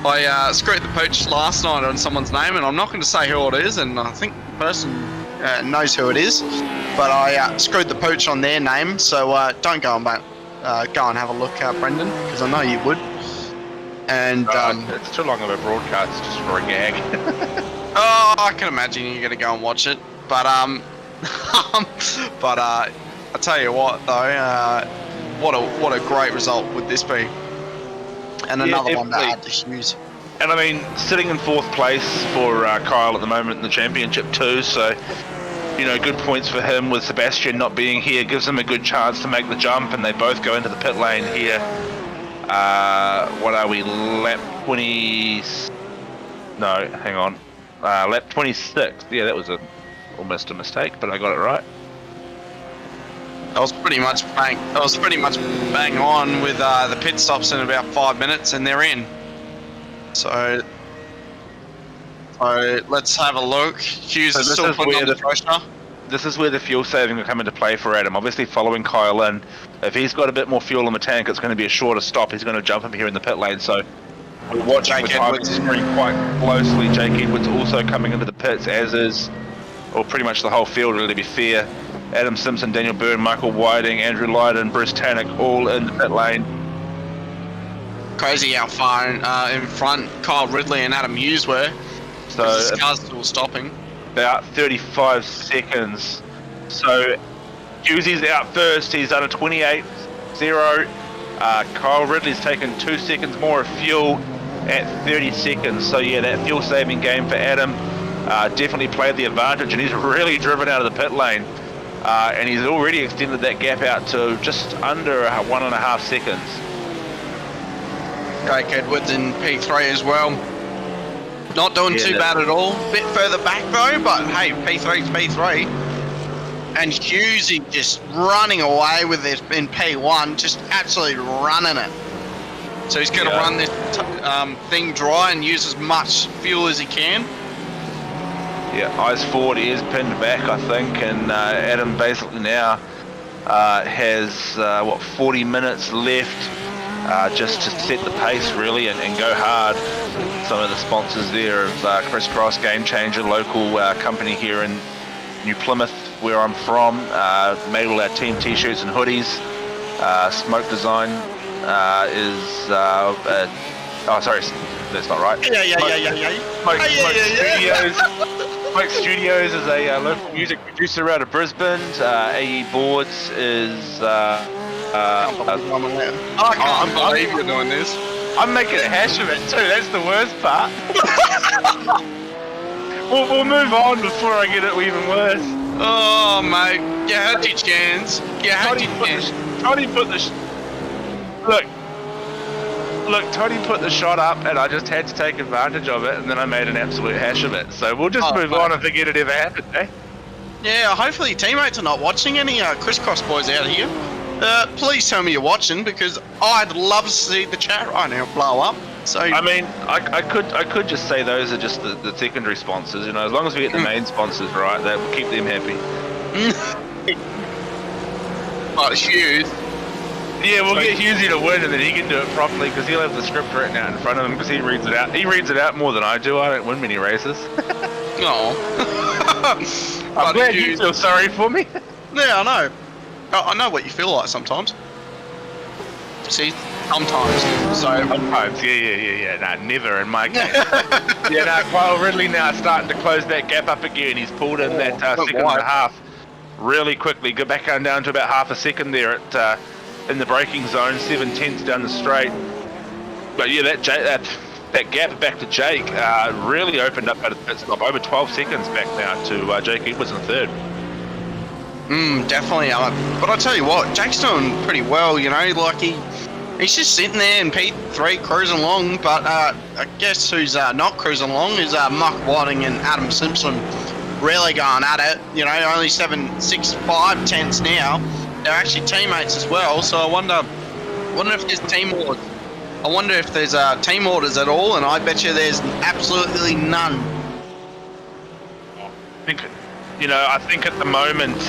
I screwed the pooch last night on someone's name, and I'm not going to say who it is, and I think the person knows who it is. But I screwed the pooch on their name, so don't go and go and have a look, Brendan, because I know you would. And it's too long of a broadcast just for a gag. Oh, I can imagine you're gonna go and watch it, but I tell you what though, what a great result would this be, and another one to add to Hughes. And I mean, sitting in 4th place for Kyle at the moment in the championship too, so you know, good points for him. With Sebastian not being here, gives him a good chance to make the jump, and they both go into the pit lane here. What are we, lap 20? No, hang on. Lap 26. Yeah, that was almost a mistake, but I got it right. I was pretty much bang on with the pit stops in about 5 minutes, and they're in. So So let's have a look. Hughes So is this still is putting where on the the- pressure. This is where the fuel saving will come into play for Adam. Obviously following Kyle in. If he's got a bit more fuel in the tank, it's going to be a shorter stop. He's going to jump him here in the pit lane. So we're watching Jake the timing Edwards. screen quite closely. Jake Edwards also coming into the pits, as is, or pretty much the whole field, really, to be fair. Adam Simpson, Daniel Byrne, Michael Whiting, Andrew Lydon, Bruce Tannock, all in the pit lane. Crazy how far in front Kyle Ridley and Adam Hughes were. So This car's still stopping. about 35 seconds. So Hughesy's out first. He's done a 28.0. Kyle Ridley's taken 2 seconds more of fuel at 30 seconds. So yeah, that fuel saving game for Adam definitely played the advantage, and he's really driven out of the pit lane. And he's already extended that gap out to just under 1.5 seconds. Jake Edwards in P3 as well. Not doing too bad at all. Bit further back though, but hey, P3's P3. And Hughesy just running away with this in P1, just absolutely running it. So he's going to run this thing dry and use as much fuel as he can. Yeah, eyes forward, ears pinned back, I think, and Adam basically now has 40 minutes left just to set the pace really and go hard. Some of the sponsors there of Crisscross, Game Changer, local company here in New Plymouth, where I'm from, made all our team t-shirts and hoodies. Smoke Design is oh sorry, that's not right. Smoke Studios is a local music producer out of Brisbane. AE Boards is I can't believe you're doing this. I'm making a hash of it too, that's the worst part. we'll move on before I get it even worse. Oh mate, you had your chance. You had your chance. Tony put the Look, Tony put the shot up and I just had to take advantage of it, and then I made an absolute hash of it. So we'll just move on and forget it ever happened, eh? Yeah, hopefully your teammates are not watching. Any Crisscross boys out here, please tell me you're watching, because I'd love to see the chat right now blow up. So I mean, I could just say those are just the secondary sponsors, you know. As long as we get the main sponsors right, that will keep them happy. But Hughes. Yeah, we'll get Hughesy to win, and then he can do it properly, because he'll have the script written out in front of him, because he reads it out. He reads it out more than I do. I don't win many races. No. I'm glad you feel sorry for me. Yeah, I know. I know what you feel like sometimes. See, sometimes. So sometimes, yeah. Nah, never in my case. Yeah, no, Kyle Ridley now starting to close that gap up again. He's pulled in that second and a half really quickly. Go back on down to about half a second there at in the braking zone, 7/10 down the straight. But yeah, that gap back to Jake really opened up at the pit stop. Over 12 seconds back now to Jake Edwards in third. Definitely. But I tell you what, Jake's doing pretty well. You know, like he's just sitting there in P3 cruising along. But I guess who's not cruising along is Mark Whiting and Adam Simpson, really going at it. You know, only 7.65 tenths now. They're actually teammates as well, so I wonder if there's team orders. I wonder if there's team orders at all, and I bet you there's absolutely none. I think at the moment,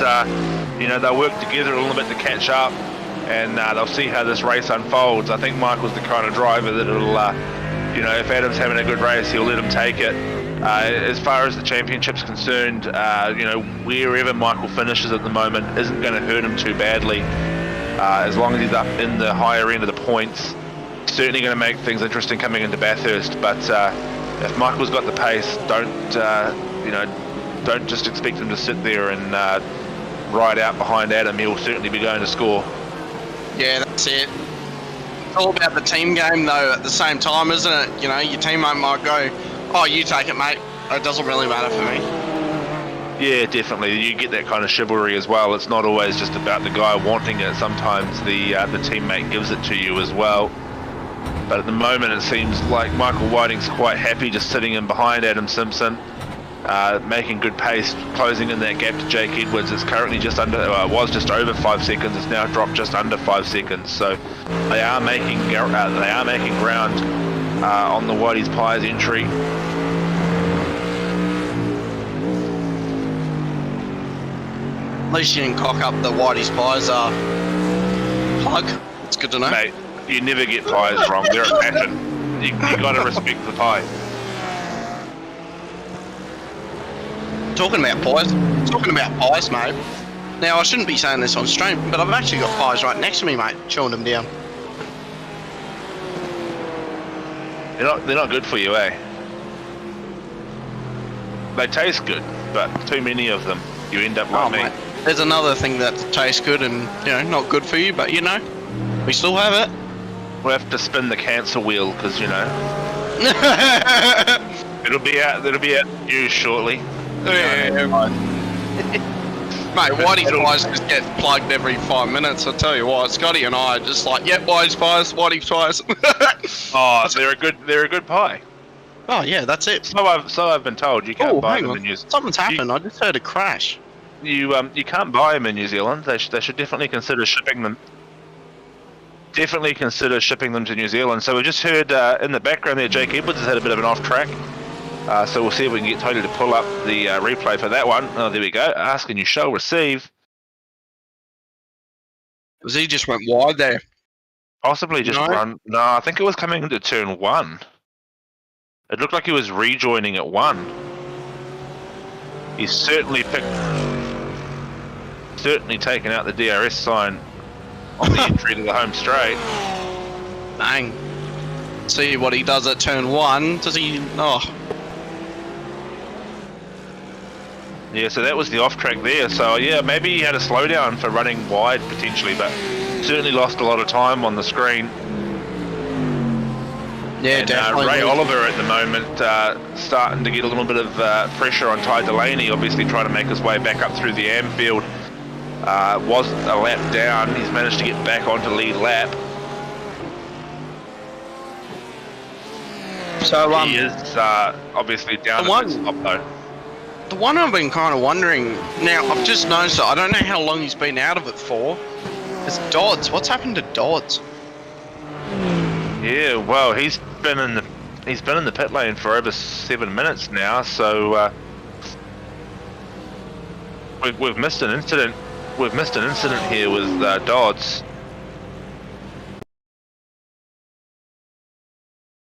they'll work together a little bit to catch up, and they'll see how this race unfolds. I think Michael's the kind of driver that'll, if Adam's having a good race, he'll let him take it. As far as the championship's concerned, wherever Michael finishes at the moment isn't going to hurt him too badly. As long as he's up in the higher end of the points, certainly going to make things interesting coming into Bathurst. But if Michael's got the pace, don't just expect him to sit there and ride out behind Adam. He'll certainly be going to score. Yeah, that's it. It's all about the team game, though, at the same time, isn't it? You know, your teammate might go, "Oh, you take it, mate. It doesn't really matter for me." Yeah, definitely. You get that kind of chivalry as well. It's not always just about the guy wanting it. Sometimes the teammate gives it to you as well. But at the moment, it seems like Michael Whiting's quite happy just sitting in behind Adam Simpson, making good pace, closing in that gap to Jake Edwards. It's currently just under, was just over 5 seconds. It's now dropped just under 5 seconds. So they are making ground on the Whitey's Pies entry. least you didn't cock up the Whitey Spies plug. It's good to know. Mate, you never get pies wrong. They're a passion. You gotta respect the pie. Talking about pies, mate. Now, I shouldn't be saying this on stream, but I've actually got pies right next to me, mate, chewing them down. They're not good for you, eh? They taste good, but too many of them, you end up like me. Mate. There's another thing that tastes good and, you know, not good for you, but, you know, we still have it. We'll have to spin the cancer wheel, because, you know, it'll be out news shortly. Yeah. Mate, Whitey Spies just get plugged every 5 minutes, I tell you what. Scotty and I are just like, yep, Whitey Spies. Oh, they're a good pie. Oh yeah, that's it. So I've been told. You can't buy them in New Zealand. Something's happened. I just heard a crash. You can't buy them in New Zealand. They should definitely consider shipping them. Definitely consider shipping them to New Zealand. So we just heard in the background there, Jake Edwards has had a bit of an off track. So we'll see if we can get Tony to pull up the replay for that one. Oh, there we go. Ask and you shall receive. Was he just went wide there? Possibly just run. No, I think it was coming into turn 1. It looked like he was rejoining at 1. He's certainly taken out the DRS sign on the entry to the home straight. Bang. See what he does at turn 1. Does he? Oh. Yeah, so that was the off track there. So yeah, maybe he had a slowdown for running wide potentially, but certainly lost a lot of time on the screen. Yeah, and, definitely. Ray Oliver at the moment starting to get a little bit of pressure on Ty Delaney, obviously trying to make his way back up through the Amfield. Was a lap down. He's managed to get back onto lead lap. So he is obviously down at the top though. The one I've been kind of wondering, now I've just noticed that I don't know how long he's been out of it for, is Dodds. What's happened to Dodds? Yeah, well, he's been in the pit lane for over 7 minutes now, so we've missed an incident. We've missed an incident here with Dodds.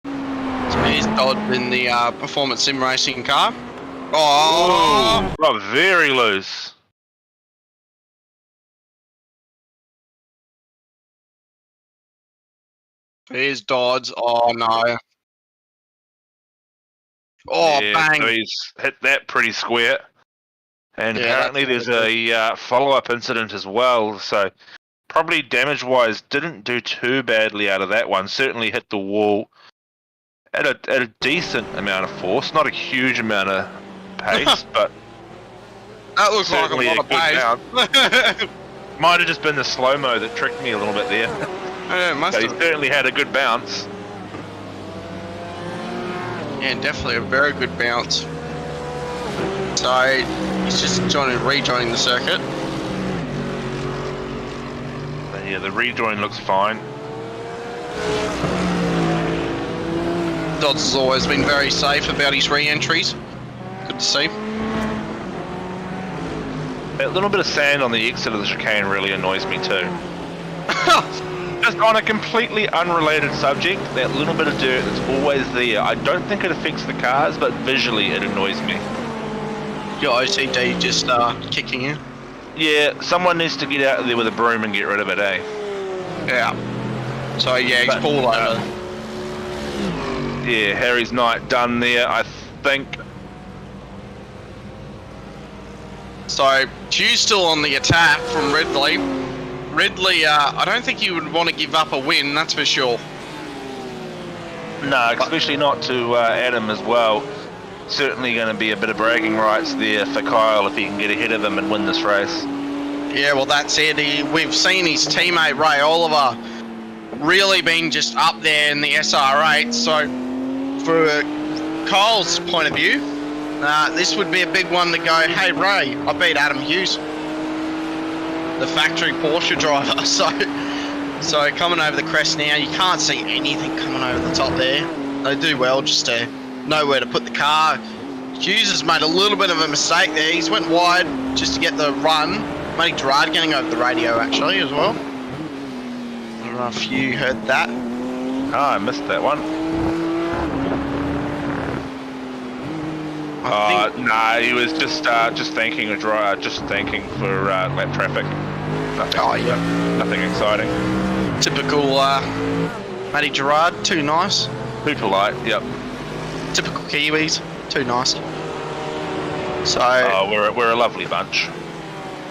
So he's Dodds in the performance sim racing car. Oh, got very loose. Here's Dodds. Oh no. Oh, yeah, bang. So he's hit that pretty square. And Yeah, apparently there's a follow-up incident as well. So probably damage-wise didn't do too badly out of that one. Certainly hit the wall at a decent amount of force. Not a huge amount of pace, but that looks like a certainly lot of pace. Might have just been the slow-mo that tricked me a little bit there. Yeah, must But he have. certainly had a good bounce. Yeah, definitely a very good bounce. So he's just rejoining the circuit. But yeah, the rejoin looks fine. Dodds has always been very safe about his re-entries. Good to see. That little bit of sand on the exit of the chicane really annoys me too. Just on a completely unrelated subject, that little bit of dirt that's always there, I don't think it affects the cars, but visually it annoys me. Your OCD just kicking in. Yeah, someone needs to get out there with a broom and get rid of it, eh? Yeah. So yeah, he's But, pulled over. Yeah, Harry's night done there, I think. So Hugh's still on the attack from Ridley. Ridley, I don't think he would want to give up a win, that's for sure. No, especially not to Adam as well. Certainly going to be a bit of bragging rights there for Kyle if he can get ahead of him and win this race. Yeah, well that's it. We've seen his teammate Ray Oliver really being just up there in the SR8. So for Kyle's point of view, this would be a big one to go, hey Ray, I beat Adam Hughes, the factory Porsche driver. So coming over the crest now, you can't see anything coming over the top there. They do well just to know where to put the car. Hughes has made a little bit of a mistake there. He's went wide just to get the run, Matty Gerard getting over the radio actually as well. I don't know if you heard that. Oh, I missed that one. Nah, he was just thanking a driver, just thanking for lap traffic. Nothing, nothing exciting. Typical Matty Gerard, too nice. Too polite, yep. Typical Kiwis, too nice. So we're a lovely bunch.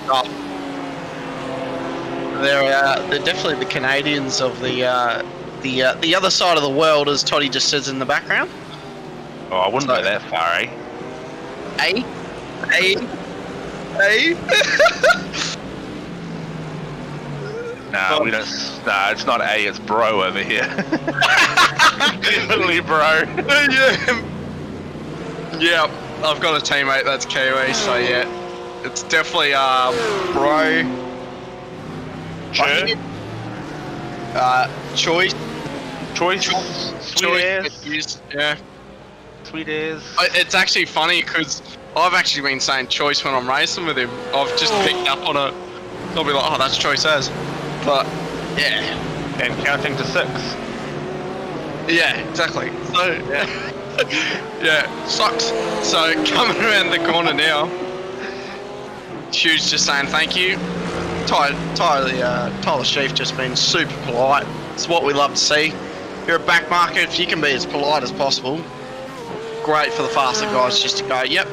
oh, they're definitely the Canadians of the other side of the world, as Toddy just says in the background. Oh, I wouldn't go that far, eh? A. Nah, we don't. Nah, it's not A, it's bro over here. Definitely bro. Yeah, I've got a teammate that's Kiwi, so yeah, it's definitely bro. Sure. Choice. Sweet ass. Yeah. Sweet ass. It's actually funny because I've actually been saying choice when I'm racing with him. I've just picked up on it. I'll be like, oh, that's choice as. But yeah. And counting to 6. Yeah, exactly. So yeah, sucks. So coming around the corner now, Hugh's just saying thank you. Tyler Sheaf just been super polite. It's what we love to see. If you're a back marker, if you can be as polite as possible, great for the faster guys just to go, yep,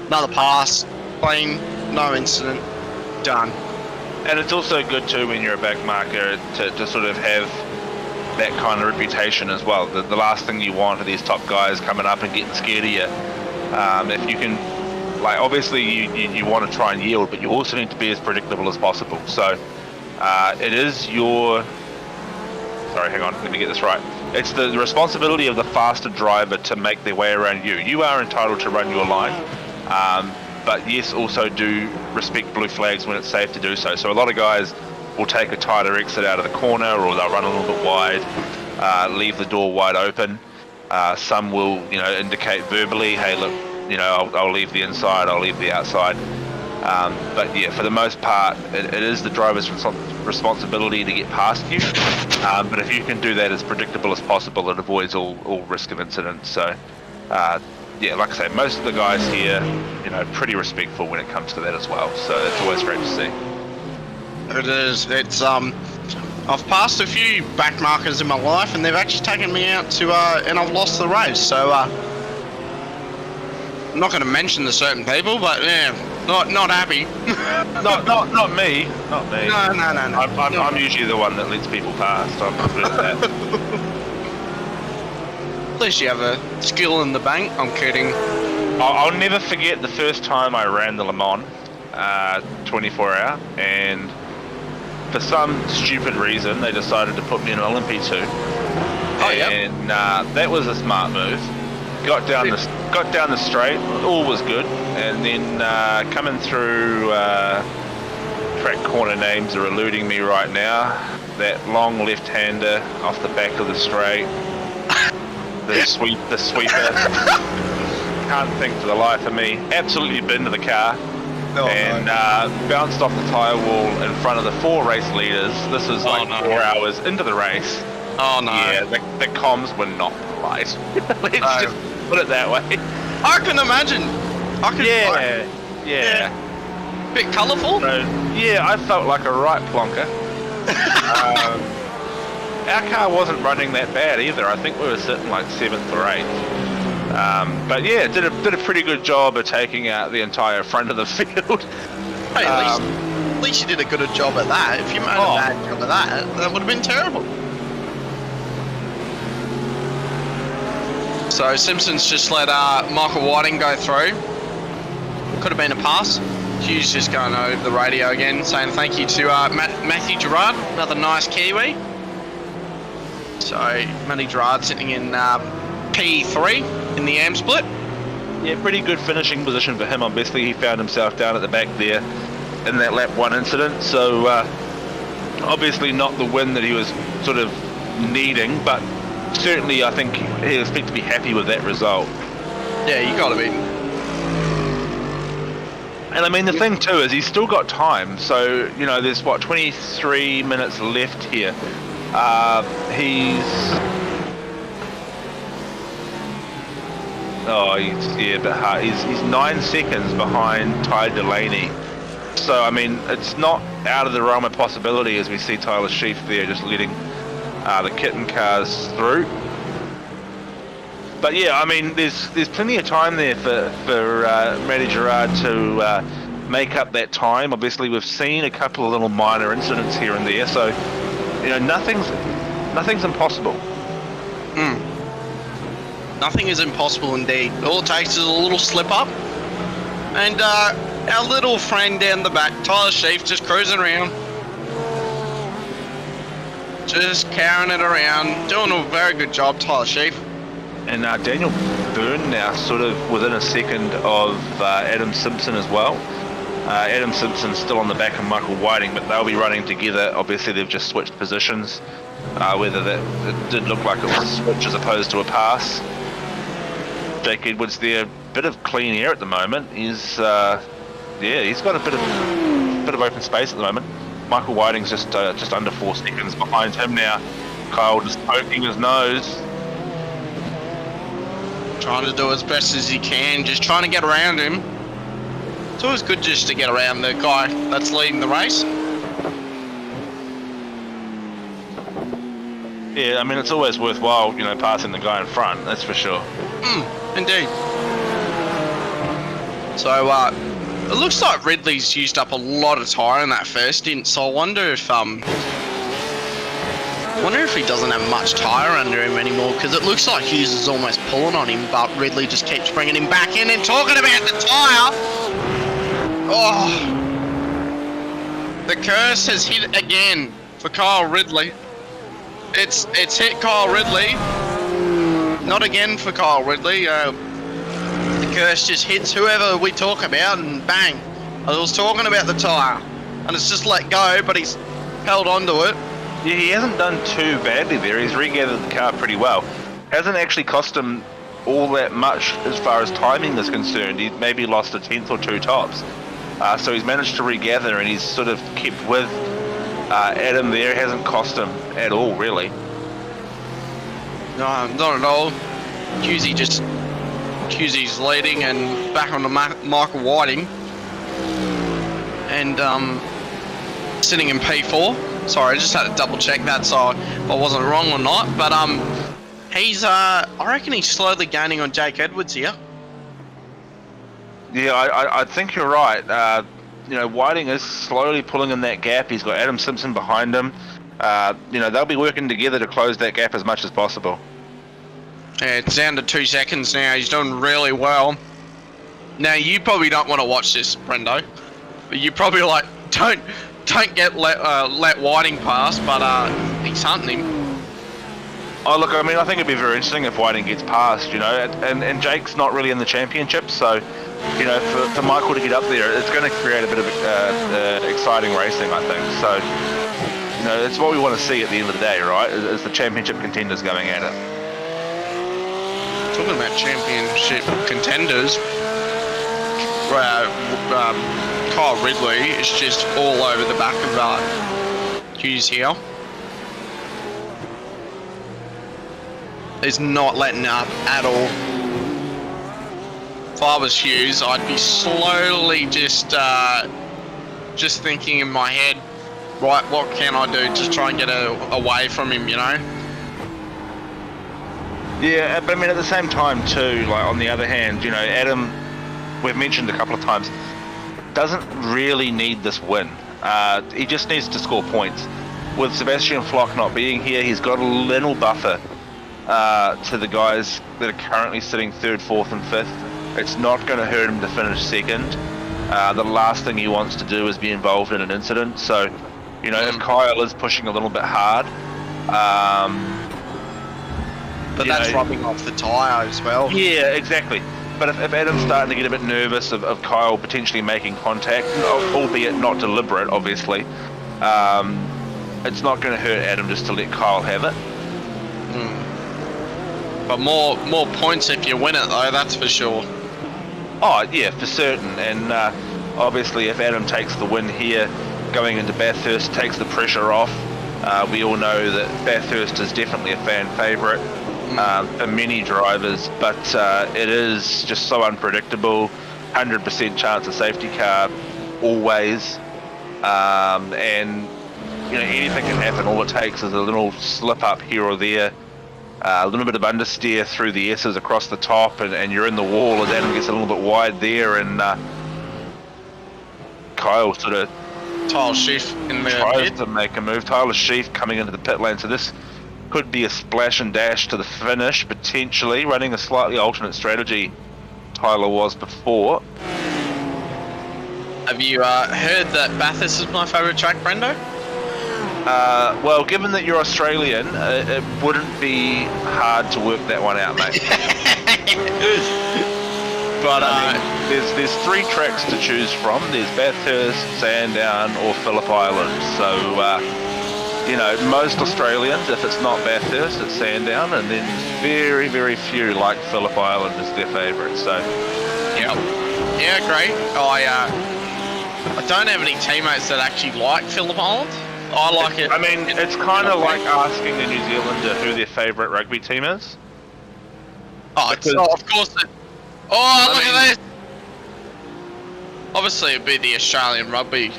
another pass, clean, no incident, done. And it's also good too when you're a back marker to sort of have that kind of reputation as well. The last thing you want are these top guys coming up and getting scared of you. If you can, like, obviously you want to try and yield, but you also need to be as predictable as possible. So it is your, sorry, hang on, let me get this right. It's the responsibility of the faster driver to make their way around you. You are entitled to run your line, but yes, also do respect blue flags when it's safe to do so. So a lot of guys will take a tighter exit out of the corner, or they'll run a little bit wide, leave the door wide open. Some will, indicate verbally, hey, look, I'll leave the inside, I'll leave the outside. But yeah, for the most part, it is the driver's responsibility to get past you. But if you can do that as predictable as possible, it avoids all risk of incident. So yeah, like I say, most of the guys here, pretty respectful when it comes to that as well. So that's always great to see. It is. It's I've passed a few back markers in my life, and they've actually taken me out to and I've lost the race. So I'm not going to mention the certain people, but yeah, not happy. not me. Not me. No. I'm usually the one that lets people past. I'm good at that. At least you have a skill in the bank. I'm kidding. I'll never forget the first time I ran the Le Mans 24-hour, and for some stupid reason they decided to put me in Olympi 2. Oh yeah. And that was a smart move. Got down the straight, all was good, and then coming through track corner, names are eluding me right now. That long left-hander off the back of the straight. The sweeper. Can't think for the life of me. Absolutely been to the car and bounced off the tyre wall in front of the 4 race leaders. This was 4 hours into the race. Oh no. Yeah, the comms were not polite. Let's just put it that way. I can imagine. Yeah. Bit colourful. So, yeah, I felt like a right plonker. Our car wasn't running that bad either. I think we were sitting like 7th or 8th. But yeah, did a pretty good job of taking out the entire front of the field. Hey, at least you did a good job at that. If you made a bad job of that would have been terrible. So Simpson's just let Michael Whiting go through. Could have been a pass. Hugh's just going over the radio again, saying thank you to Matthew Gerard, another nice Kiwi. So Matty Gerard sitting in P3 in the AM split. Yeah, pretty good finishing position for him. Obviously, he found himself down at the back there in that lap 1 incident. So obviously not the win that he was sort of needing, but certainly I think he'll expect to be happy with that result. Yeah, you got to be. And I mean, the thing too is he's still got time. So, you know, there's what, 23 minutes left here. He's a bit hard. He's 9 seconds behind Ty Delaney. So, I mean, it's not out of the realm of possibility as we see Tyler Sheaf there just letting the kitten cars through. But yeah, I mean, there's plenty of time there for Matty Gerard to make up that time. Obviously, we've seen a couple of little minor incidents here and there, so you know, nothing's impossible. Nothing is impossible indeed. All it takes is a little slip up, and our little friend down the back, Tyler Sheaf, just cruising around, just carrying it around, doing a very good job, Tyler Sheaf. And Daniel Byrne now sort of within a second of Adam Simpson as well. Adam Simpson's still on the back of Michael Whiting, but they'll be running together. Obviously, they've just switched positions. Whether it did look like it was a switch as opposed to a pass. Jake Edwards there, a bit of clean air at the moment. He's got a bit of open space at the moment. Michael Whiting's just under 4 seconds behind him now. Kyle just poking his nose. Trying to do as best as he can, just trying to get around him. It's always good just to get around the guy that's leading the race. Yeah, I mean, it's always worthwhile, you know, passing the guy in front, that's for sure. Indeed. So, it looks like Ridley's used up a lot of tyre in that first stint, so I wonder if he doesn't have much tyre under him anymore, because it looks like Hughes is almost pulling on him, but Ridley just keeps bringing him back in. And talking about the tyre, the curse has hit again for Kyle Ridley. It's hit Kyle Ridley, not again for Kyle Ridley. The curse just hits whoever we talk about, and bang. I was talking about the tyre, and it's just let go, but he's held onto it. Yeah, he hasn't done too badly there. He's regathered the car pretty well. Hasn't actually cost him all that much as far as timing is concerned. He maybe lost a tenth or two tops. So he's managed to regather, and he's sort of kept with Adam there. Hasn't cost him at all, really. No, not at all. QZ's leading and back on to Michael Whiting. And sitting in P4. Sorry, I just had to double check that so if I wasn't wrong or not. But he's I reckon he's slowly gaining on Jake Edwards here. Yeah, I think you're right. You know, Whiting is slowly pulling in that gap. He's got Adam Simpson behind him. You know, they'll be working together to close that gap as much as possible. Yeah, it's down to 2 seconds now. He's doing really well. Now, you probably don't want to watch this, Brendo. But you probably like, don't get let Whiting pass, but he's hunting him. Oh, look, I mean, I think it'd be very interesting if Whiting gets past, you know, and Jake's not really in the championship, so, you know, for Michael to get up there, it's going to create a bit of exciting racing, I think. So, you know, it's what we want to see at the end of the day, right, is the championship contenders going at it. Talking about championship contenders, Kyle Ridley is just all over the back of Hughes here. He's not letting up at all. If I was Hughes, I'd be slowly just thinking in my head, right, what can I do to try and get away from him, you know? Yeah, but I mean, at the same time too, like on the other hand, you know, Adam, we've mentioned a couple of times, doesn't really need this win. He just needs to score points. With Sebastian Flock not being here, he's got a little buffer to the guys that are currently sitting 3rd, 4th and 5th. It's not going to hurt him to finish 2nd. The last thing he wants to do is be involved in an incident. So, you know, if Kyle is pushing a little bit hard, but that's rubbing off the tyre as well. Yeah, exactly. But if Adam's starting to get a bit nervous of Kyle potentially making contact, albeit not deliberate, obviously, it's not going to hurt Adam just to let Kyle have it. But more points if you win it, though, that's for sure. Oh, yeah, for certain. And Obviously, if Adam takes the win here, going into Bathurst, takes the pressure off. We all know that Bathurst is definitely a fan favourite for many drivers, but it is just so unpredictable. 100% chance of safety car, always. And anything can happen. All it takes is a little slip up here or there, a little bit of understeer through the S's across the top, and you're in the wall as Adam gets a little bit wide there, and Kyle sort of Tyler Sheaf in the tries pit. to make a move. Tyler Sheaf coming into the pit lane, so this could be a splash and dash to the finish, potentially running a slightly alternate strategy Tyler was before. Have you heard that Bathurst is my favourite track, Brendo? Well, given that you're Australian, it wouldn't be hard to work that one out, mate. But there's 3 tracks to choose from. There's Bathurst, Sandown, or Phillip Island. So, most Australians, if it's not Bathurst, it's Sandown, and then very, very few like Phillip Island as their favourite. So, yeah, great. I don't have any teammates that actually like Phillip Island. I like it. I mean, it's kind of like asking a New Zealander who their favourite rugby team is. Of course. Look at this. Obviously, it'd be the Australian rugby,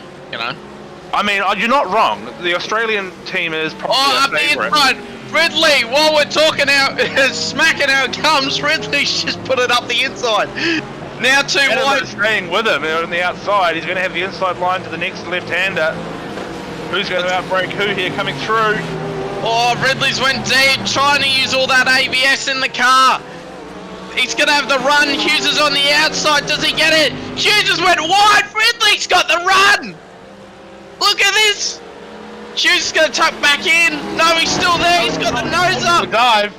I mean, you're not wrong. The Australian team is probably up their the favourite. inside. Ridley, while we're talking out, smacking our gums, Ridley's just put it up the inside. Now 2 wide. Staying with him on the outside. He's going to have the inside line to the next left-hander. Who's going to outbrake who here coming through? Oh, Ridley's went deep, trying to use all that ABS in the car. He's going to have the run. Hughes is on the outside. Does he get it? Hughes just went wide. Ridley's got the run. Look at this. Hughes is going to tuck back in. No, he's still there. He's got the nose up. Dive.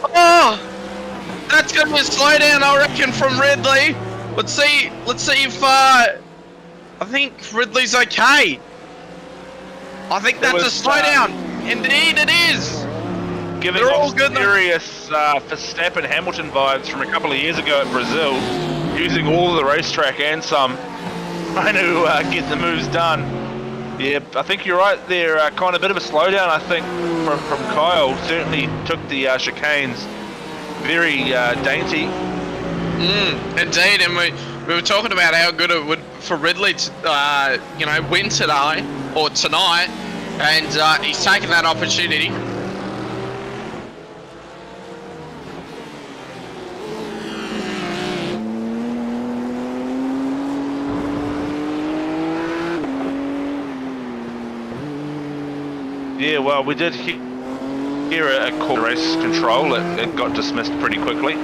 Oh, that's going to be a slowdown, I reckon, from Ridley. Let's see if I think Ridley's okay. I think that's a slowdown. Indeed, it is. Giving off serious Verstappen Hamilton vibes from a couple of years ago at Brazil, using all of the racetrack and some, trying to get the moves done. Yeah, I think you're right there. Kind of a bit of a slowdown, I think, from Kyle. Certainly took the chicanes very dainty. Indeed, and we were talking about how good it would for Ridley to, win today or tonight, and he's taken that opportunity. Yeah, well, we did hear a call to race control. It got dismissed pretty quickly.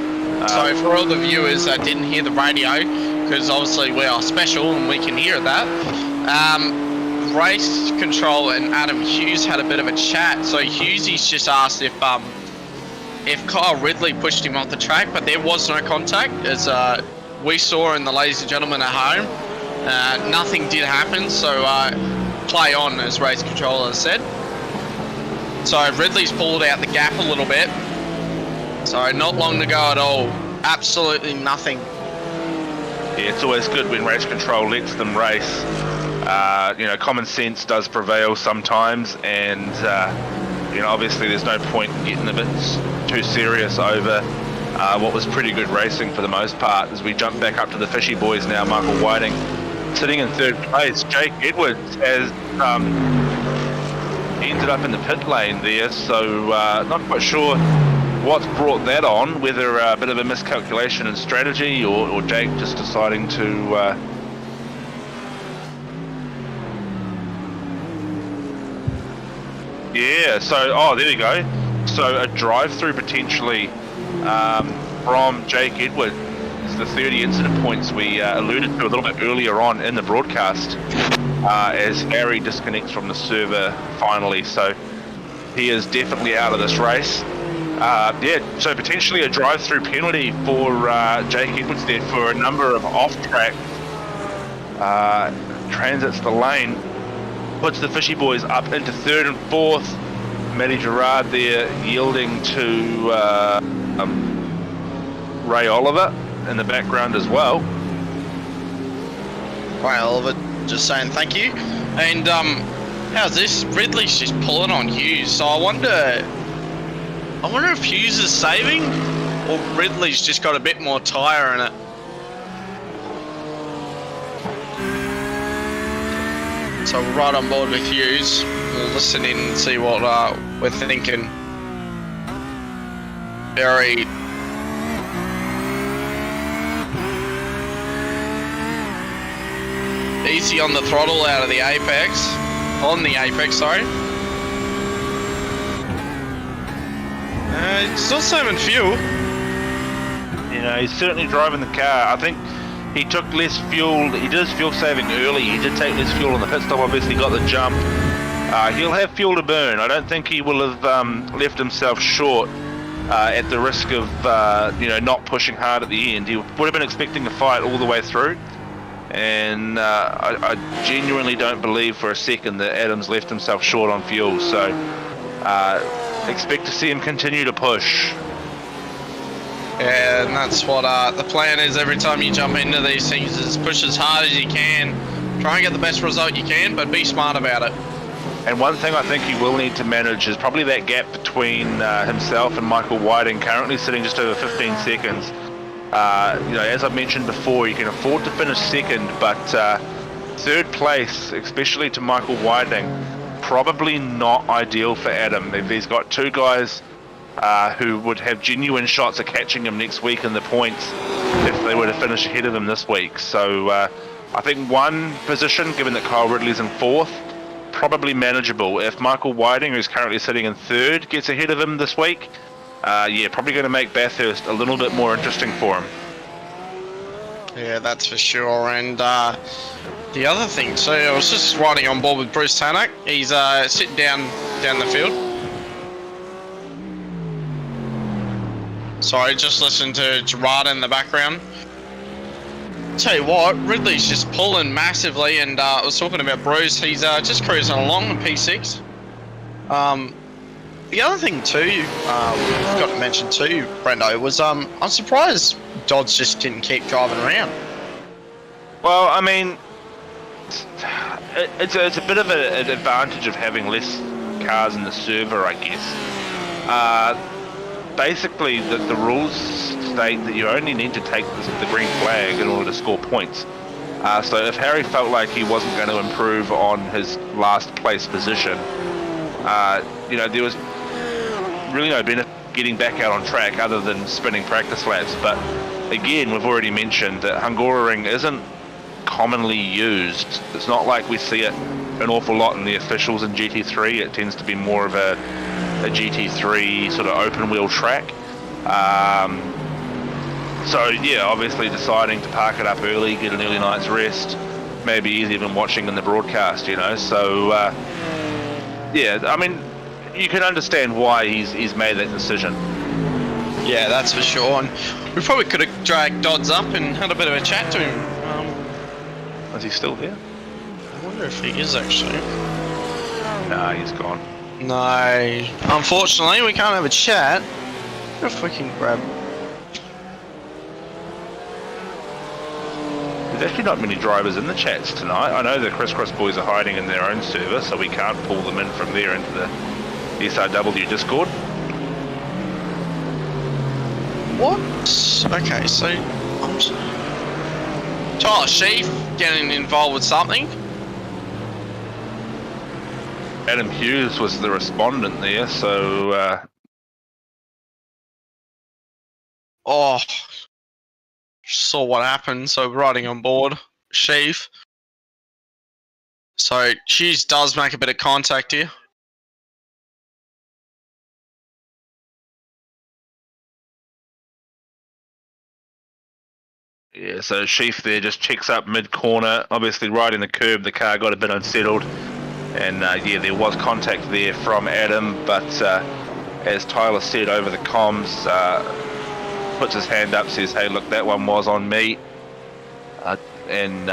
So for all the viewers that didn't hear the radio, because obviously we are special and we can hear that, race control and Adam Hughes had a bit of a chat. So Hughesy's just asked if Kyle Ridley pushed him off the track, but there was no contact, as we saw in the ladies and gentlemen at home. Nothing did happen, so play on, as race control has said. So Ridley's pulled out the gap a little bit. So not long to go at all. Absolutely nothing. Yeah, it's always good when race control lets them race. Common sense does prevail sometimes, and obviously there's no point in getting a bit too serious over what was pretty good racing for the most part. As we jump back up to the Fishy Boys now, Michael Whiting sitting in 3rd place. Jake Edwards has ended up in the pit lane there, so not quite sure what's brought that on, whether a bit of a miscalculation in strategy or Jake just deciding to yeah, so there we go. So a drive-through potentially from Jake Edwards. The 30 incident points we alluded to a little bit earlier on in the broadcast, as Harry disconnects from the server finally, so he is definitely out of this race. So potentially a drive-through penalty for Jake Edwards there for a number of off-track transits the lane, puts the Fishy Boys up into 3rd and 4th. Matty Gerard there yielding to Ray Oliver in the background as well. Well, of it, just saying thank you. And how's this? Ridley's just pulling on Hughes, so I wonder if Hughes is saving, or Ridley's just got a bit more tyre in it. So we're right on board with Hughes. We'll listen in and see what we're thinking. Very easy on the throttle out of the apex. On the apex, sorry. It's still saving fuel. You know, he's certainly driving the car. I think he took less fuel. He did his fuel saving early. He did take less fuel on the pit stop. Obviously got the jump. He'll have fuel to burn. I don't think he will have left himself short at the risk of not pushing hard at the end. He would have been expecting a fight all the way through. And I genuinely don't believe for a second that Adams left himself short on fuel. So expect to see him continue to push. Yeah, and that's what the plan is every time you jump into these things, is push as hard as you can. Try and get the best result you can, but be smart about it. And one thing I think he will need to manage is probably that gap between himself and Michael Whiting, currently sitting just over 15 seconds. As I've mentioned before, you can afford to finish second, but third place, especially to Michael Whiting, probably not ideal for Adam. If he's got two guys who would have genuine shots at catching him next week in the points if they were to finish ahead of him this week. So I think one position, given that Kyle Ridley's in fourth, probably manageable. If Michael Whiting, who's currently sitting in third, gets ahead of him this week, probably going to make Bathurst a little bit more interesting for him. Yeah, that's for sure. And the other thing too, I was just riding on board with Bruce Tanak. He's sitting down the field. Sorry, just listen to Gerard in the background. Tell you what, Ridley's just pulling massively, and I was talking about Bruce. He's just cruising along the P6. The other thing too, we forgot to mention too, Brendo, was I'm surprised Dodds just didn't keep driving around. Well, I mean, it's a bit of an advantage of having less cars in the server, I guess. Basically, the rules state that you only need to take the green flag in order to score points. So if Harry felt like he wasn't going to improve on his last place position, there was really no benefit getting back out on track other than spinning practice laps. But again, we've already mentioned that Hungaroring isn't commonly used. It's not like we see it an awful lot in the officials in GT3. It tends to be more of a GT3 sort of open wheel track. So yeah, obviously deciding to park it up early, get an early night's rest, maybe easier than watching in the broadcast, So I mean, you can understand why he's made that decision. Yeah, that's for sure. And we probably could have dragged Dodds up and had a bit of a chat to him. Is he still here? I wonder if he is actually. Nah, he's gone. No, unfortunately we can't have a chat. What if we can grab... There's actually not many drivers in the chats tonight. I know the Crisscross boys are hiding in their own server, so we can't pull them in from there into the SRW Discord. What? Okay, so I'm just... Tyler Sheaf getting involved with something. Adam Hughes was the respondent there, so saw what happened, so riding on board Sheaf. So Hughes does make a bit of contact here. Yeah, so Sheaf there just checks up mid-corner, obviously right in the curb, the car got a bit unsettled, and there was contact there from Adam, but as Tyler said over the comms, puts his hand up, says, hey look, that one was on me, and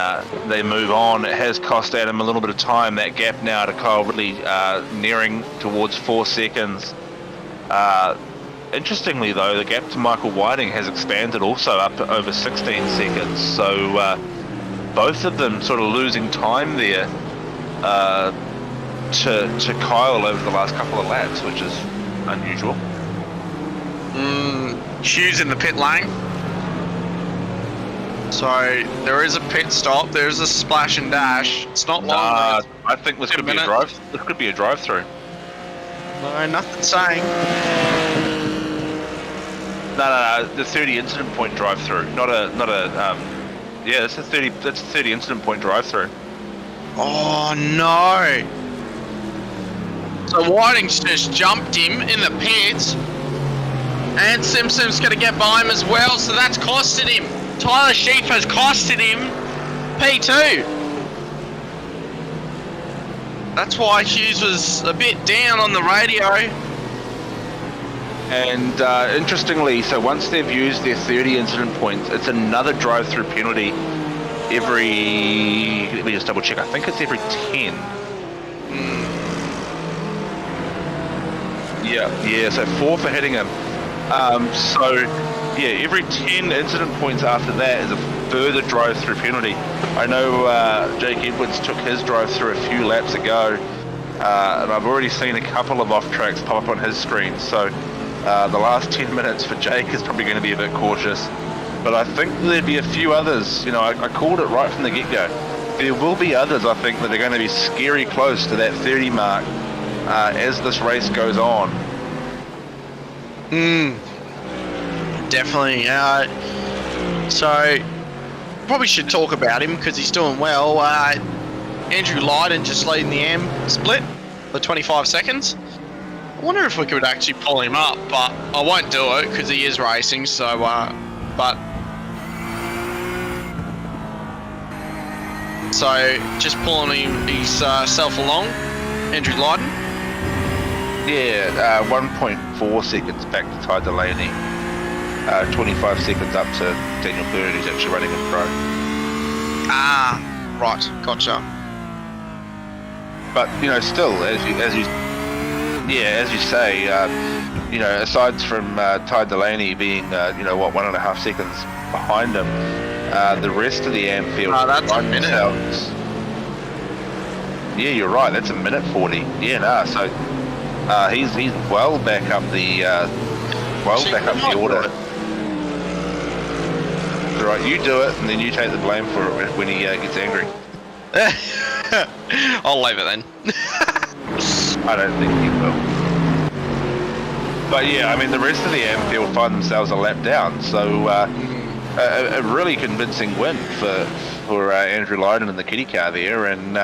they move on. It has cost Adam a little bit of time, that gap now to Kyle Ridley nearing towards 4 seconds. Interestingly though, the gap to Michael Whiting has expanded also up to over 16 seconds, so both of them sort of losing time there to Kyle over the last couple of laps, which is unusual. Hughes in the pit lane. So there is a pit stop. There's a splash and dash. It's not long. I think this could be a drive. This could be a drive-through. No, nothing saying. No. The 30 incident point drive-through, not a. Yeah, that's a 30. That's a 30 incident point drive-through. Oh no! So Whiting's just jumped him in the pits, and Simpson's going to get by him as well. So that's costed him. Tyler Sheep has costed him P2. That's why Hughes was a bit down on the radio. And interestingly, so once they've used their 30 incident points, it's another drive-through penalty every. Let me just double check. I think it's every 10. Yeah. So 4 for hitting him. So yeah, every 10 incident points after that is a further drive-through penalty. I know Jake Edwards took his drive-through a few laps ago, and I've already seen a couple of off-tracks pop up on his screen. So the last 10 minutes for Jake is probably going to be a bit cautious. But I think there'd be a few others. You know, I called it right from the get-go. There will be others, I think, that are going to be scary close to that 30 mark as this race goes on. Definitely. So probably should talk about him because he's doing well. Andrew Lydon just leading the AM split for 25 seconds. I wonder if we could actually pull him up, but I won't do it because he is racing. So, so just pulling himself along, Andrew Lydon. Yeah, 1.4 seconds back to Ty Delaney. 25 seconds up to Daniel Byrne, who's actually running in pro. Ah, right, gotcha. But you know, still, as you say, you know, aside from Ty Delaney being, you know, what, 1.5 seconds behind him, the rest of the AM field. That's a minute. Yeah, you're right. That's a minute 40. Yeah, nah. So he's well back up the order. All right, you do it, and then you take the blame for it when he gets angry. I'll leave it then. I don't think he will. But yeah, I mean, the rest of the AM field find themselves a lap down, so a really convincing win for Andrew Lydon in the kitty car there. And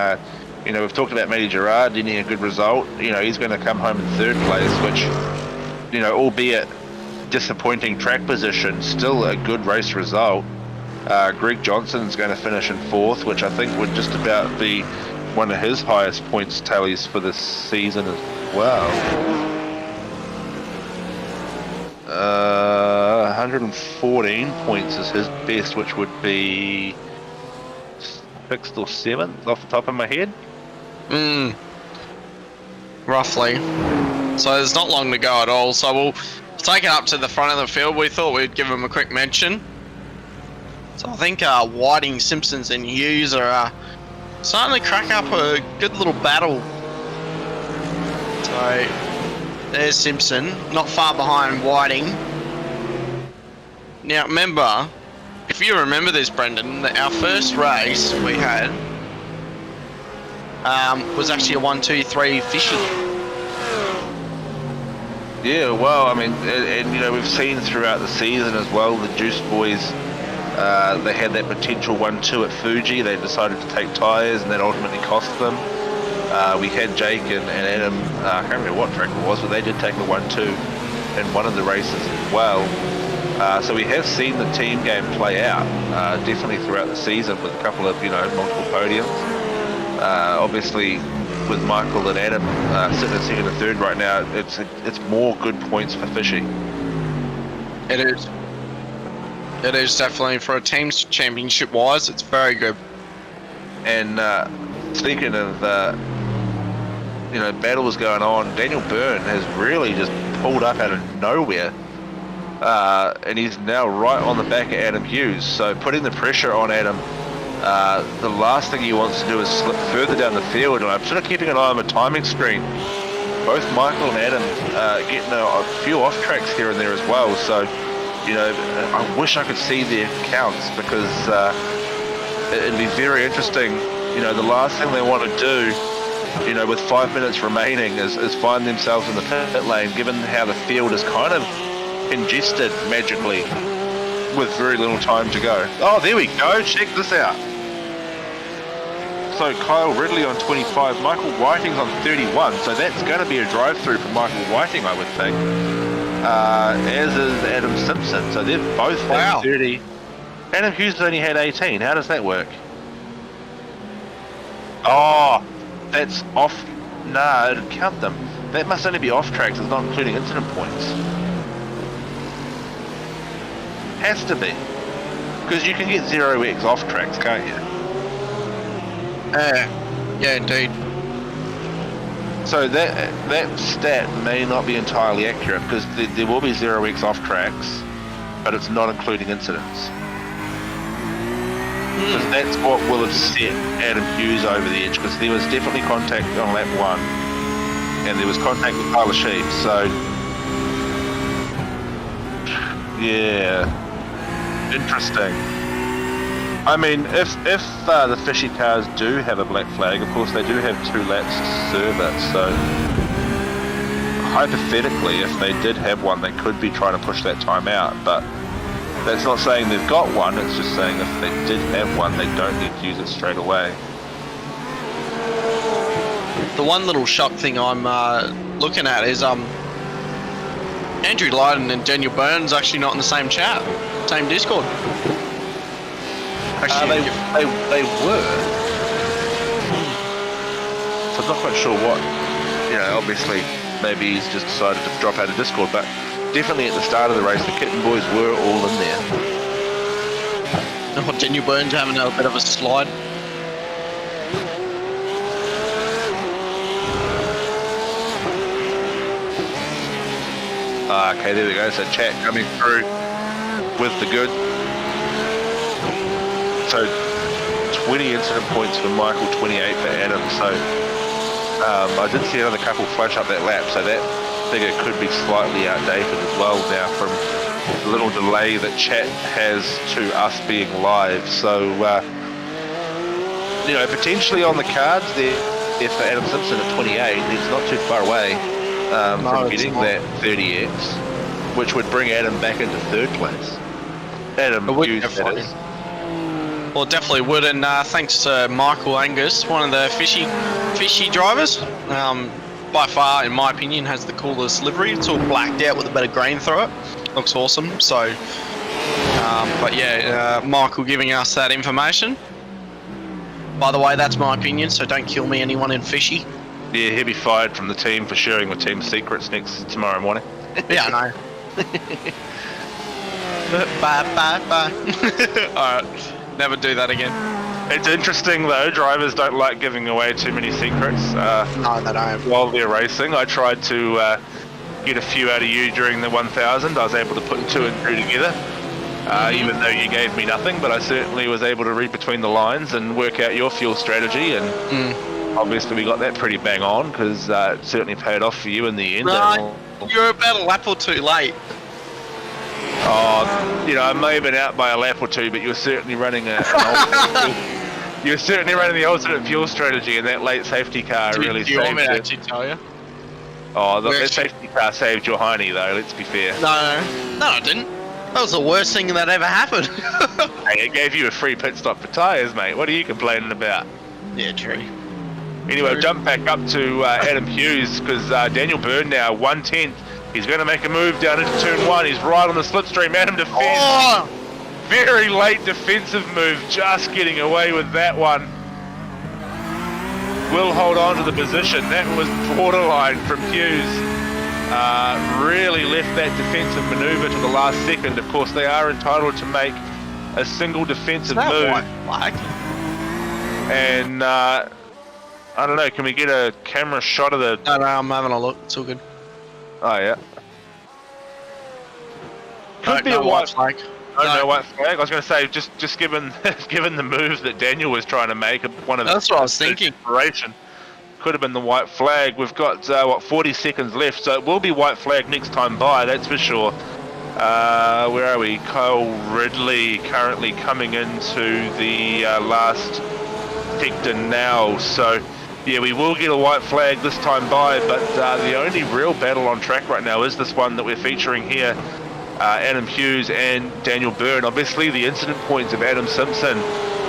you know, we've talked about Matty Gerard getting a good result. You know, he's going to come home in 3rd place, which, you know, albeit disappointing track position, still a good race result. Greg Johnson's going to finish in 4th, which I think would just about be one of his highest points tallies for this season as well. 114 points is his best, which would be 6th or 7th off the top of my head. Roughly. So there's not long to go at all. So we'll take it up to the front of the field. We thought we'd give him a quick mention. So I think Whiting, Simpsons and Hughes are starting to crack up a good little battle. So there's Simpson, not far behind Whiting. Now remember, if you remember this, Brendan, that our first race we had was actually a 1-2-3 fishy. Yeah, well, I mean, and you know, we've seen throughout the season as well, the Juice Boys, they had that potential 1-2 at Fuji. They decided to take tyres, and that ultimately cost them. We had Jake and Adam, I can't remember what track it was, but they did take the 1-2 in one of the races as well. So we have seen the team game play out, definitely throughout the season, with a couple of, you know, multiple podiums. Obviously, with Michael and Adam sitting at 2nd and 3rd right now, it's more good points for Fishy. It is. It is definitely, for a team's championship wise, it's very good. And speaking of you know, battles going on, Daniel Byrne has really just pulled up out of nowhere, and he's now right on the back of Adam Hughes. So putting the pressure on Adam the last thing he wants to do is slip further down the field, and I'm sort of keeping an eye on the timing screen. Both Michael and Adam getting a few off tracks here and there as well, so you know, I wish I could see their counts, because it'd be very interesting. You know, the last thing they want to do, you know, with 5 minutes remaining is find themselves in the pit lane, given how the field is kind of congested magically with very little time to go. Oh, there we go, check this out. So Kyle Ridley on 25, Michael Whiting's on 31, so that's going to be a drive-through for Michael Whiting, I would think. As is Adam Simpson, so they've both had 30. Adam Hughes only had 18, how does that work? Oh, that's off. Nah, it'd count them. That must only be off tracks, it's not including incident points. Has to be. Because you can get 0x off tracks, can't you? Yeah, indeed. So that stat may not be entirely accurate, because there will be 0x off tracks, but it's not including incidents. Because that's what will have set Adam Hughes over the edge, because there was definitely contact on lap 1, and there was contact with Tyler Sheep, so yeah, interesting. I mean, if the fishy cars do have a black flag, of course they do have 2 laps to serve it, so hypothetically, if they did have one, they could be trying to push that time out, but that's not saying they've got one, it's just saying if they did have one, they don't need to use it straight away. The one little shock thing I'm looking at is Andrew Lydon and Daniel Burns actually not in the same chat, same Discord. Actually, they were. So I'm not quite sure what. You know, obviously, maybe he's just decided to drop out of Discord, but definitely at the start of the race, the Kitten Boys were all in there. Oh, Daniel Burns having a bit of a slide. Okay, there we go. So chat coming through with the good. So 20 incident points for Michael, 28 for Adam. So I did see another couple flash up that lap, so that figure could be slightly outdated as well now from the little delay that chat has to us being live. So you know, potentially on the cards there, if for Adam Simpson at 28, he's not too far away from getting that 30x, which would bring Adam back into 3rd place. Adam Hughes, that is. Well, it definitely would, and thanks to Michael Angus, one of the fishy drivers. By far, in my opinion, has the coolest livery. It's all blacked out with a bit of green through it. Looks awesome. So, but yeah, Michael giving us that information. By the way, that's my opinion, so don't kill me, anyone in fishy. Yeah, he'll be fired from the team for sharing the team secrets tomorrow morning. Yeah, I know. Bye. Alright. Never do that again. It's interesting though, drivers don't like giving away too many secrets. No, they don't. While they're racing, I tried to get a few out of you during the 1000. I was able to put 2 and 2 together, even though you gave me nothing, but I certainly was able to read between the lines and work out your fuel strategy, and obviously we got that pretty bang on, because it certainly paid off for you in the end. No, you're about a lap or 2 late. Oh, you know, I may have been out by a lap or 2, but you were certainly running the alternate fuel strategy, and that late safety car really saved you. Do you want me to actually tell you? Oh, that safety car saved your hiney, though, let's be fair. No, I didn't. That was the worst thing that ever happened. Hey, it gave you a free pit stop for tyres, mate. What are you complaining about? Yeah, true. Anyway, we'll jump back up to Adam Hughes, because Daniel Byrne now, 1/10. He's going to make a move down into turn 1. He's right on the slipstream. Adam defends. Oh! Very late defensive move. Just getting away with that one. Will hold on to the position. That was borderline from Hughes. Really left that defensive maneuver to the last second. Of course, they are entitled to make a single defensive move. And I don't know. Can we get a camera shot of the... No, I'm having a look. It's all good. Oh yeah. Could be a white flag. No white flag. I was going to say, just given given the move that Daniel was trying to make, one of That's what I was thinking. Inspiration could have been the white flag. We've got what 40 seconds left, so it will be white flag next time by. That's for sure. Where are we? Kyle Ridley currently coming into the last sector now. So yeah, we will get a white flag this time by, but the only real battle on track right now is this one that we're featuring here. Adam Hughes and Daniel Byrne. Obviously the incident points of Adam Simpson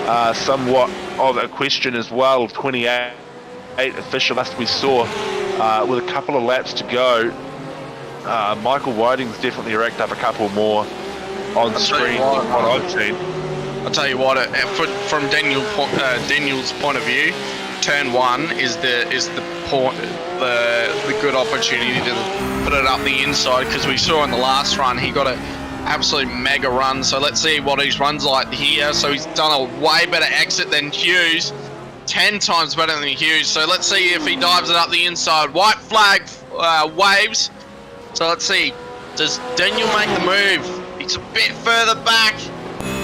are somewhat of a question as well. 28 official last we saw with a couple of laps to go. Michael Whiting's definitely racked up a couple more on screen than what I've seen. I'll tell you what, from Daniel's point of view, turn 1 is the good opportunity to put it up the inside, because we saw in the last run he got an absolute mega run. So let's see what his run's like here. So he's done a way better exit than Hughes, 10 times better than Hughes. So let's see if he dives it up the inside. White flag waves. So let's see, does Daniel make the move? He's a bit further back.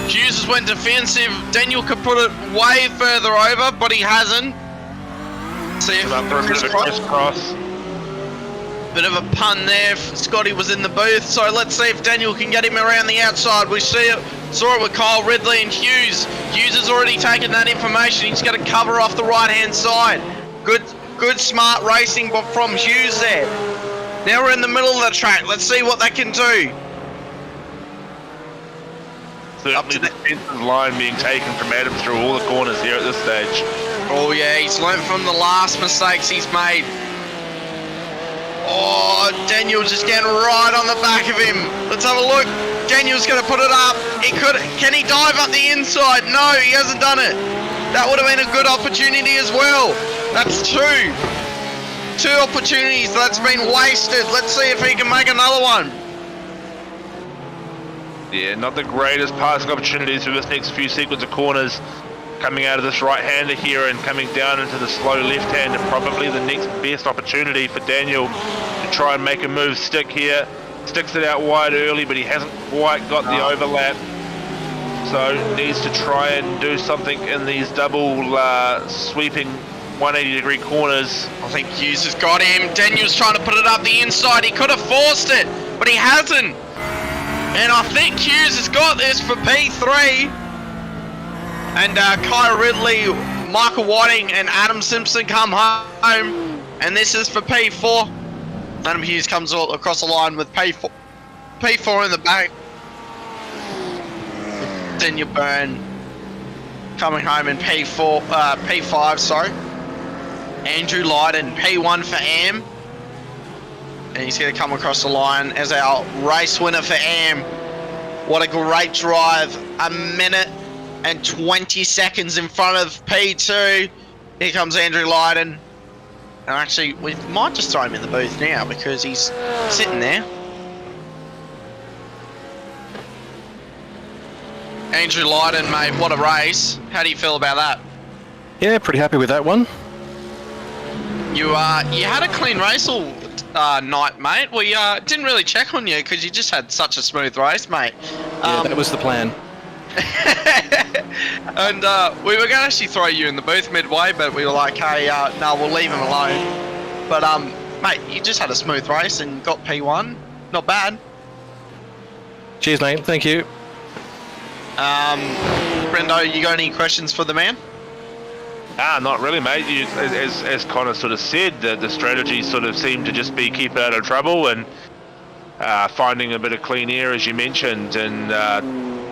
Hughes has went defensive. Daniel could put it way further over, but he hasn't. See if crisscross. Bit of a pun there. Scotty was in the booth, so let's see if Daniel can get him around the outside. We saw it with Kyle Ridley and Hughes. Hughes has already taken that information. He's going to cover off the right-hand side. Good smart racing from Hughes there. Now we're in the middle of the track. Let's see what they can do. Certainly the defensive line being taken from Adam through all the corners here at this stage. Oh yeah, he's learnt from the last mistakes he's made. Oh, Daniel's just getting right on the back of him. Let's have a look. Daniel's going to put it up. Can he dive up the inside? No, he hasn't done it. That would have been a good opportunity as well. That's two opportunities that's been wasted. Let's see if he can make another one. Yeah, not the greatest passing opportunities for this next few sequence of corners. Coming out of this right-hander here and coming down into the slow left-hander, probably the next best opportunity for Daniel to try and make a move stick here. Sticks it out wide early, but he hasn't quite got the overlap. So needs to try and do something in these double sweeping 180-degree corners. I think Hughes has got him. Daniel's trying to put it up the inside. He could have forced it, but he hasn't. And I think Hughes has got this for P3. And Kyle Ridley, Michael Whiting, and Adam Simpson come home. And this is for P4. Adam Hughes comes all across the line with P4 in the back. Daniel Byrne coming home in P5, sorry. Andrew Lydon, P1 for Am. And he's going to come across the line as our race winner for Am. What a great drive. A minute and 20 seconds in front of P2. Here comes Andrew Lydon. And actually, we might just throw him in the booth now because he's sitting there. Andrew Lydon, mate, what a race. How do you feel about that? Yeah, pretty happy with that one. You had a clean race all night, mate. We didn't really check on you because you just had such a smooth race, mate. Yeah, that was the plan. And we were going to actually throw you in the booth midway, but we were like, hey, no, we'll leave him alone. But, mate, you just had a smooth race and got P1. Not bad. Cheers, mate. Thank you. Brendo, you got any questions for the man? Not really, mate. As Connor sort of said, the strategy sort of seemed to just be keep out of trouble and finding a bit of clean air, as you mentioned. And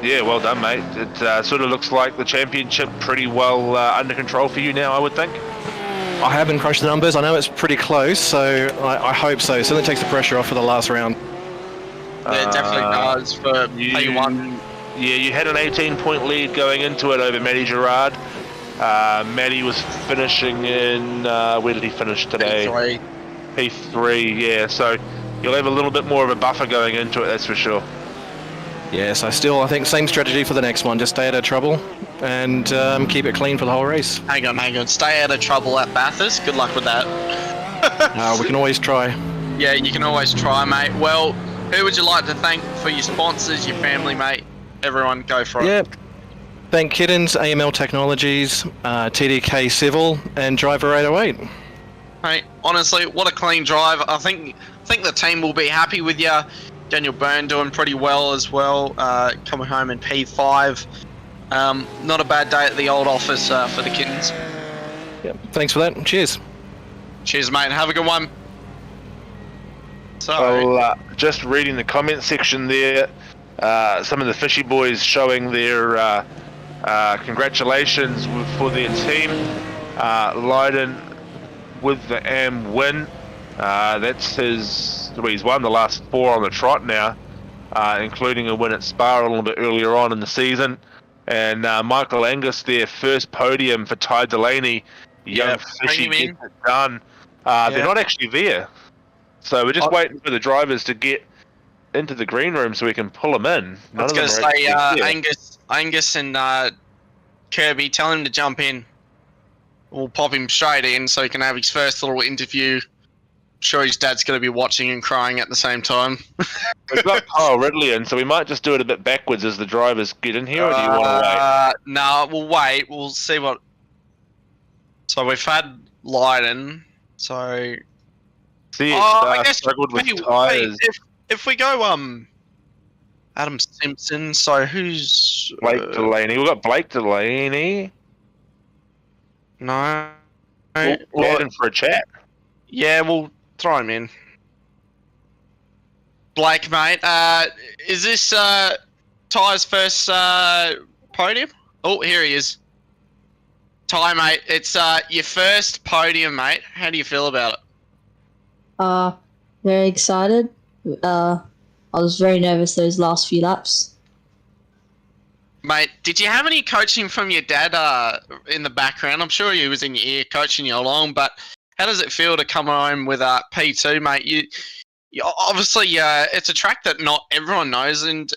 yeah, well done, mate. It sort of looks like the championship pretty well under control for you now, I would think. I haven't crunched the numbers. I know it's pretty close, so I hope so. Certainly takes the pressure off for the last round. Yeah, it definitely does for P1. Yeah, you had an 18-point lead going into it over Matty Gerard. Matty was finishing in, where did he finish today? P3, yeah, so you'll have a little bit more of a buffer going into it, that's for sure. Yes, I think same strategy for the next one. Just stay out of trouble and keep it clean for the whole race. Hang on. Stay out of trouble at Bathurst. Good luck with that. We can always try. Yeah, you can always try, mate. Well, who would you like to thank for your sponsors, your family, mate? everyone go for it. Yep. Thank Kittens, AML Technologies, TDK Civil, and Driver 808. Hey, honestly, what a clean drive. I think the team will be happy with you. Daniel Byrne doing pretty well as well, coming home in P5. Not a bad day at the old office for the Kittens. Yep. Thanks for that. Cheers. Cheers, mate. Have a good one. So, Well, just reading the comment section there, some of the Fishy boys showing their congratulations for their team. Leiden with the AM win. That's he's won the last 4 on the trot now, including a win at Spa a little bit earlier on in the season. And Michael Angus, their first podium for Ty Delaney. Young Fishy gets it done. They're not actually there. So we're just waiting for the drivers to get into the green room so we can pull them in. I was going to say, Angus and Kirby, tell him to jump in. We'll pop him straight in so he can have his first little interview. I'm sure his dad's going to be watching and crying at the same time. We've got Kyle Ridley in, so we might just do it a bit backwards as the drivers get in here, or do you want to wait? No, we'll wait. We'll see what... So we've had Leiden, so... I guess struggled with tyres. If we go Adam Simpson, so who's Blake Delaney? We've got Blake Delaney. No. We'll add him for a chat. Yeah, we'll throw him in. Blake, mate, is this Ty's first podium? Oh, here he is. Ty, mate, it's your first podium, mate. How do you feel about it? Very excited. I was very nervous those last few laps. Mate, did you have any coaching from your dad in the background? I'm sure he was in your ear coaching you along, but how does it feel to come home with P2, mate? You obviously, it's a track that not everyone knows, and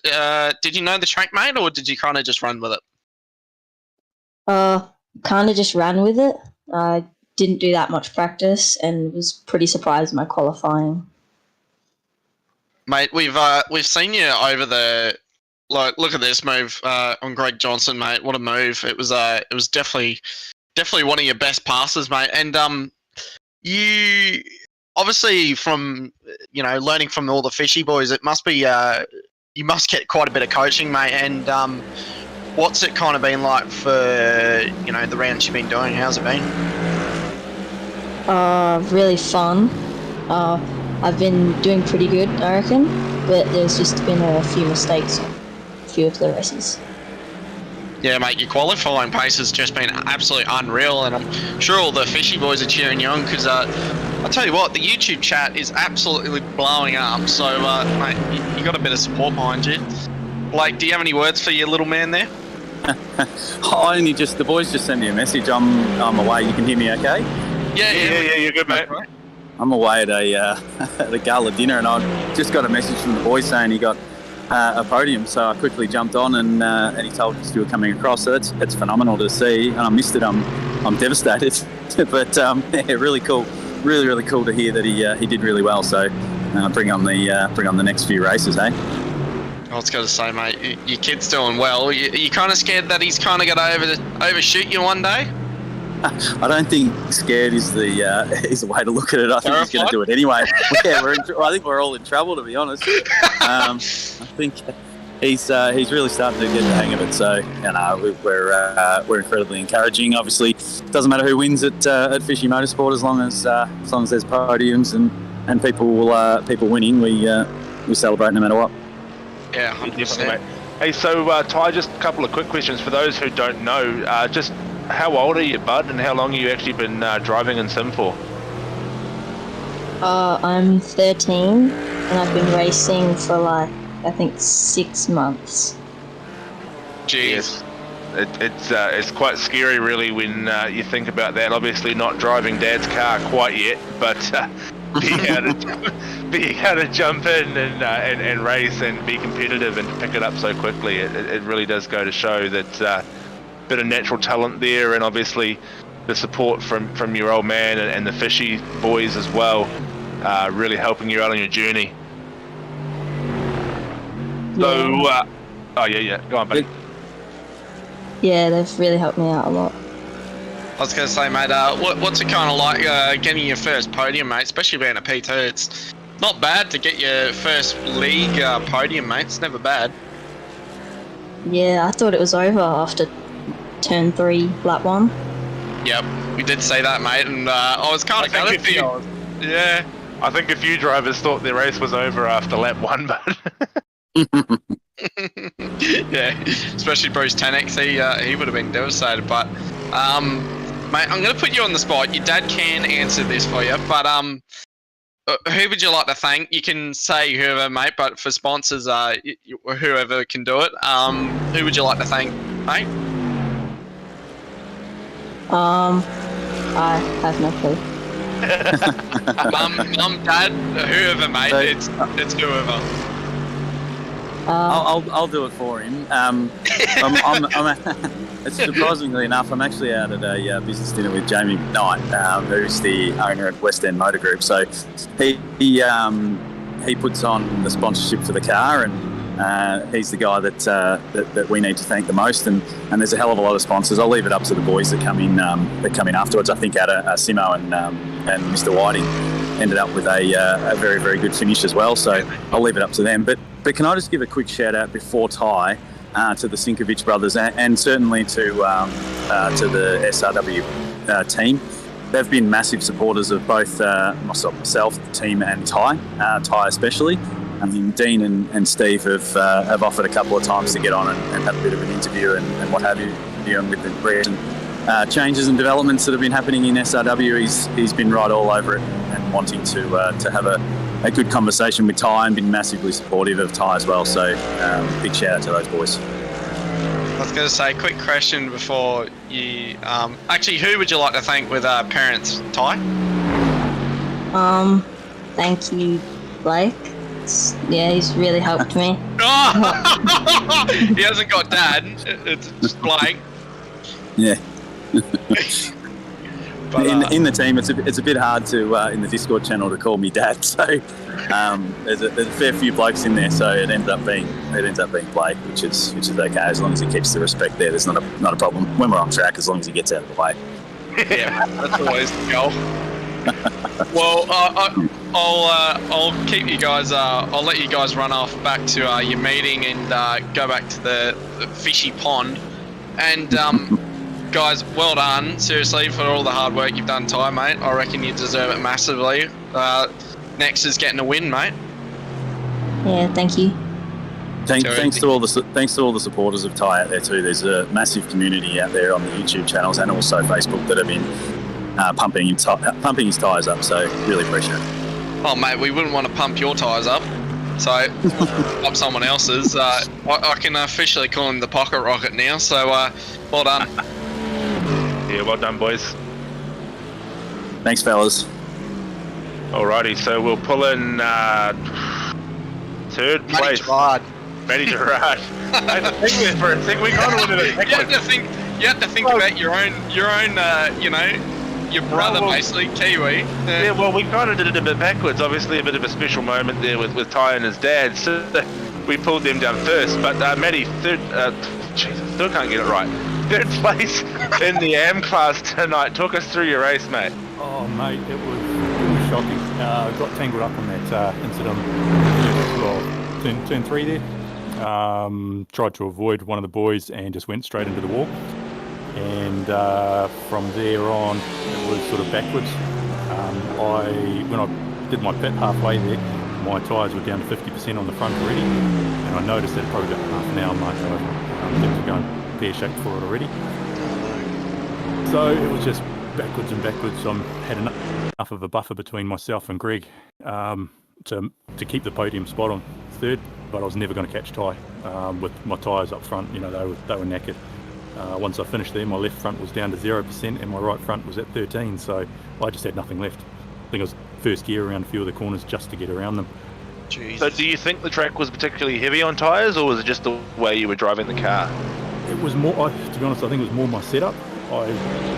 did you know the track, mate, or did you kind of just run with it? Kind of just ran with it. I didn't do that much practice and was pretty surprised in my qualifying. Mate, we've seen you over the look at this move on Greg Johnson, mate. What a move! It was definitely one of your best passes, mate. And you obviously from learning from all the Fishy boys, it must be you must get quite a bit of coaching, mate. And what's it kind of been like for the rounds you've been doing? How's it been? Really fun. I've been doing pretty good, I reckon, but there's just been a few mistakes on a few of the races. Yeah, mate, your qualifying pace has just been absolutely unreal, and I'm sure all the Fishy boys are cheering you on because I'll tell you what, the YouTube chat is absolutely blowing up. So, mate, you got a bit of support behind you. Blake, do you have any words for your little man there? The boys just sent me a message. I'm away. You can hear me okay? Yeah, you're good, mate. I'm away at a gala dinner, and I just got a message from the boys saying he got a podium. So I quickly jumped on, and he told us you were coming across. So it's phenomenal to see, and I missed it. I'm devastated, but yeah, really cool. Really cool to hear that he did really well. So bring on the next few races, eh? I was going to say, mate, your kid's doing well. You kind of scared that he's kind of going to overshoot you one day? I don't think scared is the way to look at it. I think he's going to do it anyway. Yeah, I think we're all in trouble, to be honest. I think he's really starting to get the hang of it. So we're incredibly encouraging. Obviously, it doesn't matter who wins at Fishy Motorsport as long as there's podiums and people winning. We celebrate no matter what. Yeah, 100%. Mate. Hey, so Ty, just a couple of quick questions for those who don't know. Just how old are you, bud, and how long have you actually been driving in sim for? I'm 13, and I've been racing for I think 6 months. Jeez. It's quite scary, really, when you think about that. Obviously, not driving Dad's car quite yet, but being able to jump in and race and be competitive and pick it up so quickly, it really does go to show that bit of natural talent there, and obviously the support from your old man and the Fishy boys as well, really helping you out on your journey. Yeah. Oh yeah. Go on, buddy. Yeah, they've really helped me out a lot. I was going to say, mate, what's it kind of like getting your first podium, mate? Especially being a P2, it's not bad to get your first league podium, mate. It's never bad. Yeah, I thought it was over after turn 3, lap 1. Yep, we did say that, mate, and I was kind of gutted for you. Yeah. I think a few drivers thought their race was over after lap 1, but yeah, especially Bruce Tenex, he would have been devastated. But, mate, I'm going to put you on the spot. Your dad can answer this for you, but who would you like to thank? You can say whoever, mate, but for sponsors, whoever can do it, who would you like to thank, mate? I have no clue. Mum, dad, whoever, mate. So- it's whoever. I'll do it for him. It's surprisingly enough, I'm actually out at a business dinner with Jamie McKnight, who's the owner at West End Motor Group. So he puts on the sponsorship for the car, and he's the guy that we need to thank the most. And there's a hell of a lot of sponsors. I'll leave it up to the boys that come in afterwards. I think Simo and Mr. Whiting ended up with a very, very good finish as well. So I'll leave it up to them. But can I just give a quick shout out before Ty to the Sinkovich brothers and certainly to the SRW team. They've been massive supporters of both myself, the team, and Ty especially. I mean, Dean and Steve have offered a couple of times to get on and have a bit of an interview and what have you, and with the recent changes and developments that have been happening in SRW. He's been right all over it and wanting to have a good conversation with Ty and been massively supportive of Ty as well. So big shout out to those boys. I was going to say, quick question before you... actually, who would you like to thank with parents, Ty? Thank you, Blake. Yeah, he's really helped me. Oh! He hasn't got dad. It's just Blake. Yeah. But, in the team, it's a bit hard to in the Discord channel to call me dad. So there's a fair few blokes in there. So it ends up being Blake, which is okay as long as he keeps the respect there. There's not a problem when we're on track, as long as he gets out of the way. Yeah, that's always the goal. Well, I'll keep you guys. I'll let you guys run off back to your meeting and go back to the fishy pond. And guys, well done, seriously, for all the hard work you've done, Ty, mate. I reckon you deserve it massively. Next is getting a win, mate. Yeah, thank you. Thanks to all the supporters of Ty out there too. There's a massive community out there on the YouTube channels and also Facebook that have been pumping his tyres up. So really appreciate it. Oh, mate, we wouldn't want to pump your tyres up. So, up someone else's. I can officially call him the Pocket Rocket now. So, well done. yeah, well done, boys. Thanks, fellas. Alrighty, so we'll pull in third place. Matty Gerard. I had to think there for a second. We kind of wanted to. You have to think about your own, your brother, basically, Kiwi. Yeah, well, we kind of did it a bit backwards. Obviously, a bit of a special moment there with Ty and his dad. So we pulled them down first. But Matty, third, still can't get it right. Third place in the AM class tonight. Talk us through your race, mate. Oh, mate, it was shocking. Got tangled up on that incident. Well, turn 3 there. Tried to avoid one of the boys and just went straight into the wall. And from there on, it was sort of backwards. When I did my pit halfway there, my tyres were down to 50% on the front already, and I noticed that probably about half an hour mark I kept going pear-shaped for it already. So it was just backwards and backwards. I had enough of a buffer between myself and Greg to keep the podium spot on third, but I was never going to catch Ty with my tyres up front. They were knackered. Once I finished there, my left front was down to 0% and my right front was at 13, so I just had nothing left. I think I was first gear around a few of the corners just to get around them. Jesus. So do you think the track was particularly heavy on tyres, or was it just the way you were driving the car? It was more, to be honest, I think it was more my setup. I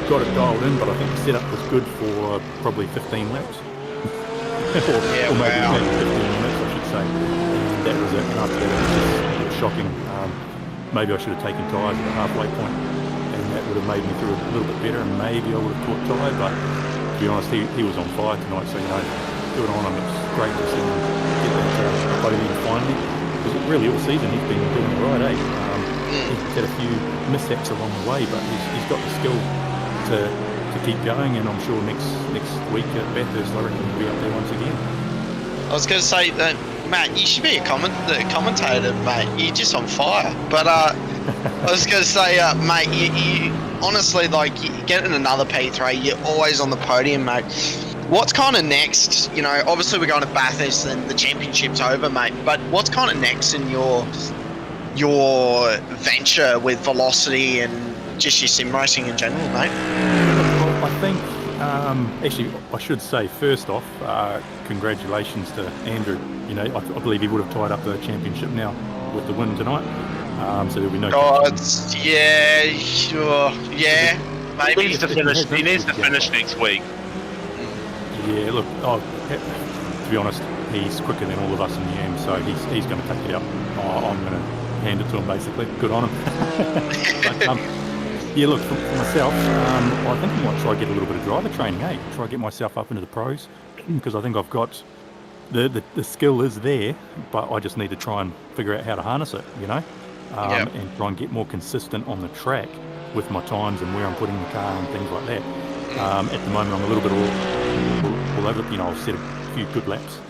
got it dialed in, but I think the setup was good for probably 15 laps. or maybe 15 minutes, I should say. And that was it. And after that, it was shocking. maybe I should have taken tyres at the halfway point, and that would have made me through a little bit better, and maybe I would have caught Ty. But to be honest, he was on fire tonight, so good on him. It's great to see him get that podium finally, because really all season he's been doing it right, He's had a few mishaps along the way, but he's got the skill to keep going, and I'm sure next week at Bathurst, I reckon he'll be up there once again. I was going to say, Matt, you should be a commentator, mate. You're just on fire. But I was going to say, mate, you honestly, like, you get in another P3, you're always on the podium, mate. What's kind of next? You know, obviously we're going to Bathurst and the championship's over, mate. But what's kind of next in your venture with Velocity and just your sim racing in general, mate? Well, I think, actually, I should say first off, congratulations to Andrew. You know, I believe he would have tied up the championship now with the win tonight. So there'll be no. Yeah, sure, yeah, maybe. He needs to finish next week. Yeah, look, to be honest, he's quicker than all of us in the end, so he's going to take it out. I'm going to hand it to him, basically. Good on him. But, yeah, look, for myself, I think I might try to get a little bit of driver training, try to get myself up into the pros, because I think I've got the skill is there, but I just need to try and figure out how to harness it, you know, and try and get more consistent on the track with my times and where I'm putting the car and things like that. At the moment, I'm a little bit all over, you know, I'll set a few good laps,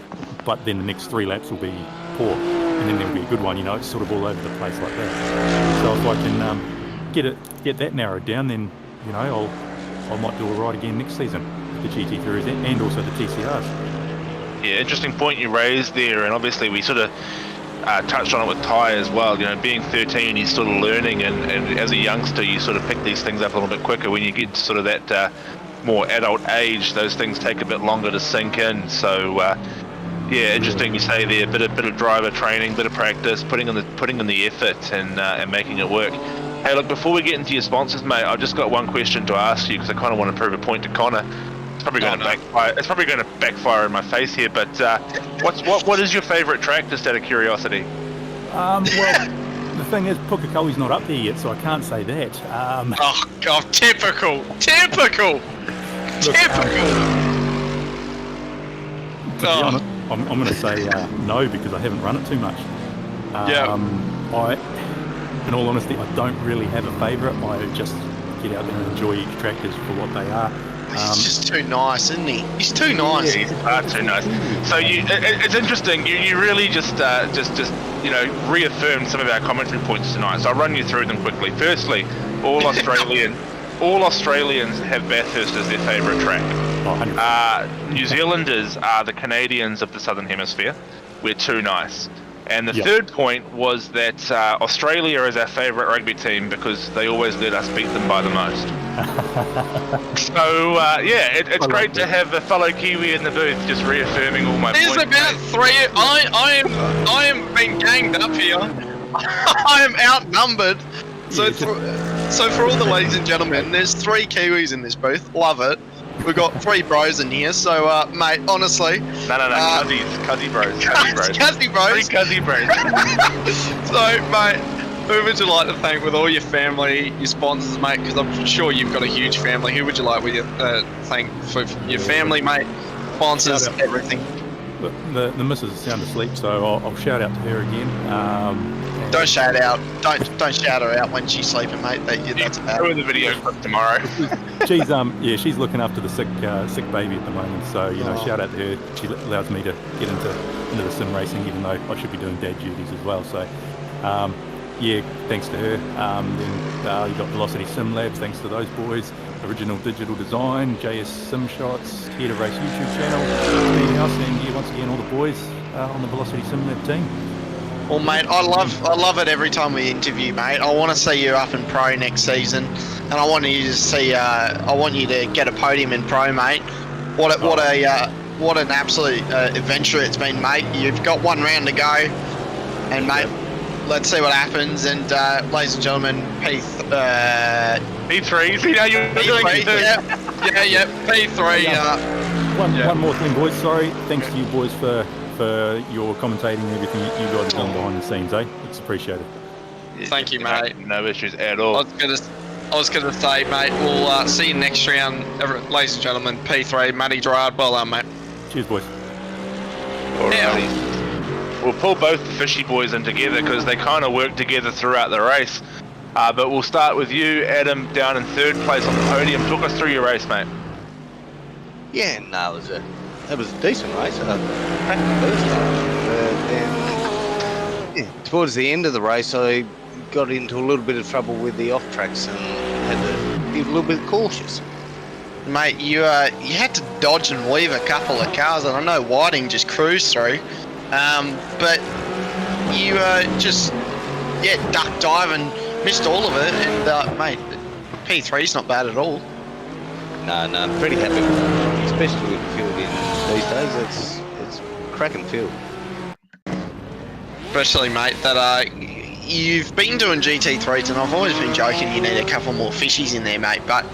but then the next 3 laps will be poor, and then there'll be a good one, you know, it's sort of all over the place like that. So if I can get that narrowed down, then, you know, I might do all right again next season with the GT3s and also the TCRs. Yeah, interesting point you raised there, and obviously we sort of touched on it with Ty as well. You know, being 13, he's sort of learning, and as a youngster, you sort of pick these things up a little bit quicker. When you get to sort of that more adult age, those things take a bit longer to sink in. So, yeah, interesting you say there. Bit of driver training, bit of practice, putting in the effort, and making it work. Hey, look, before we get into your sponsors, mate, I've just got one question to ask you, because I kind of want to prove a point to Connor. It's probably going to backfire. It's probably going to backfire in my face here. But what is your favourite track, just out of curiosity? Well, the thing is, Pukekohe's not up there yet, so I can't say that. Oh God, typical. Look, typical. To be honest, I'm going to say no, because I haven't run it too much. In all honesty, I don't really have a favourite. I just get out there and enjoy each track as for what they are. He's just too nice, isn't he? He's too nice. Yeah, he's too nice. So it's interesting. You really just you know, reaffirmed some of our commentary points tonight. So I'll run you through them quickly. Firstly, all Australians have Bathurst as their favourite track. New Zealanders are the Canadians of the Southern Hemisphere. We're too nice. And the third point was that Australia is our favourite rugby team because they always let us beat them by the most. So, it's great to have a fellow Kiwi in the booth just reaffirming all my points. There's about 3. I am being ganged up here. I am outnumbered. So for all the ladies and gentlemen, there's 3 Kiwis in this booth. Love it. We've got 3 bros in here, so mate, honestly. No, cuzzy bros. Cuzzy bros. 3 cuzzy bros. So, mate, who would you like to thank with all your family, your sponsors, mate? Because I'm sure you've got a huge family. Who would you like with your thank for your family, mate? Sponsors, everything. The missus is sound asleep, so I'll shout out to her again. Don't shout out. Don't shout her out when she's sleeping, mate. That's bad. Go in the video clip tomorrow. She's looking after the sick baby at the moment. So shout out to her. She allows me to get into the sim racing, even though I should be doing dad duties as well. So thanks to her. Then you got Velocity Sim Labs. Thanks to those boys. Original Digital Design, JS Sim Shots, Here to Race YouTube channel, Speedhouse, and once again all the boys on the Velocity Sim Lab team. Well, mate, I love it every time we interview, mate. I want to see you up in pro next season, and I want you to get a podium in pro, mate. What an absolute adventure it's been, mate. You've got 1 round to go, and mate, let's see what happens. And ladies and gentlemen, P3. See how you're doing it. Yeah. P3. One more thing, boys. Sorry. Thanks to you boys for your commentating and everything you guys are doing behind the scenes, It's appreciated. Thank you, mate. No issues at I all. was gonna say, mate, we'll see you next round, ladies and gentlemen. P3, Matty Gerard, well done, mate. Cheers, boys. Alrighty. We'll pull both the Fishy boys in together because they kind of work together throughout the race. But we'll start with you, Adam, down in 3rd place on the podium. Talk us through your race, mate. Yeah, no, it was a decent race. I cracked the first time, but then towards the end of the race, I got into a little bit of trouble with the off tracks and had to be a little bit cautious. Mate, you had to dodge and weave a couple of cars, and I know Whiting just cruised through, but you just duck dive and missed all of it, and mate, P3's not bad at all. No, I'm pretty happy with that, especially with the field in these days. It's cracking field. Especially, mate, that you've been doing GT3s, and I've always been joking you need a couple more fishies in there, mate, but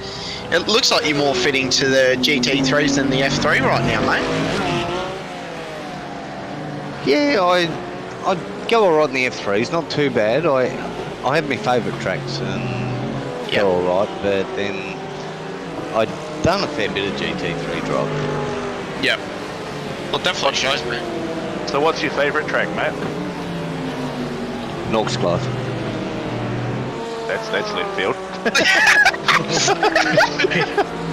it looks like you're more fitting to the GT3s than the F3 right now, mate. Yeah, I'd go alright in the F3s, not too bad. I have my favourite tracks and go alright, but then I'd done a fair bit of GT3 driving. Yep. Well, definitely shows, mate. So what's your favourite track, mate? Knoxcliff. That's left field.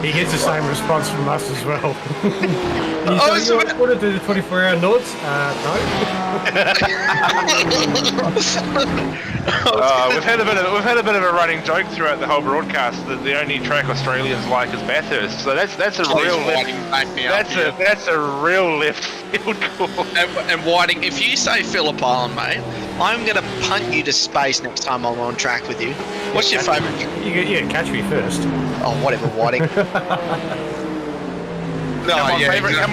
He gets the same response from us as well. So you want to do the 24-hour Nords? No. We've had a bit of a running joke throughout the whole broadcast that the only track Australians like is Bathurst. So that's a real left. That's a real left field call. And Whiting, if you say Phillip Island, mate, I'm gonna punt you to space next time I'm on track with you. What's your favourite? Catch me first. Oh, whatever, Whiting. Come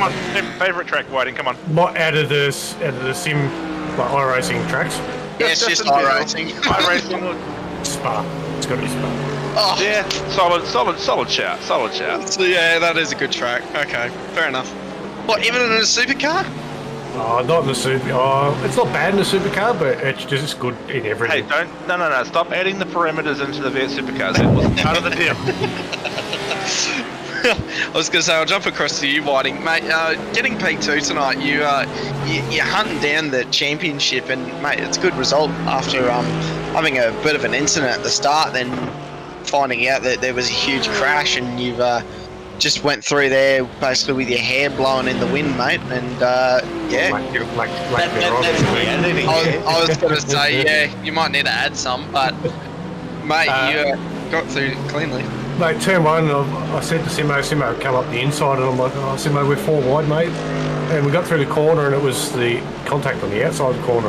on, favourite track, Whiting. Come on. Out of the sim, like iRacing tracks. Yes, just iRacing. iRacing. Spa. It's got to be Spa. Oh. Yeah, solid shout. So, yeah, that is a good track. Okay, fair enough. What, even in a supercar? Oh, not in the super. Oh, it's not bad in the supercar, but it's just good in everything. Hey, no. Stop adding the parameters into the Vet Supercars. That wasn't part of the deal. I was going to say, I'll jump across to you, Whiting. Mate, getting P2 tonight, you're hunting down the championship, and, mate, it's a good result after having a bit of an incident at the start, then finding out that there was a huge crash, and you've just went through there basically with your hair blowing in the wind, mate, and, I was going to say, yeah, you might need to add some, but, mate, you got through cleanly. Mate, turn one, I said to Simo, come up the inside, and I'm like, oh, Simo, we're 4 wide, mate. And we got through the corner, and it was the contact on the outside of the corner,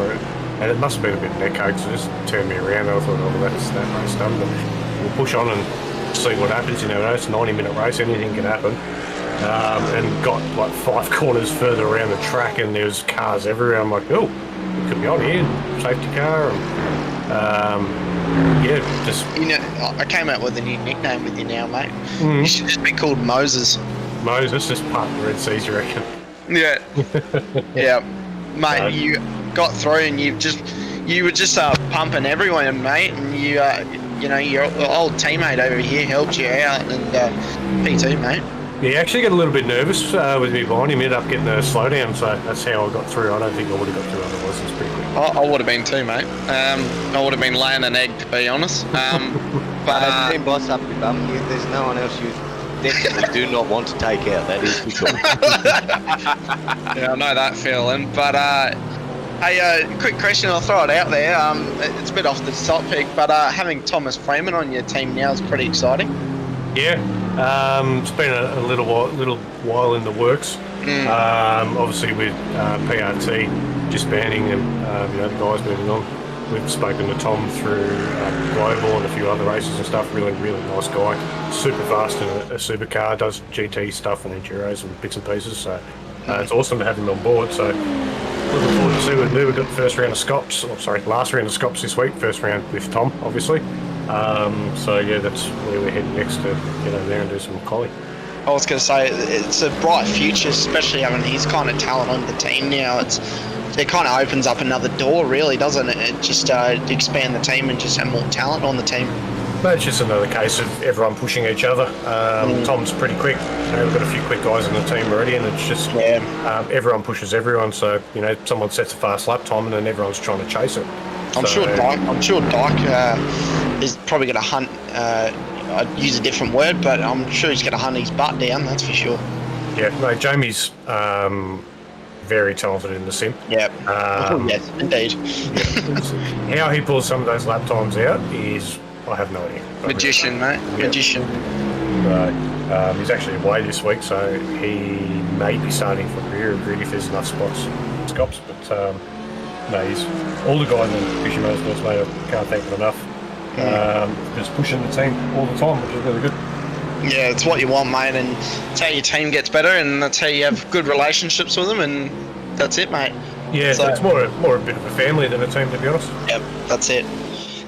and it must have been a bit neck coke, so just turned me around, and I thought, oh, that's that race done, but we'll push on and see what happens, you know, it's a 90-minute race, anything can happen. And got like 5 corners further around the track, and there's cars everywhere. I'm like, oh, it could be on here, safety car, and just... You know, I came out with a new nickname with you now, mate. You should just be called Moses. Moses, just part of the Red Seas, you reckon? Yeah. Yeah. Mate, you got through, and you were just pumping everyone, mate, and your old teammate over here helped you out, and P2, mate. Yeah, actually got a little bit nervous with me behind him. Ended up getting a slowdown, so that's how I got through. I don't think I would have got through otherwise. It's pretty quick. I would have been too, mate. I would have been laying an egg, to be honest. But team boss up your bum. There's no one else you definitely do not want to take out. That is for sure. Yeah, I know that feeling. But hey, quick question. I'll throw it out there. It's a bit off the topic, but having Thomas Freeman on your team now is pretty exciting. Yeah. It's been a little while in the works. Obviously with PRT disbanding and the guys moving on, we've spoken to Tom through Global and a few other races and stuff. Really nice guy, super fast in a supercar, does GT stuff and enduros and bits and pieces. So it's awesome to have him on board. So looking forward to see what we do. We've got the last round of Scops this week. First round with Tom, obviously. So yeah, that's where we're heading next to get over there and do some quali. I was going to say, it's a bright future, especially having his kind of talent on the team now. It's it kind of opens up another door, really, doesn't it? It just expand the team and just have more talent on the team. But it's just another case of everyone pushing each other. Tom's pretty quick. We've got a few quick guys in the team already, and it's just everyone pushes everyone. So someone sets a fast lap time, and then everyone's trying to chase it. I'm sure Dyke is probably going to hunt. I'd use a different word, but I'm sure he's going to hunt his butt down. That's for sure. Yeah, no, Jamie's very talented in the sim. Yeah. Yes, indeed. Yeah. How he pulls some of those lap times out is. I have no idea. Magician, mate. Yeah. Magician. But he's actually away this week, so he may be starting for rear grid if there's enough spots. Scops, but no, he's all the guys in Fishy Motorsports, mate. I can't thank them enough. Just pushing the team all the time, which is really good. Yeah, it's what you want, mate, and it's how your team gets better, and that's how you have good relationships with them, and that's it, mate. Yeah, so it's more a bit of a family than a team, to be honest. Yep, that's it.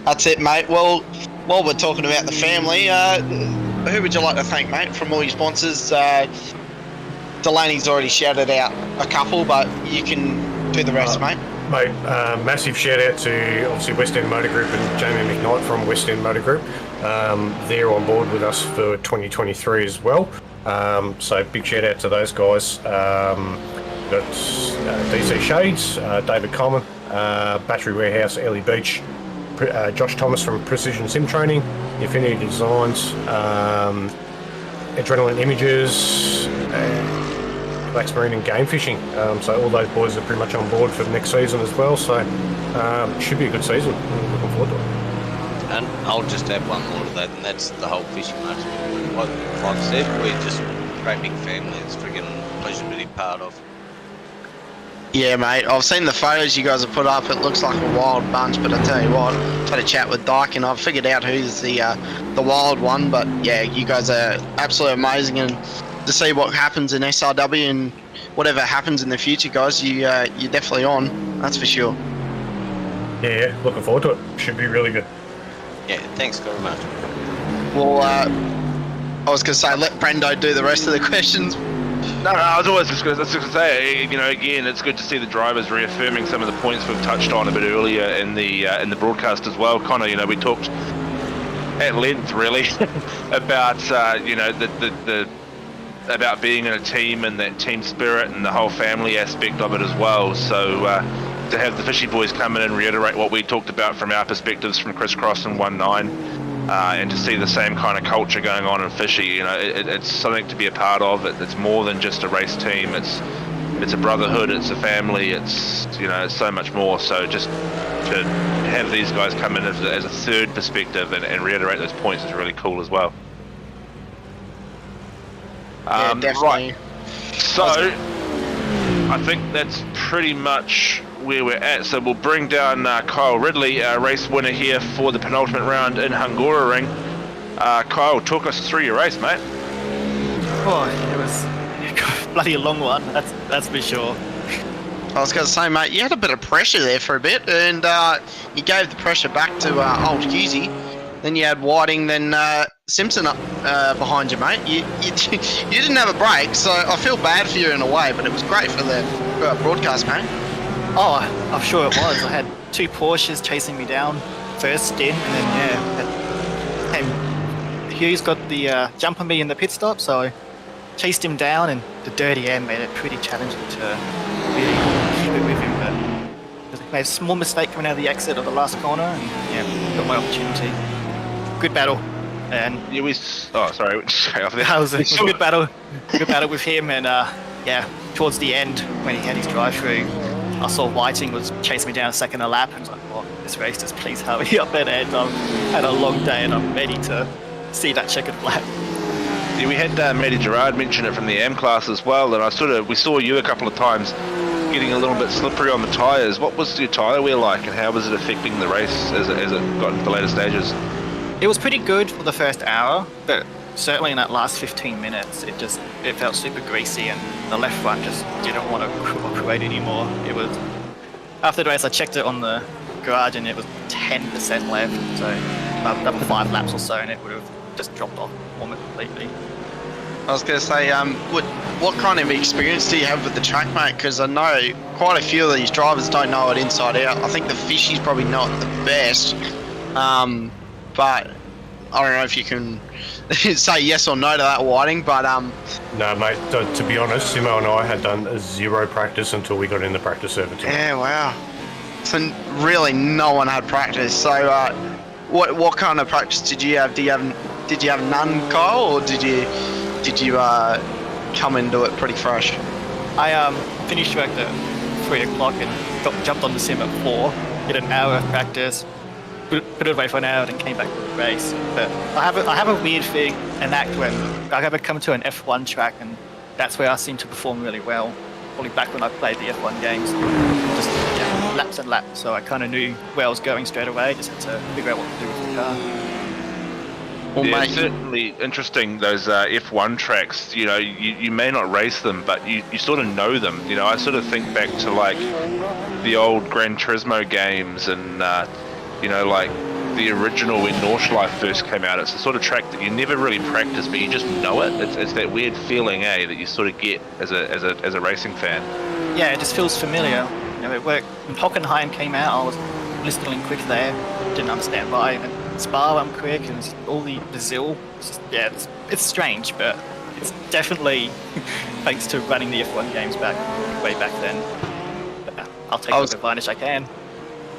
That's it, mate. Well, while we're talking about the family, who would you like to thank, mate, from all your sponsors? Delaney's already shouted out a couple, but you can do the rest, mate. Mate, massive shout out to obviously West End Motor Group and Jamie McKnight from West End Motor Group. They're on board with us for 2023 as well. So big shout out to those guys. Got DC Shades, David Coleman, Battery Warehouse, Ellie Beach, Josh Thomas from Precision Sim Training, Infinity Designs, Adrenaline Images, Black Marine and Game Fishing. So all those boys are pretty much on board for the next season as well. So it should be a good season. I'm looking forward to it. And I'll just add one more to that, and that's the whole fishing motorsport. Like I've said, we're just a great big family. It's freaking pleasure to be part of. Yeah, mate. I've seen the photos you guys have put up. It looks like a wild bunch, but I tell you what, I've had a chat with Dyke and I've figured out who's the wild one. But yeah, you guys are absolutely amazing, and to see what happens in SRW and whatever happens in the future, guys, you're definitely on. That's for sure. Yeah, looking forward to it. Should be really good. Yeah, thanks very much. Well, I was going to say, let Brendo do the rest of the questions. No, I was always just going to say, again, it's good to see the drivers reaffirming some of the points we've touched on a bit earlier in the broadcast as well. Connor, we talked at length, really, about about being in a team and that team spirit and the whole family aspect of it as well. So to have the Fishy Boys come in and reiterate what we talked about from our perspectives from Chris Cross and 1-9. And to see the same kind of culture going on in Fishy, it's something to be a part of. It's more than just a race team. It's a brotherhood. It's a family. It's it's so much more. So just to have these guys come in as a third perspective and reiterate those points is really cool as well. Yeah, definitely. Right. So I think that's pretty much where we're at. So we'll bring down Kyle Ridley, race winner here for the penultimate round in Hungaroring. Kyle, talk us through your race, mate. Oh, it was bloody a long one. That's for sure. I was going to say, mate, you had a bit of pressure there for a bit, and you gave the pressure back to old Husey. Then you had Whiting, then Simpson up behind you, mate. You didn't have a break, so I feel bad for you in a way, but it was great for the broadcast, mate. Oh, I'm sure it was. I had two Porsches chasing me down first stint, and then Hughes got the jump on me in the pit stop, so I chased him down, and the dirty air made it pretty challenging to really keep it with him. But I made a small mistake coming out of the exit of the last corner, and got my opportunity. Good battle, and sorry, that was a good battle with him, and towards the end when he had his drive-through, I saw Whiting was chasing me down a second a lap, and I was like, "Oh, this race just please hurry up and end. I've had a long day, and I'm ready to see that checkered flag." Yeah, we had Matty Gerard mention it from the AM class as well, and we saw you a couple of times getting a little bit slippery on the tyres. What was your tyre wear like, and how was it affecting the race as it got into the later stages? It was pretty good for the first hour, but certainly in that last 15 minutes, it felt super greasy, and the left front just didn't want to cooperate anymore. It was, after the race, I checked it on the garage, and it was 10% left, so another 5 laps or so, and it would have just dropped off almost completely. I was going to say, what kind of experience do you have with the track, mate? Because I know quite a few of these drivers don't know it inside out. I think the fishy's probably not the best, but I don't know if you can say yes or no to that, Whiting. But No, mate. To be honest, Simo and I had done zero practice until we got in the practice server tonight. yeah, wow. So really, no one had practice. So, what kind of practice did you have? Did you have none, Kyle, or did you come into it pretty fresh? I finished work at 3 o'clock and jumped on the sim at 4. Did an hour of practice, put it away for an hour, and came back to the race. But I have a weird thing, an act when I ever come to an F1 track, and that's where I seem to perform really well. Probably back when I played the F1 games, just laps and laps. So I kind of knew where I was going straight away. Just had to figure out what to do with the car. Well, yeah, mate, it's certainly interesting, those F1 tracks. You know, you may not race them, but you sort of know them. You know, I sort of think back to like the old Gran Turismo games and, you know, like the original when Nordschleife first came out. It's the sort of track that you never really practice, but you just know it. It's that weird feeling, that you sort of get as a racing fan. Yeah, it just feels familiar. You know, it worked when Hockenheim came out. I was blistering quick there. Didn't understand why. And Spa, I'm quick, and all the Brazil. It's strange, but it's definitely thanks to running the F1 games way back then. But, I'll take the advantage I can.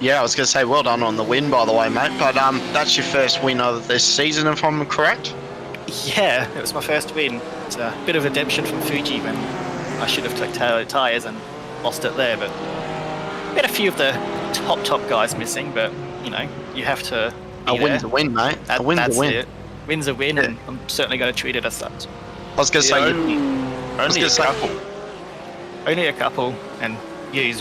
Yeah, I was going to say, well done on the win, by the way, mate. But that's your first win of this season, if I'm correct? Yeah, it was my first win. It's a bit of redemption from Fuji when I should have took tyres and lost it there. But we had a few of the top guys missing, but, you know, you have to... A win's a win, mate. A win's a win. It. Win's a win, and I'm certainly going to treat it as such. I was going to say... Only a couple. Only a couple, and he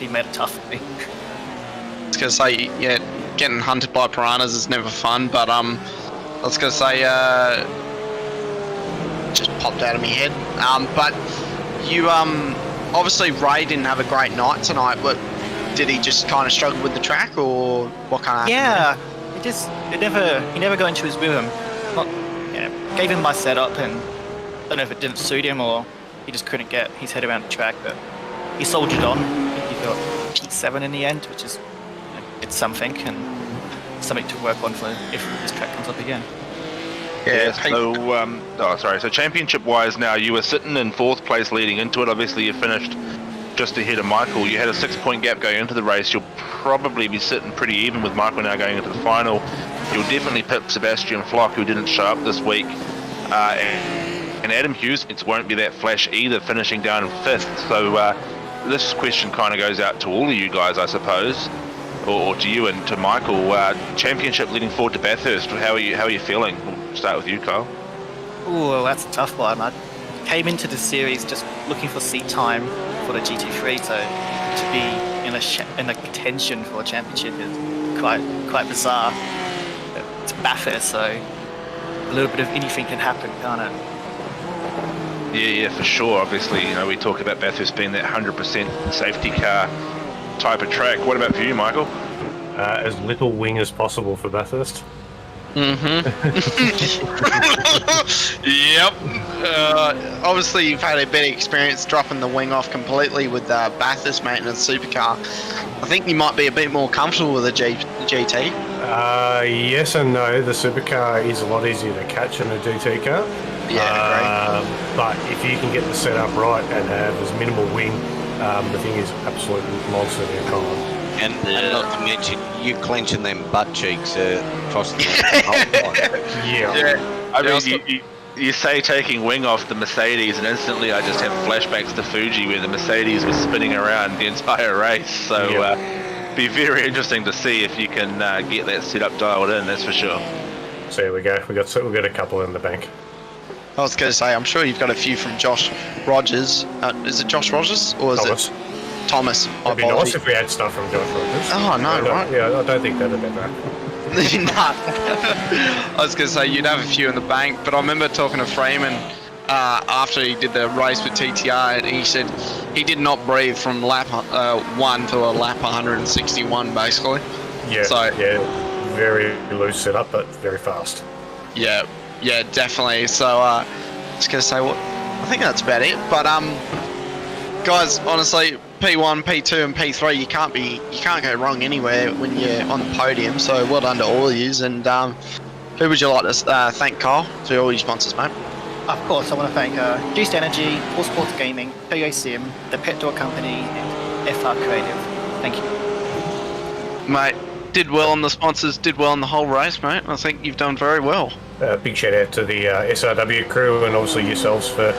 made it tough for me. I was going to say, yeah, getting hunted by piranhas is never fun, but I was going to say, just popped out of my head. But you, obviously Ray didn't have a great night tonight, but did he just kind of struggle with the track, or what kind of happened? Yeah, he never got into his rhythm. Gave him my setup, and I don't know if it didn't suit him or he just couldn't get his head around the track, but he soldiered on. I think he got P7 in the end, which is it's something, and something to work on for if this track comes up again. Yeah, so championship-wise now, you were sitting in 4th place leading into it. Obviously, you finished just ahead of Michael. You had a 6-point gap going into the race. You'll probably be sitting pretty even with Michael now going into the final. You'll definitely pick Sebastian Flock, who didn't show up this week. And Adam Hughes, it won't be that flash either, finishing down in 5th. So this question kind of goes out to all of you guys, I suppose, or to you and to Michael. Championship leading forward to Bathurst. How are you feeling? We'll start with you, Kyle. Ooh, that's a tough one. I came into the series just looking for seat time for the GT3, so to be in a contention for a championship is quite bizarre. It's Bathurst, so a little bit of anything can happen, can't it? Yeah, for sure. Obviously, you know, we talk about Bathurst being that 100% safety car type of track. What about for you, Michael? As little wing as possible for Bathurst. Mm-hmm. Yep. Obviously, you've had a better experience dropping the wing off completely with Bathurst maintenance supercar. I think you might be a bit more comfortable with a GT. Yes and no. The supercar is a lot easier to catch than a GT car. Yeah, great. But if you can get the setup right and have as minimal wing, the thing is absolutely monster in your car. And not to mention, you clenching them butt cheeks across the whole time. Yeah. I mean, you say taking wing off the Mercedes, and instantly I just have flashbacks to Fuji where the Mercedes was spinning around the entire race. So be very interesting to see if you can get that setup dialed in. That's for sure. So here we go. We got a couple in the bank. I was going to say, I'm sure you've got a few from Josh Rogers. Is it Josh Rogers or is Thomas. it Thomas? It'd be nice if we had stuff from Josh Rogers. Oh no, right? Yeah, I don't think that'd ever happen. Nah. I was going to say you'd have a few in the bank, but I remember talking to Freeman after he did the race with TTR, and he said he did not breathe from lap 1 to a lap 161, basically. Yeah. So very loose setup, but very fast. Yeah, definitely. So just gonna say what. I think that's about it. But guys, honestly, P1, P2, and P3, you can't go wrong anywhere when you're on the podium. So well done to all of yous. And who would you like to thank, Kyle, to all your sponsors, mate? Of course, I want to thank Juiced Energy, All Sports Gaming, Toyo Sim, the Pet Door Company, and FR Creative. Thank you. Mate, did well on the sponsors, did well on the whole race, mate. I think you've done very well. Big shout out to the SRW crew and obviously yourselves for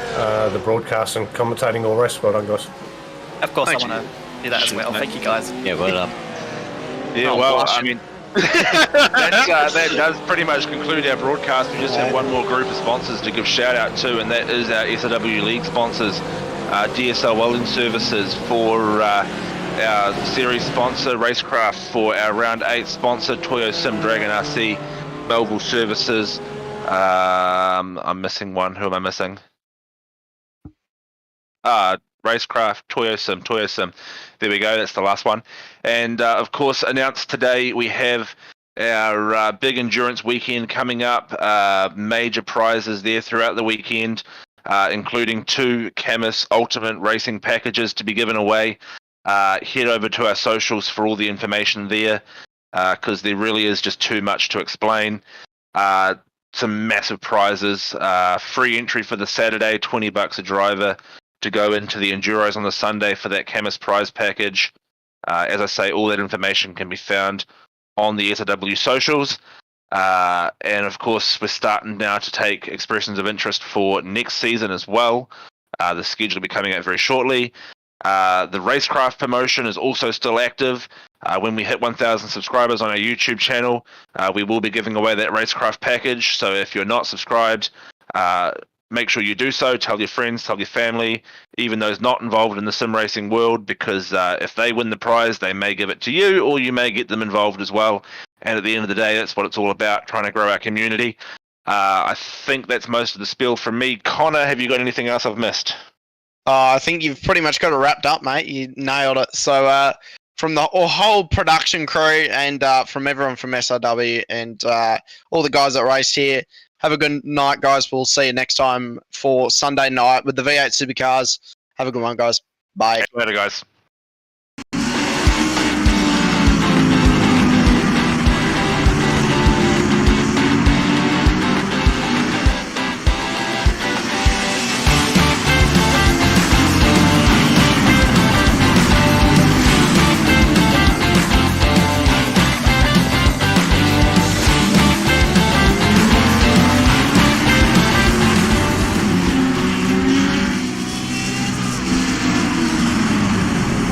the broadcast and commentating all the rest. Well done, guys. Of course, I want to do that as well. Thank you, guys. Yeah, well done. Yeah, well, I mean, that does pretty much conclude our broadcast. We just have one more group of sponsors to give shout out to, and that is our SRW League sponsors, DSL Welding Services for our series sponsor, Racecraft for our Round 8 sponsor, Toyo Sim Dragon RC, Melville Services. I'm missing one. Who am I missing? Racecraft, Toyo Sim. There we go, that's the last one. And of course, announced today, we have our big endurance weekend coming up. Major prizes there throughout the weekend, including 2 Camus Ultimate Racing packages to be given away. Head over to our socials for all the information there, because there really is just too much to explain. Some massive prizes, free entry for the Saturday, $20 a driver, to go into the Enduros on the Sunday for that Camus prize package. As I say, all that information can be found on the SRW socials. And of course, we're starting now to take expressions of interest for next season as well. The schedule will be coming out very shortly. The Racecraft promotion is also still active. When we hit 1,000 subscribers on our YouTube channel, we will be giving away that Racecraft package. So if you're not subscribed, make sure you do so. Tell your friends, tell your family, even those not involved in the sim racing world, because if they win the prize, they may give it to you, or you may get them involved as well. And at the end of the day, that's what it's all about, trying to grow our community. I think that's most of the spiel from me. Connor, have you got anything else I've missed? I think you've pretty much got it wrapped up, mate. You nailed it. So from the whole production crew and from everyone from SRW and all the guys that raced here, have a good night, guys. We'll see you next time for Sunday night with the V8 Supercars. Have a good one, guys. Bye. Later, guys.